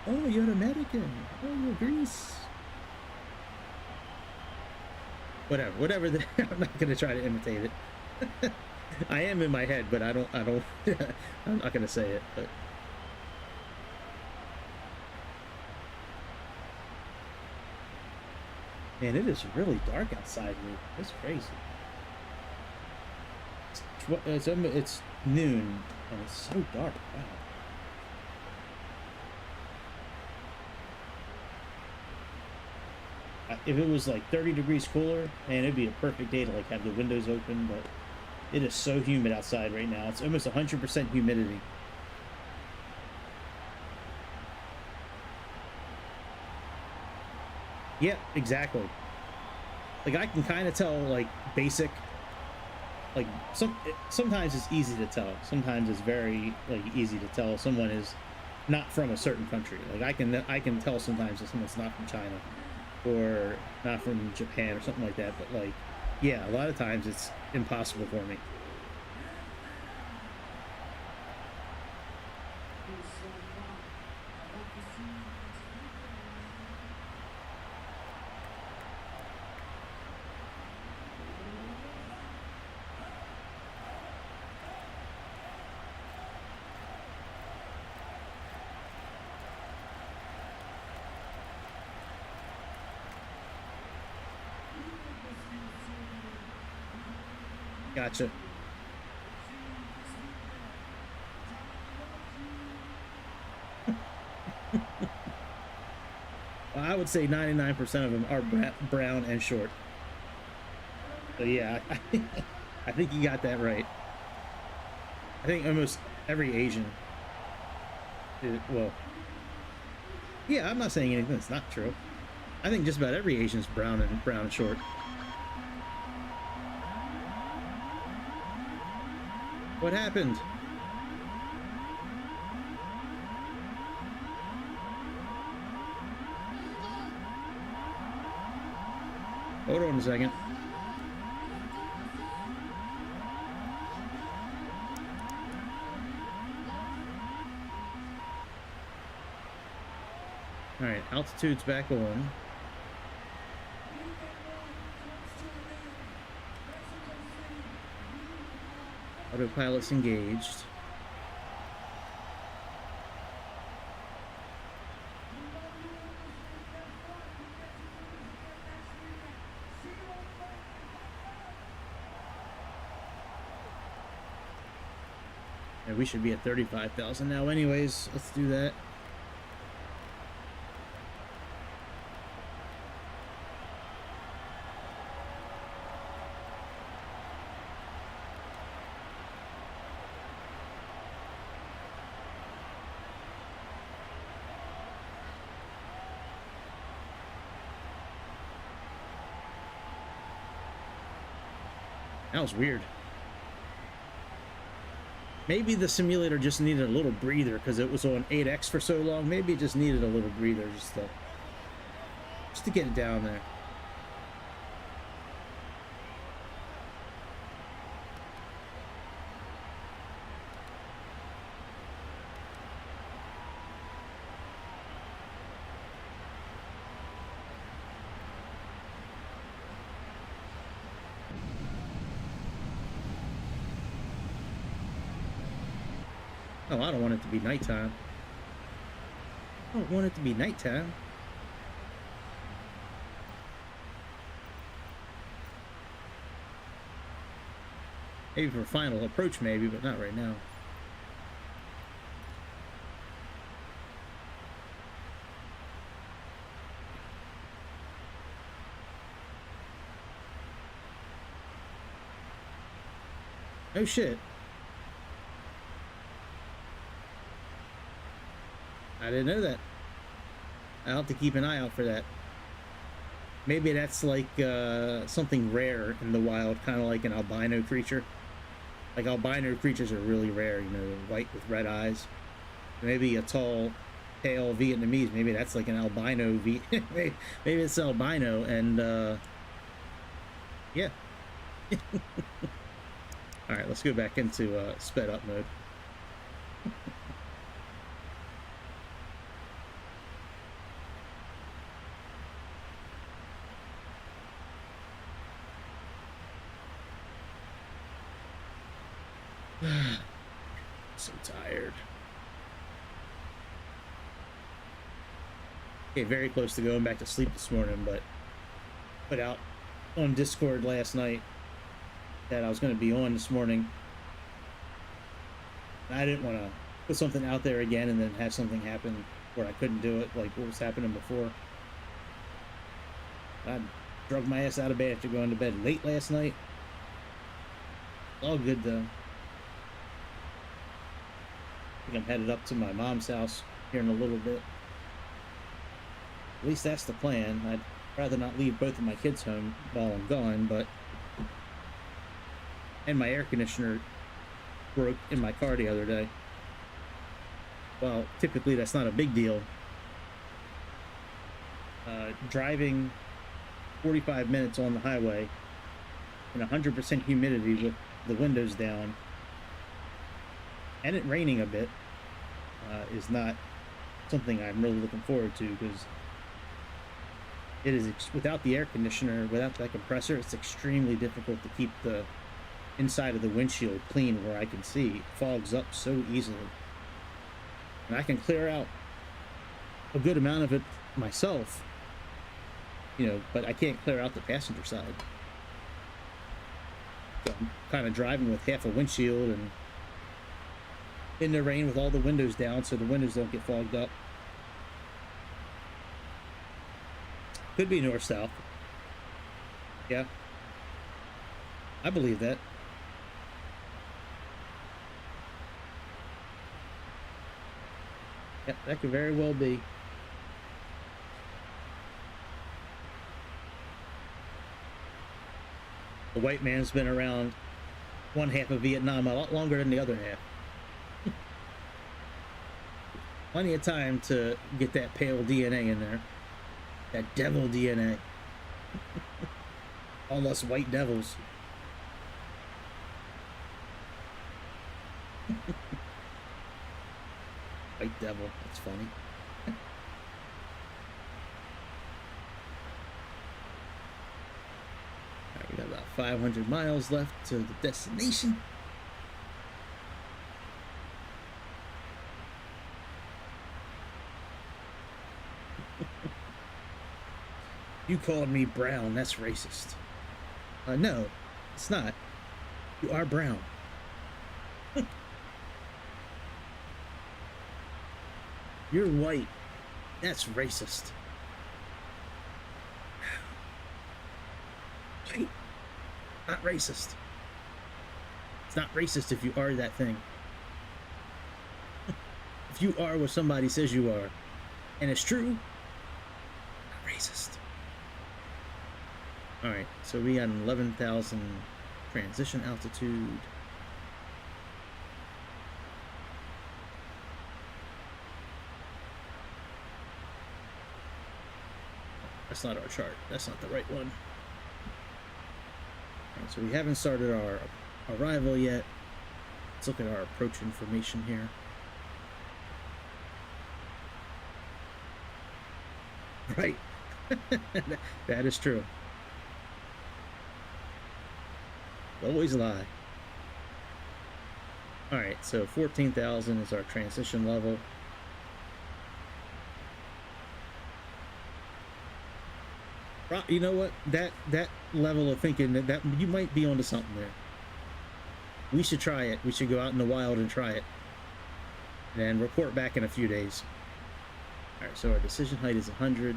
Oh, you're American. Oh, you're Greece. Whatever. I'm not gonna try to imitate it. I am in my head, but I don't. I'm not gonna say it. But man, it is really dark outside here. It's crazy. It's noon and it's so dark. Wow. If it was like 30 degrees cooler, man, it'd be a perfect day to like have the windows open, but it is so humid outside right now. It's almost 100% humidity. Yeah, exactly. Like I can kind of tell like basic, like sometimes it's easy to tell. Sometimes it's very like easy to tell someone is not from a certain country. Like I can tell sometimes if someone's not from China or not from Japan or something like that. But like, yeah, a lot of times it's impossible for me. Gotcha. I would say 99% of them are brown and short. So yeah, I think you got that right. I think almost every Asian well, yeah, I'm not saying anything that's not true. I think just about every Asian's brown and short. What happened? Hold on a second. All right, altitude's back on. Autopilot's engaged. And we should be at 35,000 now anyways. Let's do that. That was weird. Maybe the simulator just needed a little breather because it was on 8X for so long. Maybe it just needed a little breather just to get it down there. Oh, I don't want it to be nighttime. I don't want it to be nighttime. Maybe for final approach, maybe, but not right now. Oh shit. I didn't know that. I'll have to keep an eye out for that. Maybe that's like something rare in the wild, kind of like an albino creature. Like albino creatures are really rare, you know, white with red eyes. Maybe a tall, pale Vietnamese, maybe that's like an albino maybe it's albino, and yeah. All right, let's go back into sped up mode. So tired. Okay, very close to going back to sleep this morning, but put out on Discord last night that I was going to be on this morning. I didn't want to put something out there again and then have something happen where I couldn't do it, like what was happening before. I drug my ass out of bed after going to bed late last night. All good though. I think I'm headed up to my mom's house here in a little bit. At least that's the plan. I'd rather not leave both of my kids home while I'm gone, but... And my air conditioner broke in my car the other day. Well, typically that's not a big deal. Driving 45 minutes on the highway in 100% humidity with the windows down and it raining a bit is not something I'm really looking forward to, because it is without the air conditioner, without that compressor, it's extremely difficult to keep the inside of the windshield clean where I can see. It fogs up so easily, and I can clear out a good amount of it myself, you know, but I can't clear out the passenger side. So I'm kind of driving with half a windshield and in the rain with all the windows down so the windows don't get fogged up. Could be north-south. Yeah. I believe that. Yep, that could very well be. The white man's been around one half of Vietnam a lot longer than the other half. Plenty of time to get that pale DNA in there. That devil DNA. All us white devils. White devil. That's funny. Alright, we got about 500 miles left to the destination. You called me brown. That's racist. No, it's not. You are brown. You're white. That's racist. White. Not racist. It's not racist if you are that thing. If you are what somebody says you are, and it's true, not racist. Alright, so we got an 11,000 transition altitude. That's not our chart. That's not the right one. Alright, so we haven't started our arrival yet. Let's look at our approach information here. Right. That is true. Always lie. Alright, so 14,000 is our transition level. You know what? That level of thinking that you might be onto something there. We should try it. We should go out in the wild and try it. And report back in a few days. Alright, so our decision height is 100.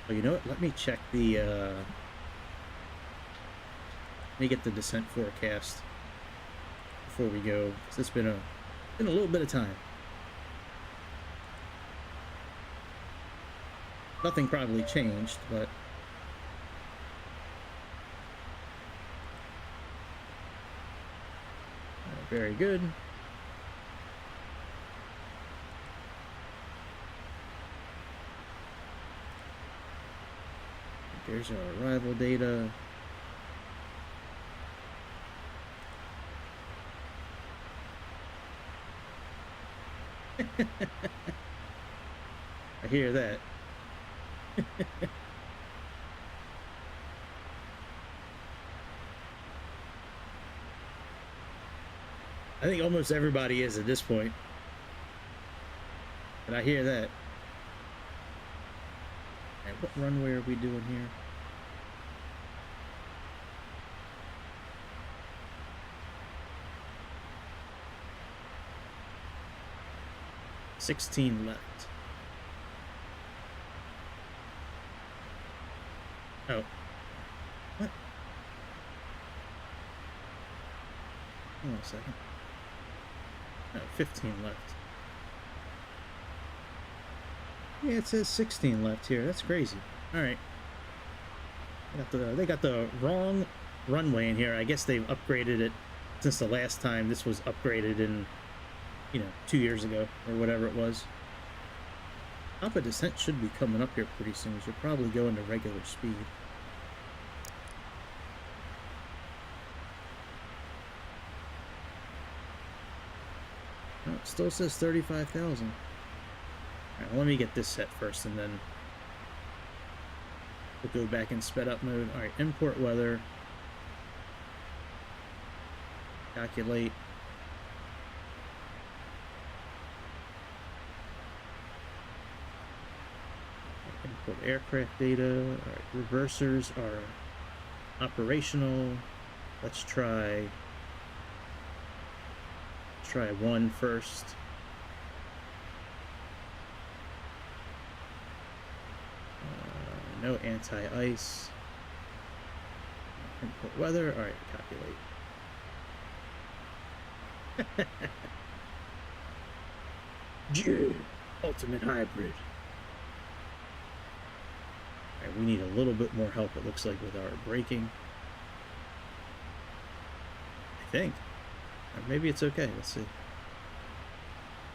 Oh, you know what? Let me check the, let me get the descent forecast before we go, because it's been a little bit of time. Nothing probably changed, but very good. There's our arrival data. I hear that. I think almost everybody is at this point. But I hear that. And what runway are we doing here? $16 left. Oh. What? Hold on a second. No, 15 left. Yeah, it says 16 left here. That's crazy. Alright. They got the wrong runway in here. I guess they've upgraded it since the last time this was upgraded in, 2 years ago or whatever it was. Top of descent should be coming up here pretty soon. We should probably go into regular speed. Oh, it still says 35,000. Alright, well, let me get this set first and then we'll go back in sped up mode. Alright, import weather. Calculate. Import aircraft data. Alright, reversers are operational. Let's try one first. no anti-ice. Input weather. All right, calculate. Yeah, ultimate hybrid. All right, we need a little bit more help, it looks like, with our braking. I think. Or maybe it's okay. Let's see.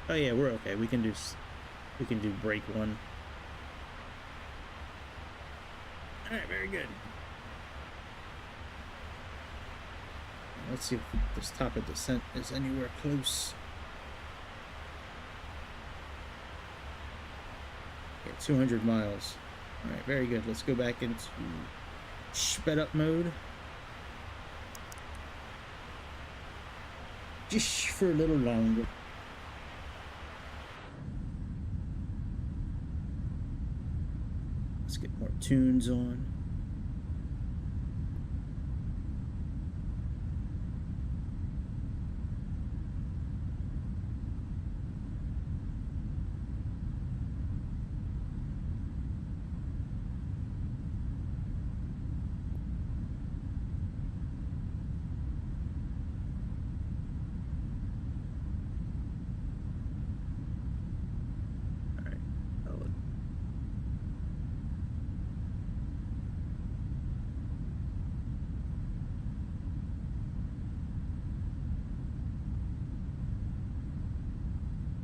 Oh yeah, we're okay. We can do brake one. All right, very good. Let's see if this top of descent is anywhere close. Yeah, 200 miles. All right, very good. Let's go back into sped up mode. Just for a little longer. Let's get more tunes on.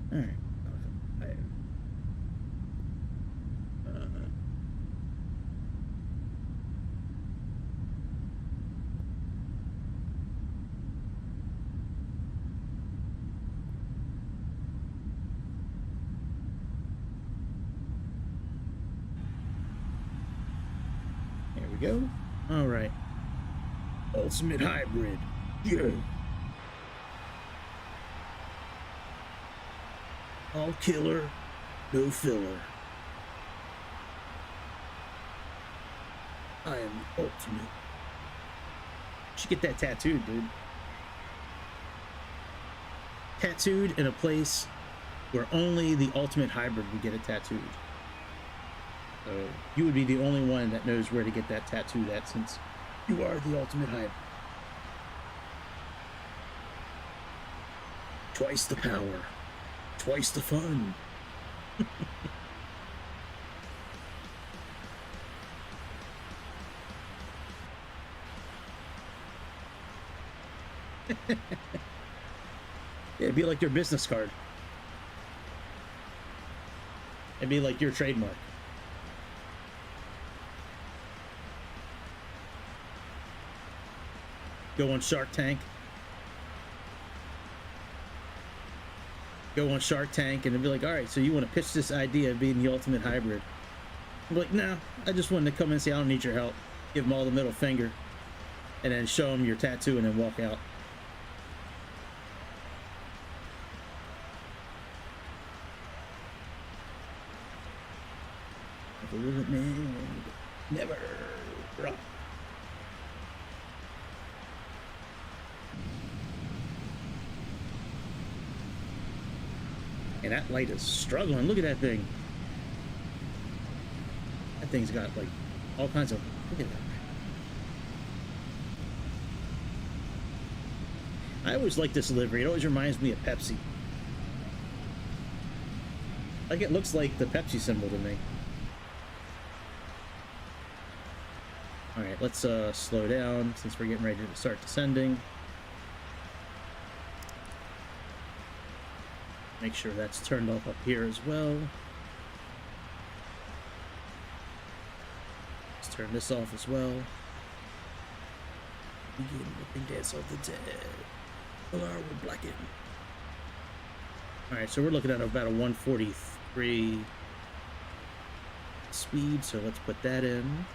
All right. Here we go. All right. Ultimate hybrid. Yeah. All killer, no filler. I am the ultimate. You should get that tattooed, dude. Tattooed in a place where only the ultimate hybrid would get it tattooed. So you would be the only one that knows where to get that tattooed at, since you are the ultimate hybrid. Twice the power. Twice the fun. Yeah, it'd be like your business card. It'd be like your trademark. Go on Shark Tank. Go on Shark Tank and it'd be like, all right, so you want to pitch this idea of being the ultimate hybrid. I'm like, no, I just wanted to come in and say, I don't need your help. Give them all the middle finger and then show them your tattoo and then walk out. If it wasn't me, never. Bro. And that light is struggling. Look at that thing. That thing's got like all kinds of. Look at that. I always like this livery. It always reminds me of Pepsi. Like, it looks like the Pepsi symbol to me. All right, let's slow down since we're getting ready to start descending. Make sure that's turned off up here as well. Let's turn this off as well. Begin with the dance of the dead. Hello, we're blackened. Alright, so we're looking at about a 143 speed, so let's put that in.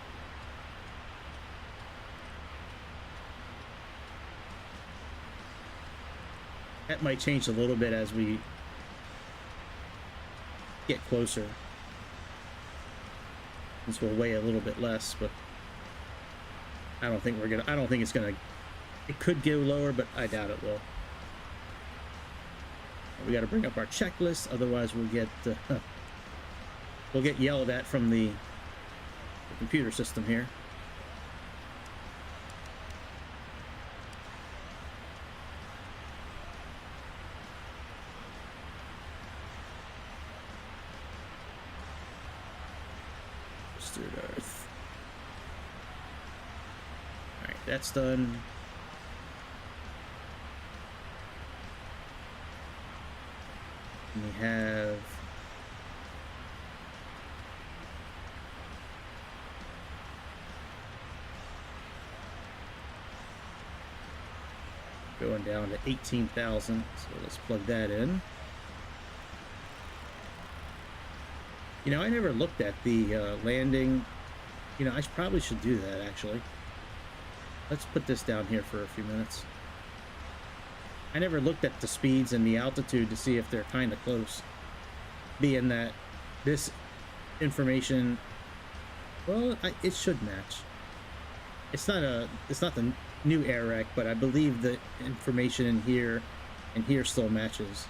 That might change a little bit as we get closer, since we'll weigh a little bit less, but I don't think it's gonna, it could go lower, but I doubt it will. We got to bring up our checklist, otherwise we'll get yelled at from the computer system here. Third Earth. Alright, that's done. And we have going down to 18,000, so let's plug that in. You know, I never looked at the landing. You know, I probably should do that, actually. Let's put this down here for a few minutes. I never looked at the speeds and the altitude to see if they're kind of close. Being that this information, well, it should match. It's not the new AirRec, but I believe the information in here and here still matches.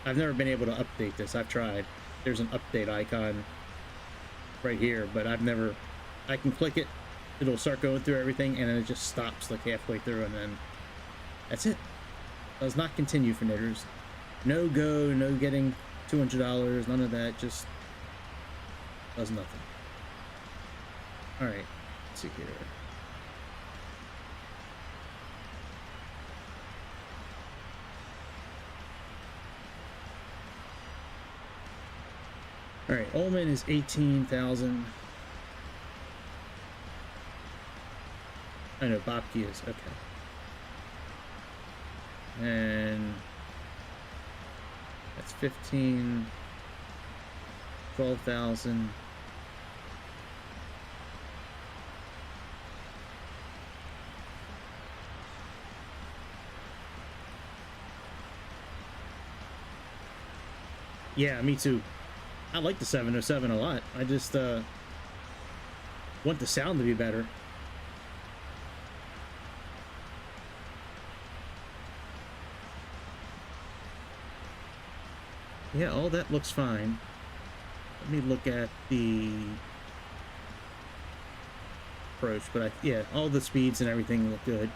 I've never been able to update this. I've tried. There's an update icon right here, but I've never. I can click it, it'll start going through everything, and then it just stops like halfway through, and then that's it. Does not continue for knitters. No go, no getting $200, none of that. Just does nothing. All right, let's see here. All right, Ullman is 18,000. I know Bobke is okay. And that's 15, 12,000. Yeah, me too. I like the 707 a lot. I just want the sound to be better. Yeah, all that looks fine. Let me look at the approach, but yeah, all the speeds and everything look good.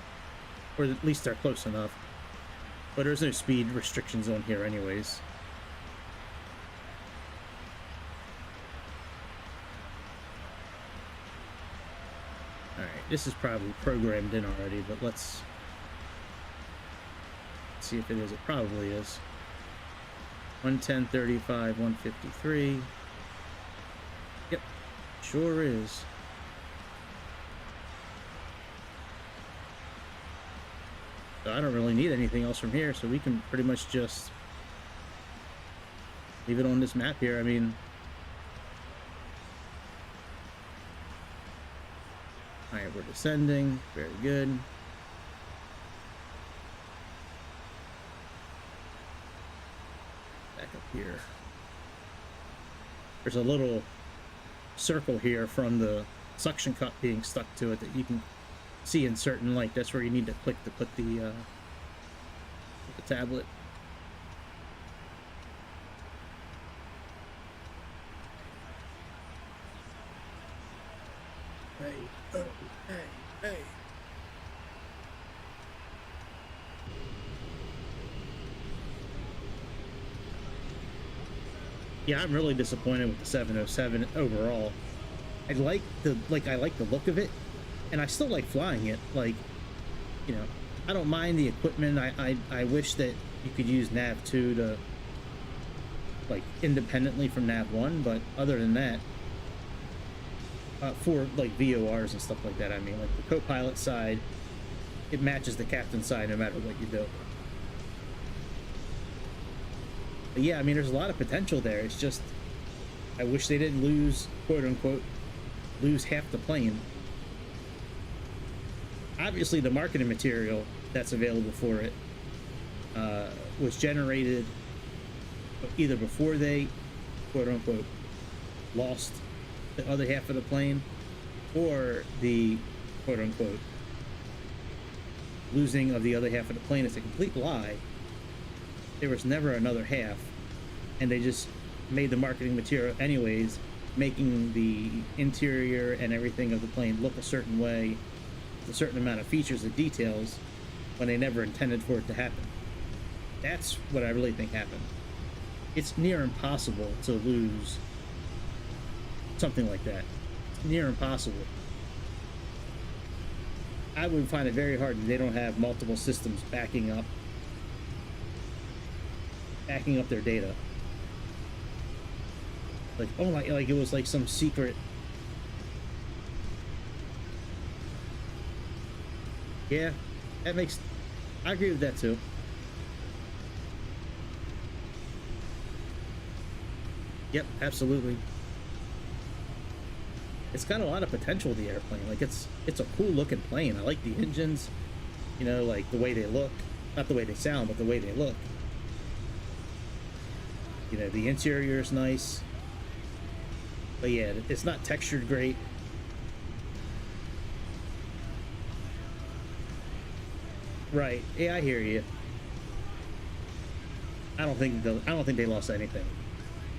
Or at least they're close enough. But there's no speed restrictions on here anyways. Alright, this is probably programmed in already, but let's see if it is. It probably is. 110.35, 153. Yep, sure is. So I don't really need anything else from here, so we can pretty much just leave it on this map here. I mean, alright, we're descending. Very good. Back up here. There's a little circle here from the suction cup being stuck to it that you can see in certain light. That's where you need to click to put the tablet. Hey, oh, hey, hey. Yeah, I'm really disappointed with the 707 overall. I like the look of it, and I still like flying it. Like, you know, I don't mind the equipment. I wish that you could use Nav 2 to, like, independently from Nav 1, but other than that, for like VORs and stuff like that, I mean, like the co-pilot side, it matches the captain side no matter what you do. But yeah, I mean, there's a lot of potential there. It's just, I wish they didn't lose, quote unquote, lose half the plane. Obviously, the marketing material that's available for it was generated either before they, quote unquote, lost the other half of the plane, or the, quote unquote, losing of the other half of the plane is a complete lie. There was never another half, and they just made the marketing material anyways making the interior and everything of the plane look a certain way, with a certain amount of features and details, when they never intended for it to happen. That's what I really think happened. It's near impossible to lose something like that. It's near impossible. I would find it very hard that they don't have multiple systems backing up their data. Like, oh my, like it was like some secret. Yeah, that makes, I agree with that too. Yep, absolutely. It's got a lot of potential, the airplane. Like it's a cool looking plane. I like the engines, you know, like the way they look, not the way they sound, but the way they look. You know, the interior is nice. But yeah, it's not textured great. Right. Yeah, I hear you. I don't think they lost anything.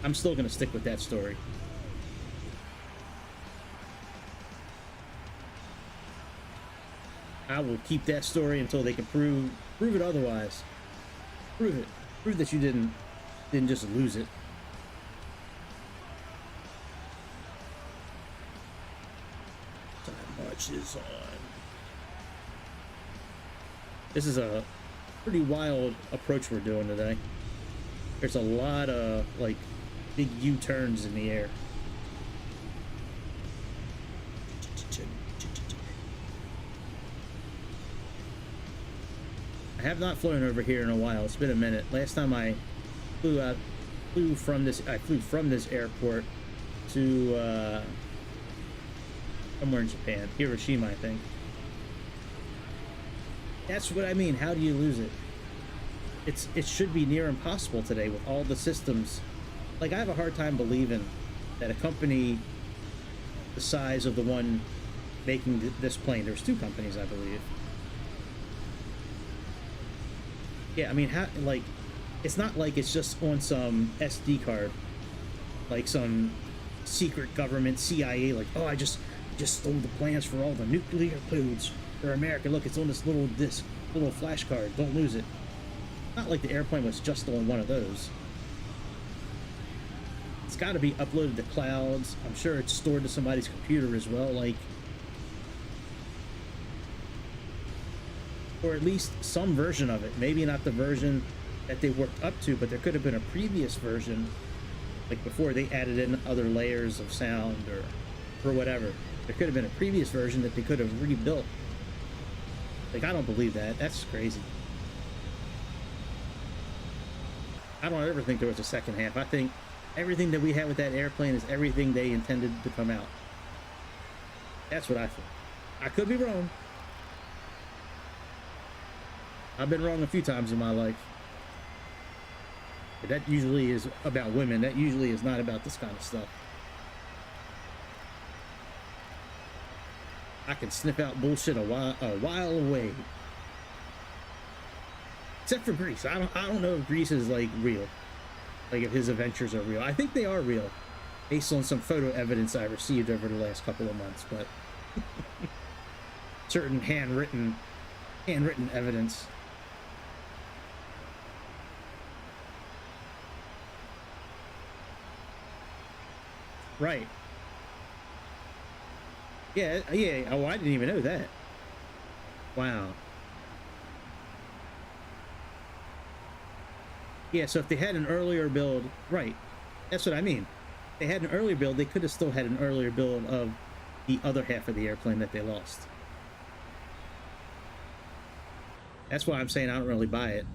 I'm still gonna stick with that story. I will keep that story until they can prove it otherwise. Prove it. Prove that you didn't just lose it. Time marches on. This is a pretty wild approach we're doing today. There's a lot of like big U-turns in the air. I have not flown over here in a while. It's been a minute. Last time I flew from this airport to somewhere in Japan, Hiroshima, I think. That's what I mean. How do you lose it? It should be near impossible today with all the systems. Like, I have a hard time believing that a company the size of the one making this plane, there's two companies, I believe. Yeah, I mean, how, like, it's not like it's just on some SD card, like some secret government CIA, like, oh, I just stole the plans for all the nuclear codes for America. Look, it's on this little disc, little flash card. Don't lose it. Not like the airplane was just on one of those. It's got to be uploaded to clouds. I'm sure it's stored to somebody's computer as well, like, or at least some version of it. Maybe not the version that they worked up to, but there could have been a previous version, like before they added in other layers of sound or whatever. There could have been a previous version that they could have rebuilt. Like, I don't believe that. That's crazy. I don't ever think there was a second half. I think everything that we had with that airplane is everything they intended to come out. That's what I think. I could be wrong. I've been wrong a few times in my life. But that usually is about women. That usually is not about this kind of stuff. I can sniff out bullshit a while away. Except for Grease. I don't know if Grease is like real. Like if his adventures are real. I think they are real, based on some photo evidence I received over the last couple of months, but certain handwritten evidence. Right. Yeah, yeah. Oh, I didn't even know that. Wow. Yeah, so if they had an earlier build, right, that's what I mean. If they had an earlier build, they could have still had an earlier build of the other half of the airplane that they lost. That's why I'm saying I don't really buy it.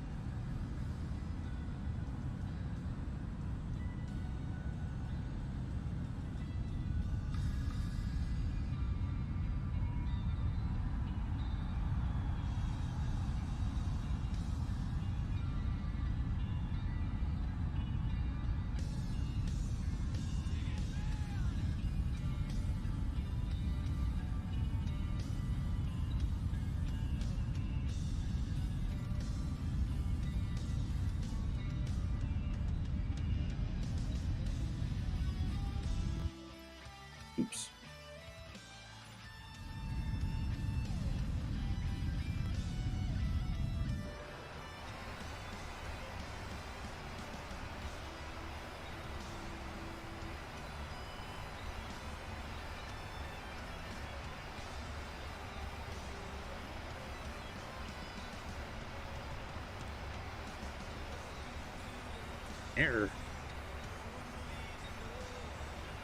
Error.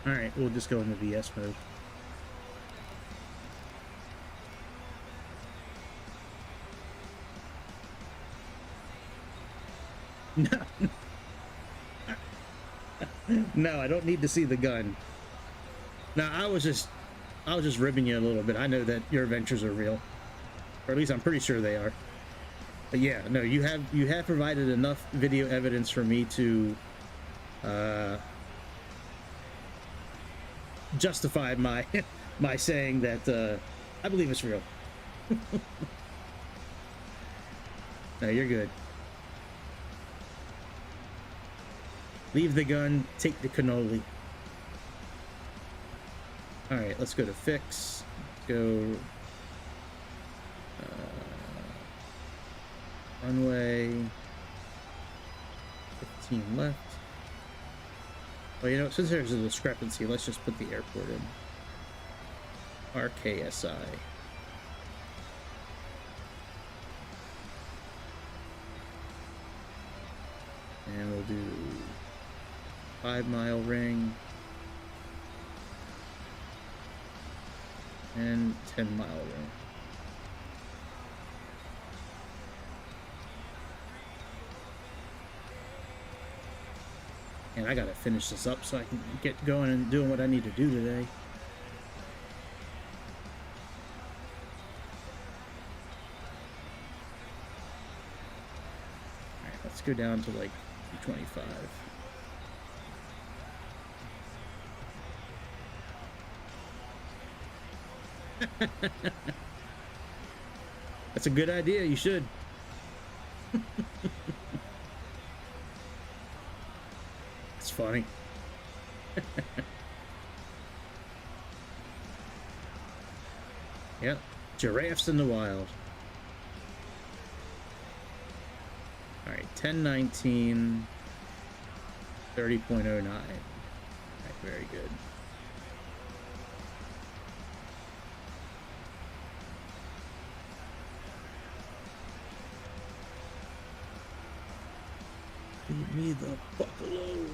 All right, we'll just go into VS mode. No. No, I don't need to see the gun. No, I was just ribbing you a little bit. I know that your adventures are real, or at least I'm pretty sure they are. But yeah, no, you have provided enough video evidence for me to justify my my saying that I believe it's real. No, you're good. Leave the gun, take the cannoli. All right, let's go to fix. Go runway 15 left. Well, you know, since there's a discrepancy, let's just put the airport in. RKSI. And we'll do 5-mile ring and 10-mile ring. And I gotta finish this up so I can get going and doing what I need to do today. Alright, let's go down to like 225. That's a good idea, you should. It's funny. Yep, giraffes in the wild. All right, 1019, 30.09. All right, very good. Leave me the fuck alone.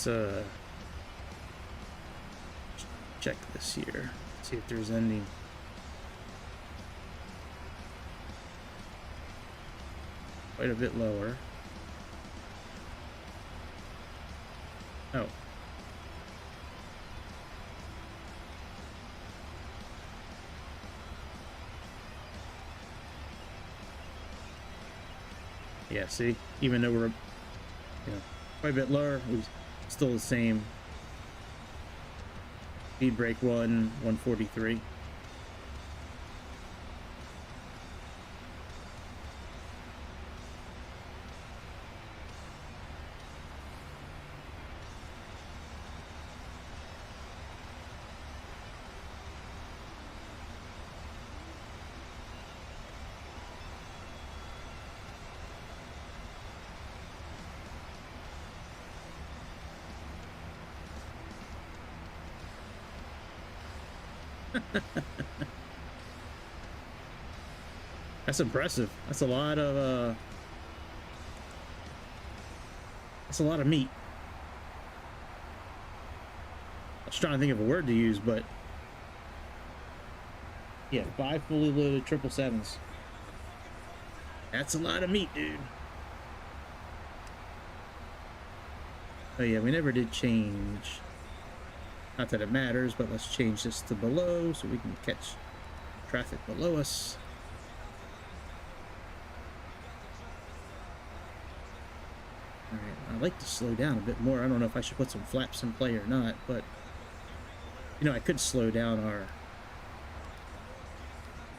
Let's check this here. See if there's any. Quite a bit lower. Oh. Yeah, see? Even though we're, you know, quite a bit lower, we still the same. Speed brake 143. That's impressive. That's a lot of meat. I was trying to think of a word to use, but yeah, 5 fully loaded 777s. That's a lot of meat, dude. Oh yeah, we never did change. Not that it matters, but let's change this to below so we can catch traffic below us. All right, I'd like to slow down a bit more. I don't know if I should put some flaps in play or not, but you know, I could slow down our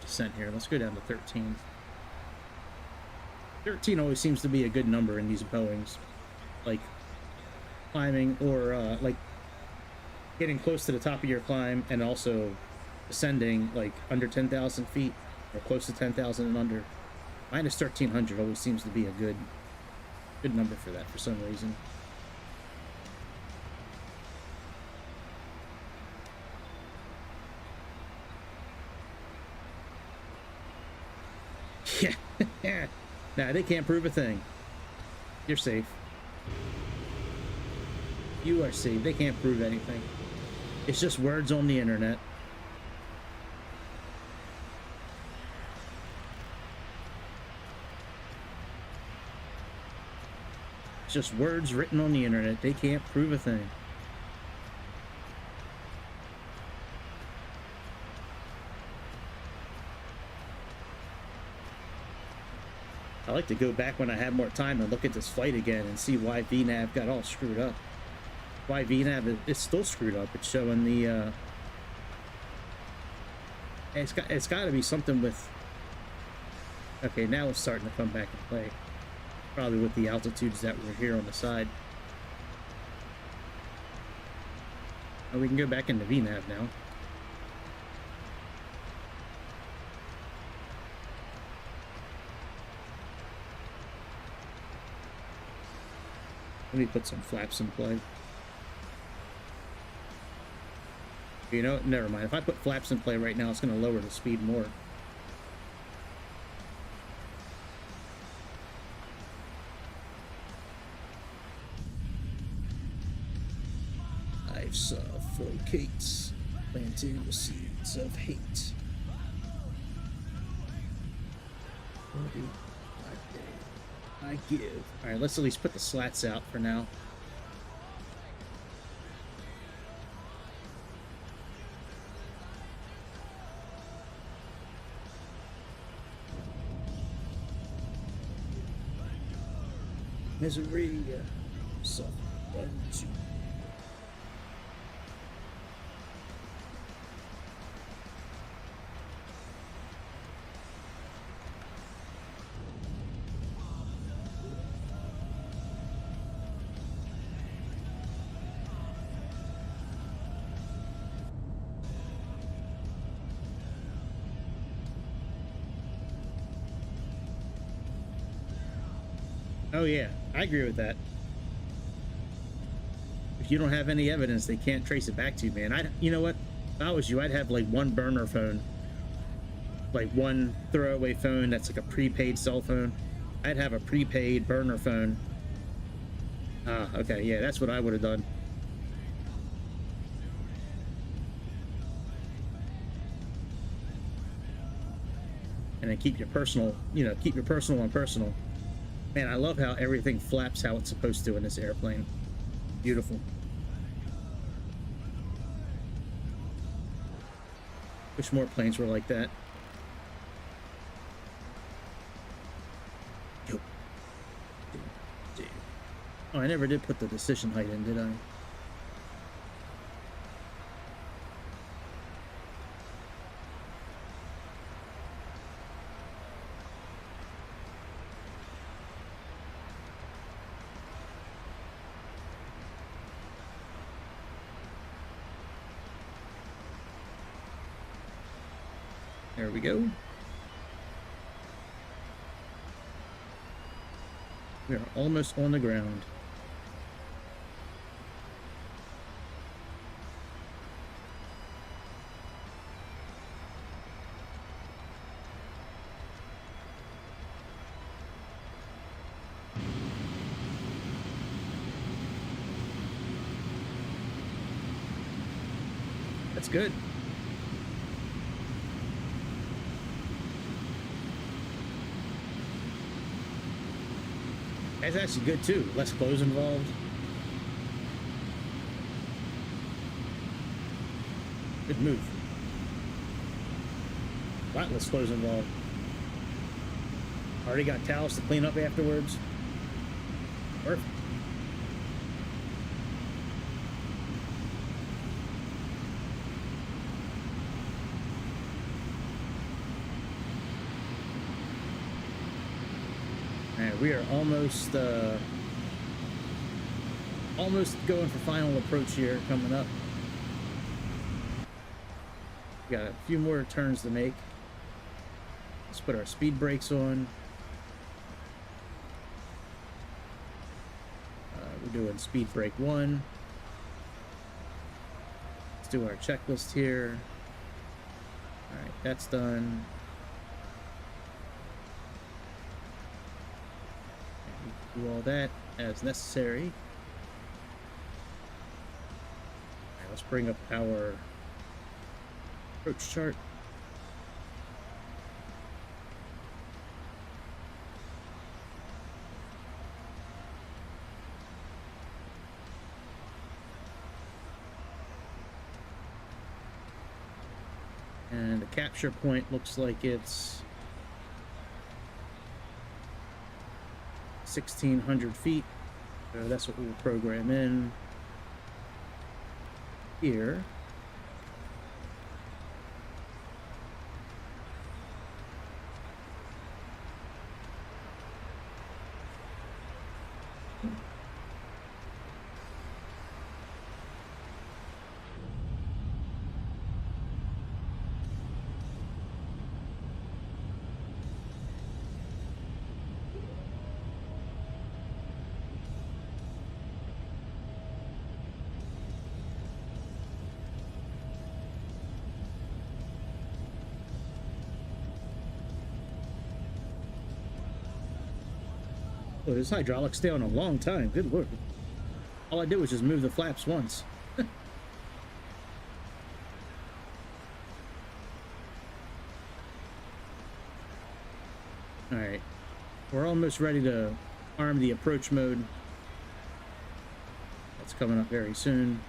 descent here. Let's go down to 13. 13 always seems to be a good number in these Boeings, like climbing or like getting close to the top of your climb and also ascending like under 10,000 feet or close to 10,000 and under. Minus 1,300 always seems to be a good number for that for some reason. Yeah. Nah, they can't prove a thing. You're safe. You are safe. They can't prove anything. It's just words on the internet. It's just words written on the internet. They can't prove a thing. I like to go back when I have more time and look at this flight again and see why VNAV got all screwed up. Why VNAV is still screwed up. It's showing the it's got to be something with. Okay, now it's starting to come back and play. Probably with the altitudes that were here on the side. Oh, we can go back into VNAV now. Let me put some flaps in play. You know, never mind. If I put flaps in play right now, it's going to lower the speed more. Life suffocates, planting the seeds of hate. I give. All right, let's at least put the slats out for now. Misery, suffering. Oh yeah, I agree with that. If you don't have any evidence, they can't trace it back to you, man. You know what? If I was you, I'd have like one burner phone, like one throwaway phone that's like a prepaid cell phone. I'd have a prepaid burner phone. Ah, okay, yeah, that's what I would have done. And then keep your personal, you know, keep your personal on personal. Man, I love how everything flaps how it's supposed to in this airplane. Beautiful. Wish more planes were like that. Yo. Oh, I never did put the decision height in, did I? There we go. We are almost on the ground. That's good. That's actually good too. Less clothes involved. Good move. A lot less clothes involved. Already got towels to clean up afterwards. Perfect. Alright, we are almost going for final approach here coming up. We got a few more turns to make. Let's put our speed brakes on. We're doing speed brake 1. Let's do our checklist here. Alright, that's done. Do all that as necessary. Alright, let's bring up our approach chart. And the capture point looks like it's 1,600 feet. So that's what we'll program in here. Oh, this hydraulics stay on a long time. Good lord. All I did was just move the flaps once. Alright. We're almost ready to arm the approach mode. That's coming up very soon.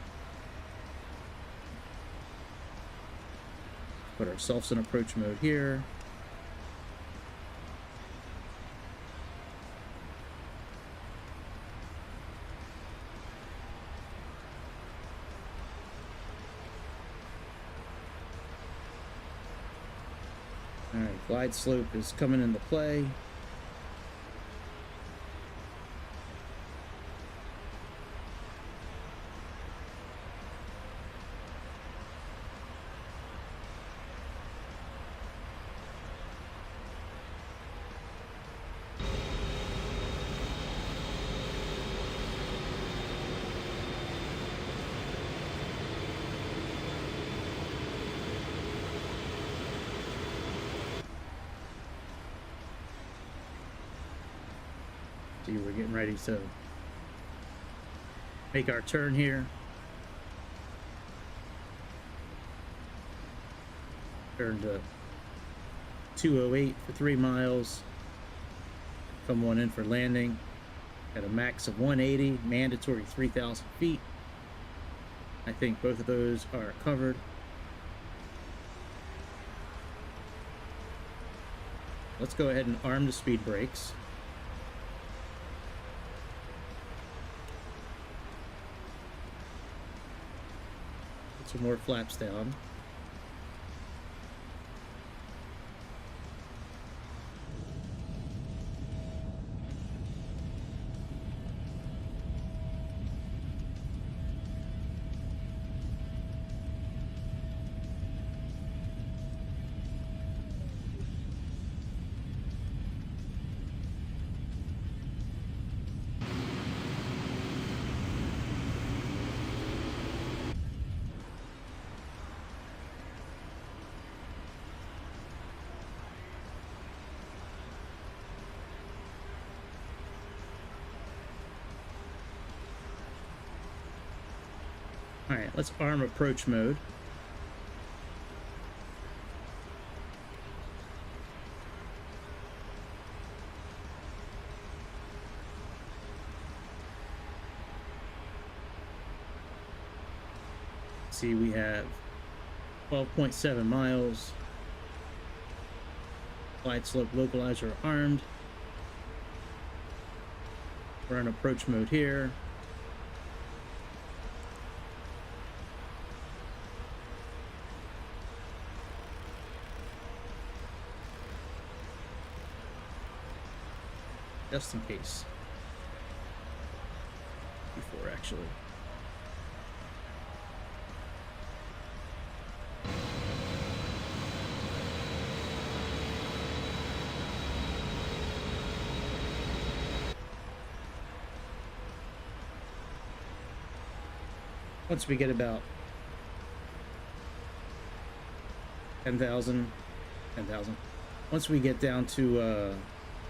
Put ourselves in approach mode here. Alright, glide slope is coming into play. See, we're getting ready to make our turn here. Turn to 208 for 3 miles. Come on in for landing at a max of 180, mandatory 3,000 feet. I think both of those are covered. Let's go ahead and arm the speed brakes. Put some more flaps down. Alright, let's arm approach mode. See, we have 12.7 miles. Glide slope localizer armed. We're in approach mode here. Just in case. Before, actually. Once we get about 10,000, once we get down to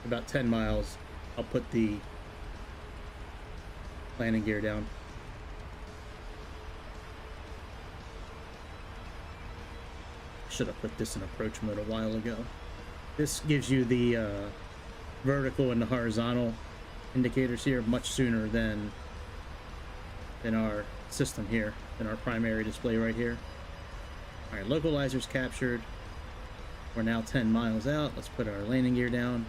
about 10 miles, I'll put the landing gear down. Should have put this in approach mode a while ago. This gives you the vertical and the horizontal indicators here much sooner than our system here, than our primary display right here. All right, localizer's captured. We're now 10 miles out. Let's put our landing gear down.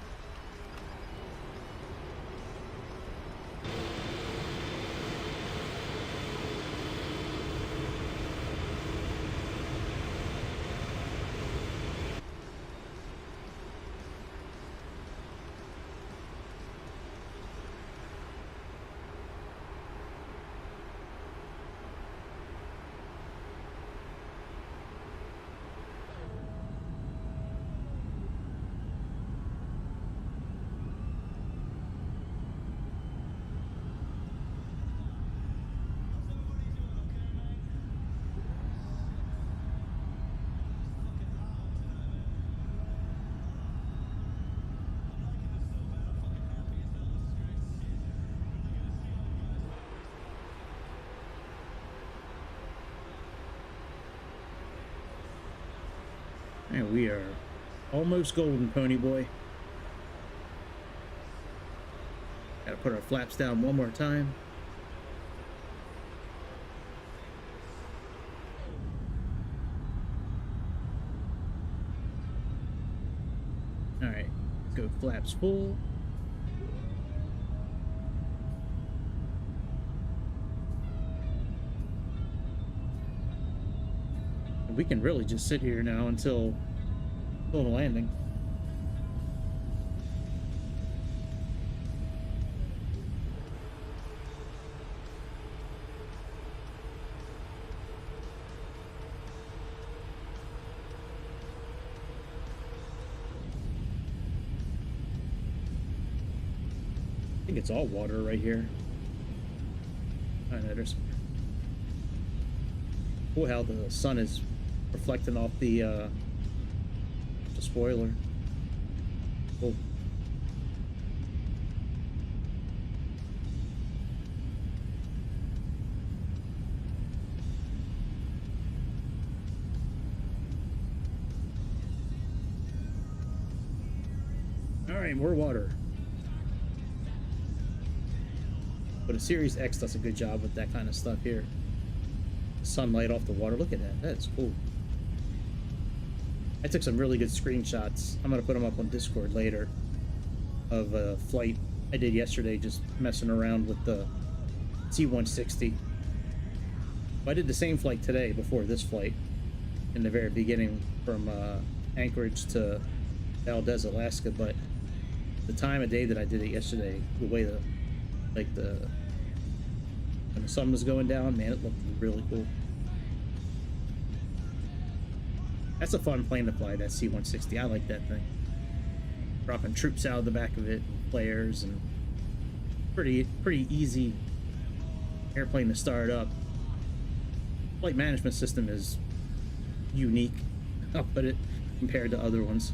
And we are almost golden, pony boy. Gotta put our flaps down one more time. All right, go flaps full. We can really just sit here now until the landing. I think it's all water right here. I know there's cool how the sun is reflecting off the spoiler. Cool. All right, more water. But a Series X does a good job with that kind of stuff here. Sunlight off the water. Look at that. That's cool. I took some really good screenshots. I'm gonna put them up on Discord later of a flight I did yesterday, just messing around with the C-160. I did the same flight today before this flight in the very beginning from Anchorage to Valdez, Alaska, but the time of day that I did it yesterday, the way when the sun was going down, man, it looked really cool. That's a fun plane to fly, that C-160. I like that thing. Dropping troops out of the back of it, players, and pretty easy airplane to start up. Flight management system is unique, I'll put it, compared to other ones.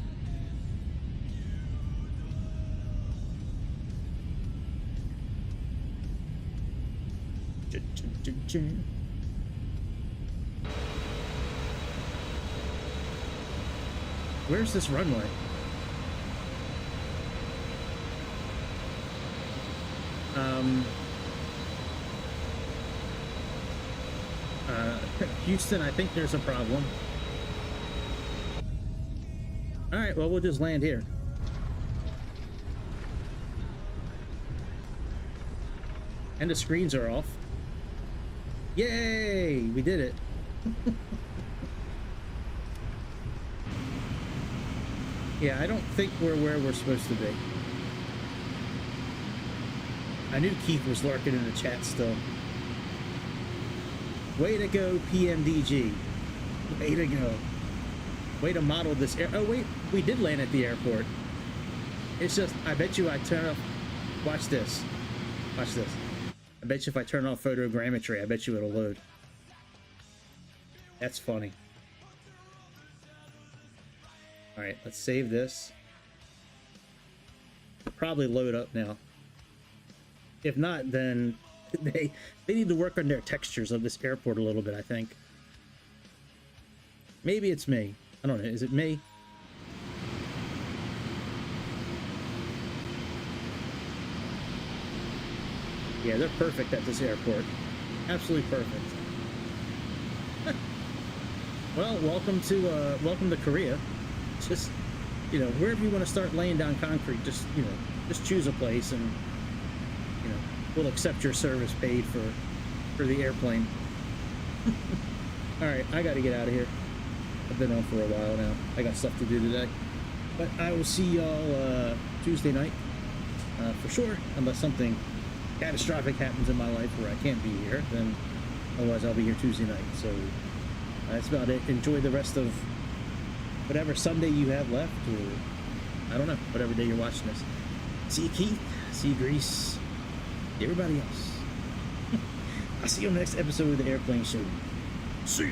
Where's this runway? Houston, I think there's a problem. All right, well, we'll just land here. And the screens are off. Yay! We did it. Yeah, I don't think we're where we're supposed to be. I knew Keith was lurking in the chat still. Way to go, PMDG. Way to go. Way to model this air. Oh, wait, we did land at the airport. It's just, I bet you I turn off. Watch this. Watch this. I bet you if I turn off photogrammetry, I bet you it'll load. That's funny. All right, let's save this. It'll probably load up now. If not, then they need to work on their textures of this airport a little bit, I think. Maybe it's me. I don't know. Is it me? Yeah, they're perfect at this airport. Absolutely perfect. Well, welcome to Korea. Just, you know, wherever you want to start laying down concrete, just, you know, just choose a place and, you know, we'll accept your service paid for the airplane. All right, I got to get out of here. I've been on for a while now. I got stuff to do today. But I will see y'all Tuesday night for sure, unless something catastrophic happens in my life where I can't be here, then otherwise I'll be here Tuesday night. So that's about it. Enjoy the rest of whatever Sunday you have left, or I don't know, whatever day you're watching this. See you, Keith. See you, Grease. See everybody else. I'll see you on the next episode of the Airplane Show. See ya.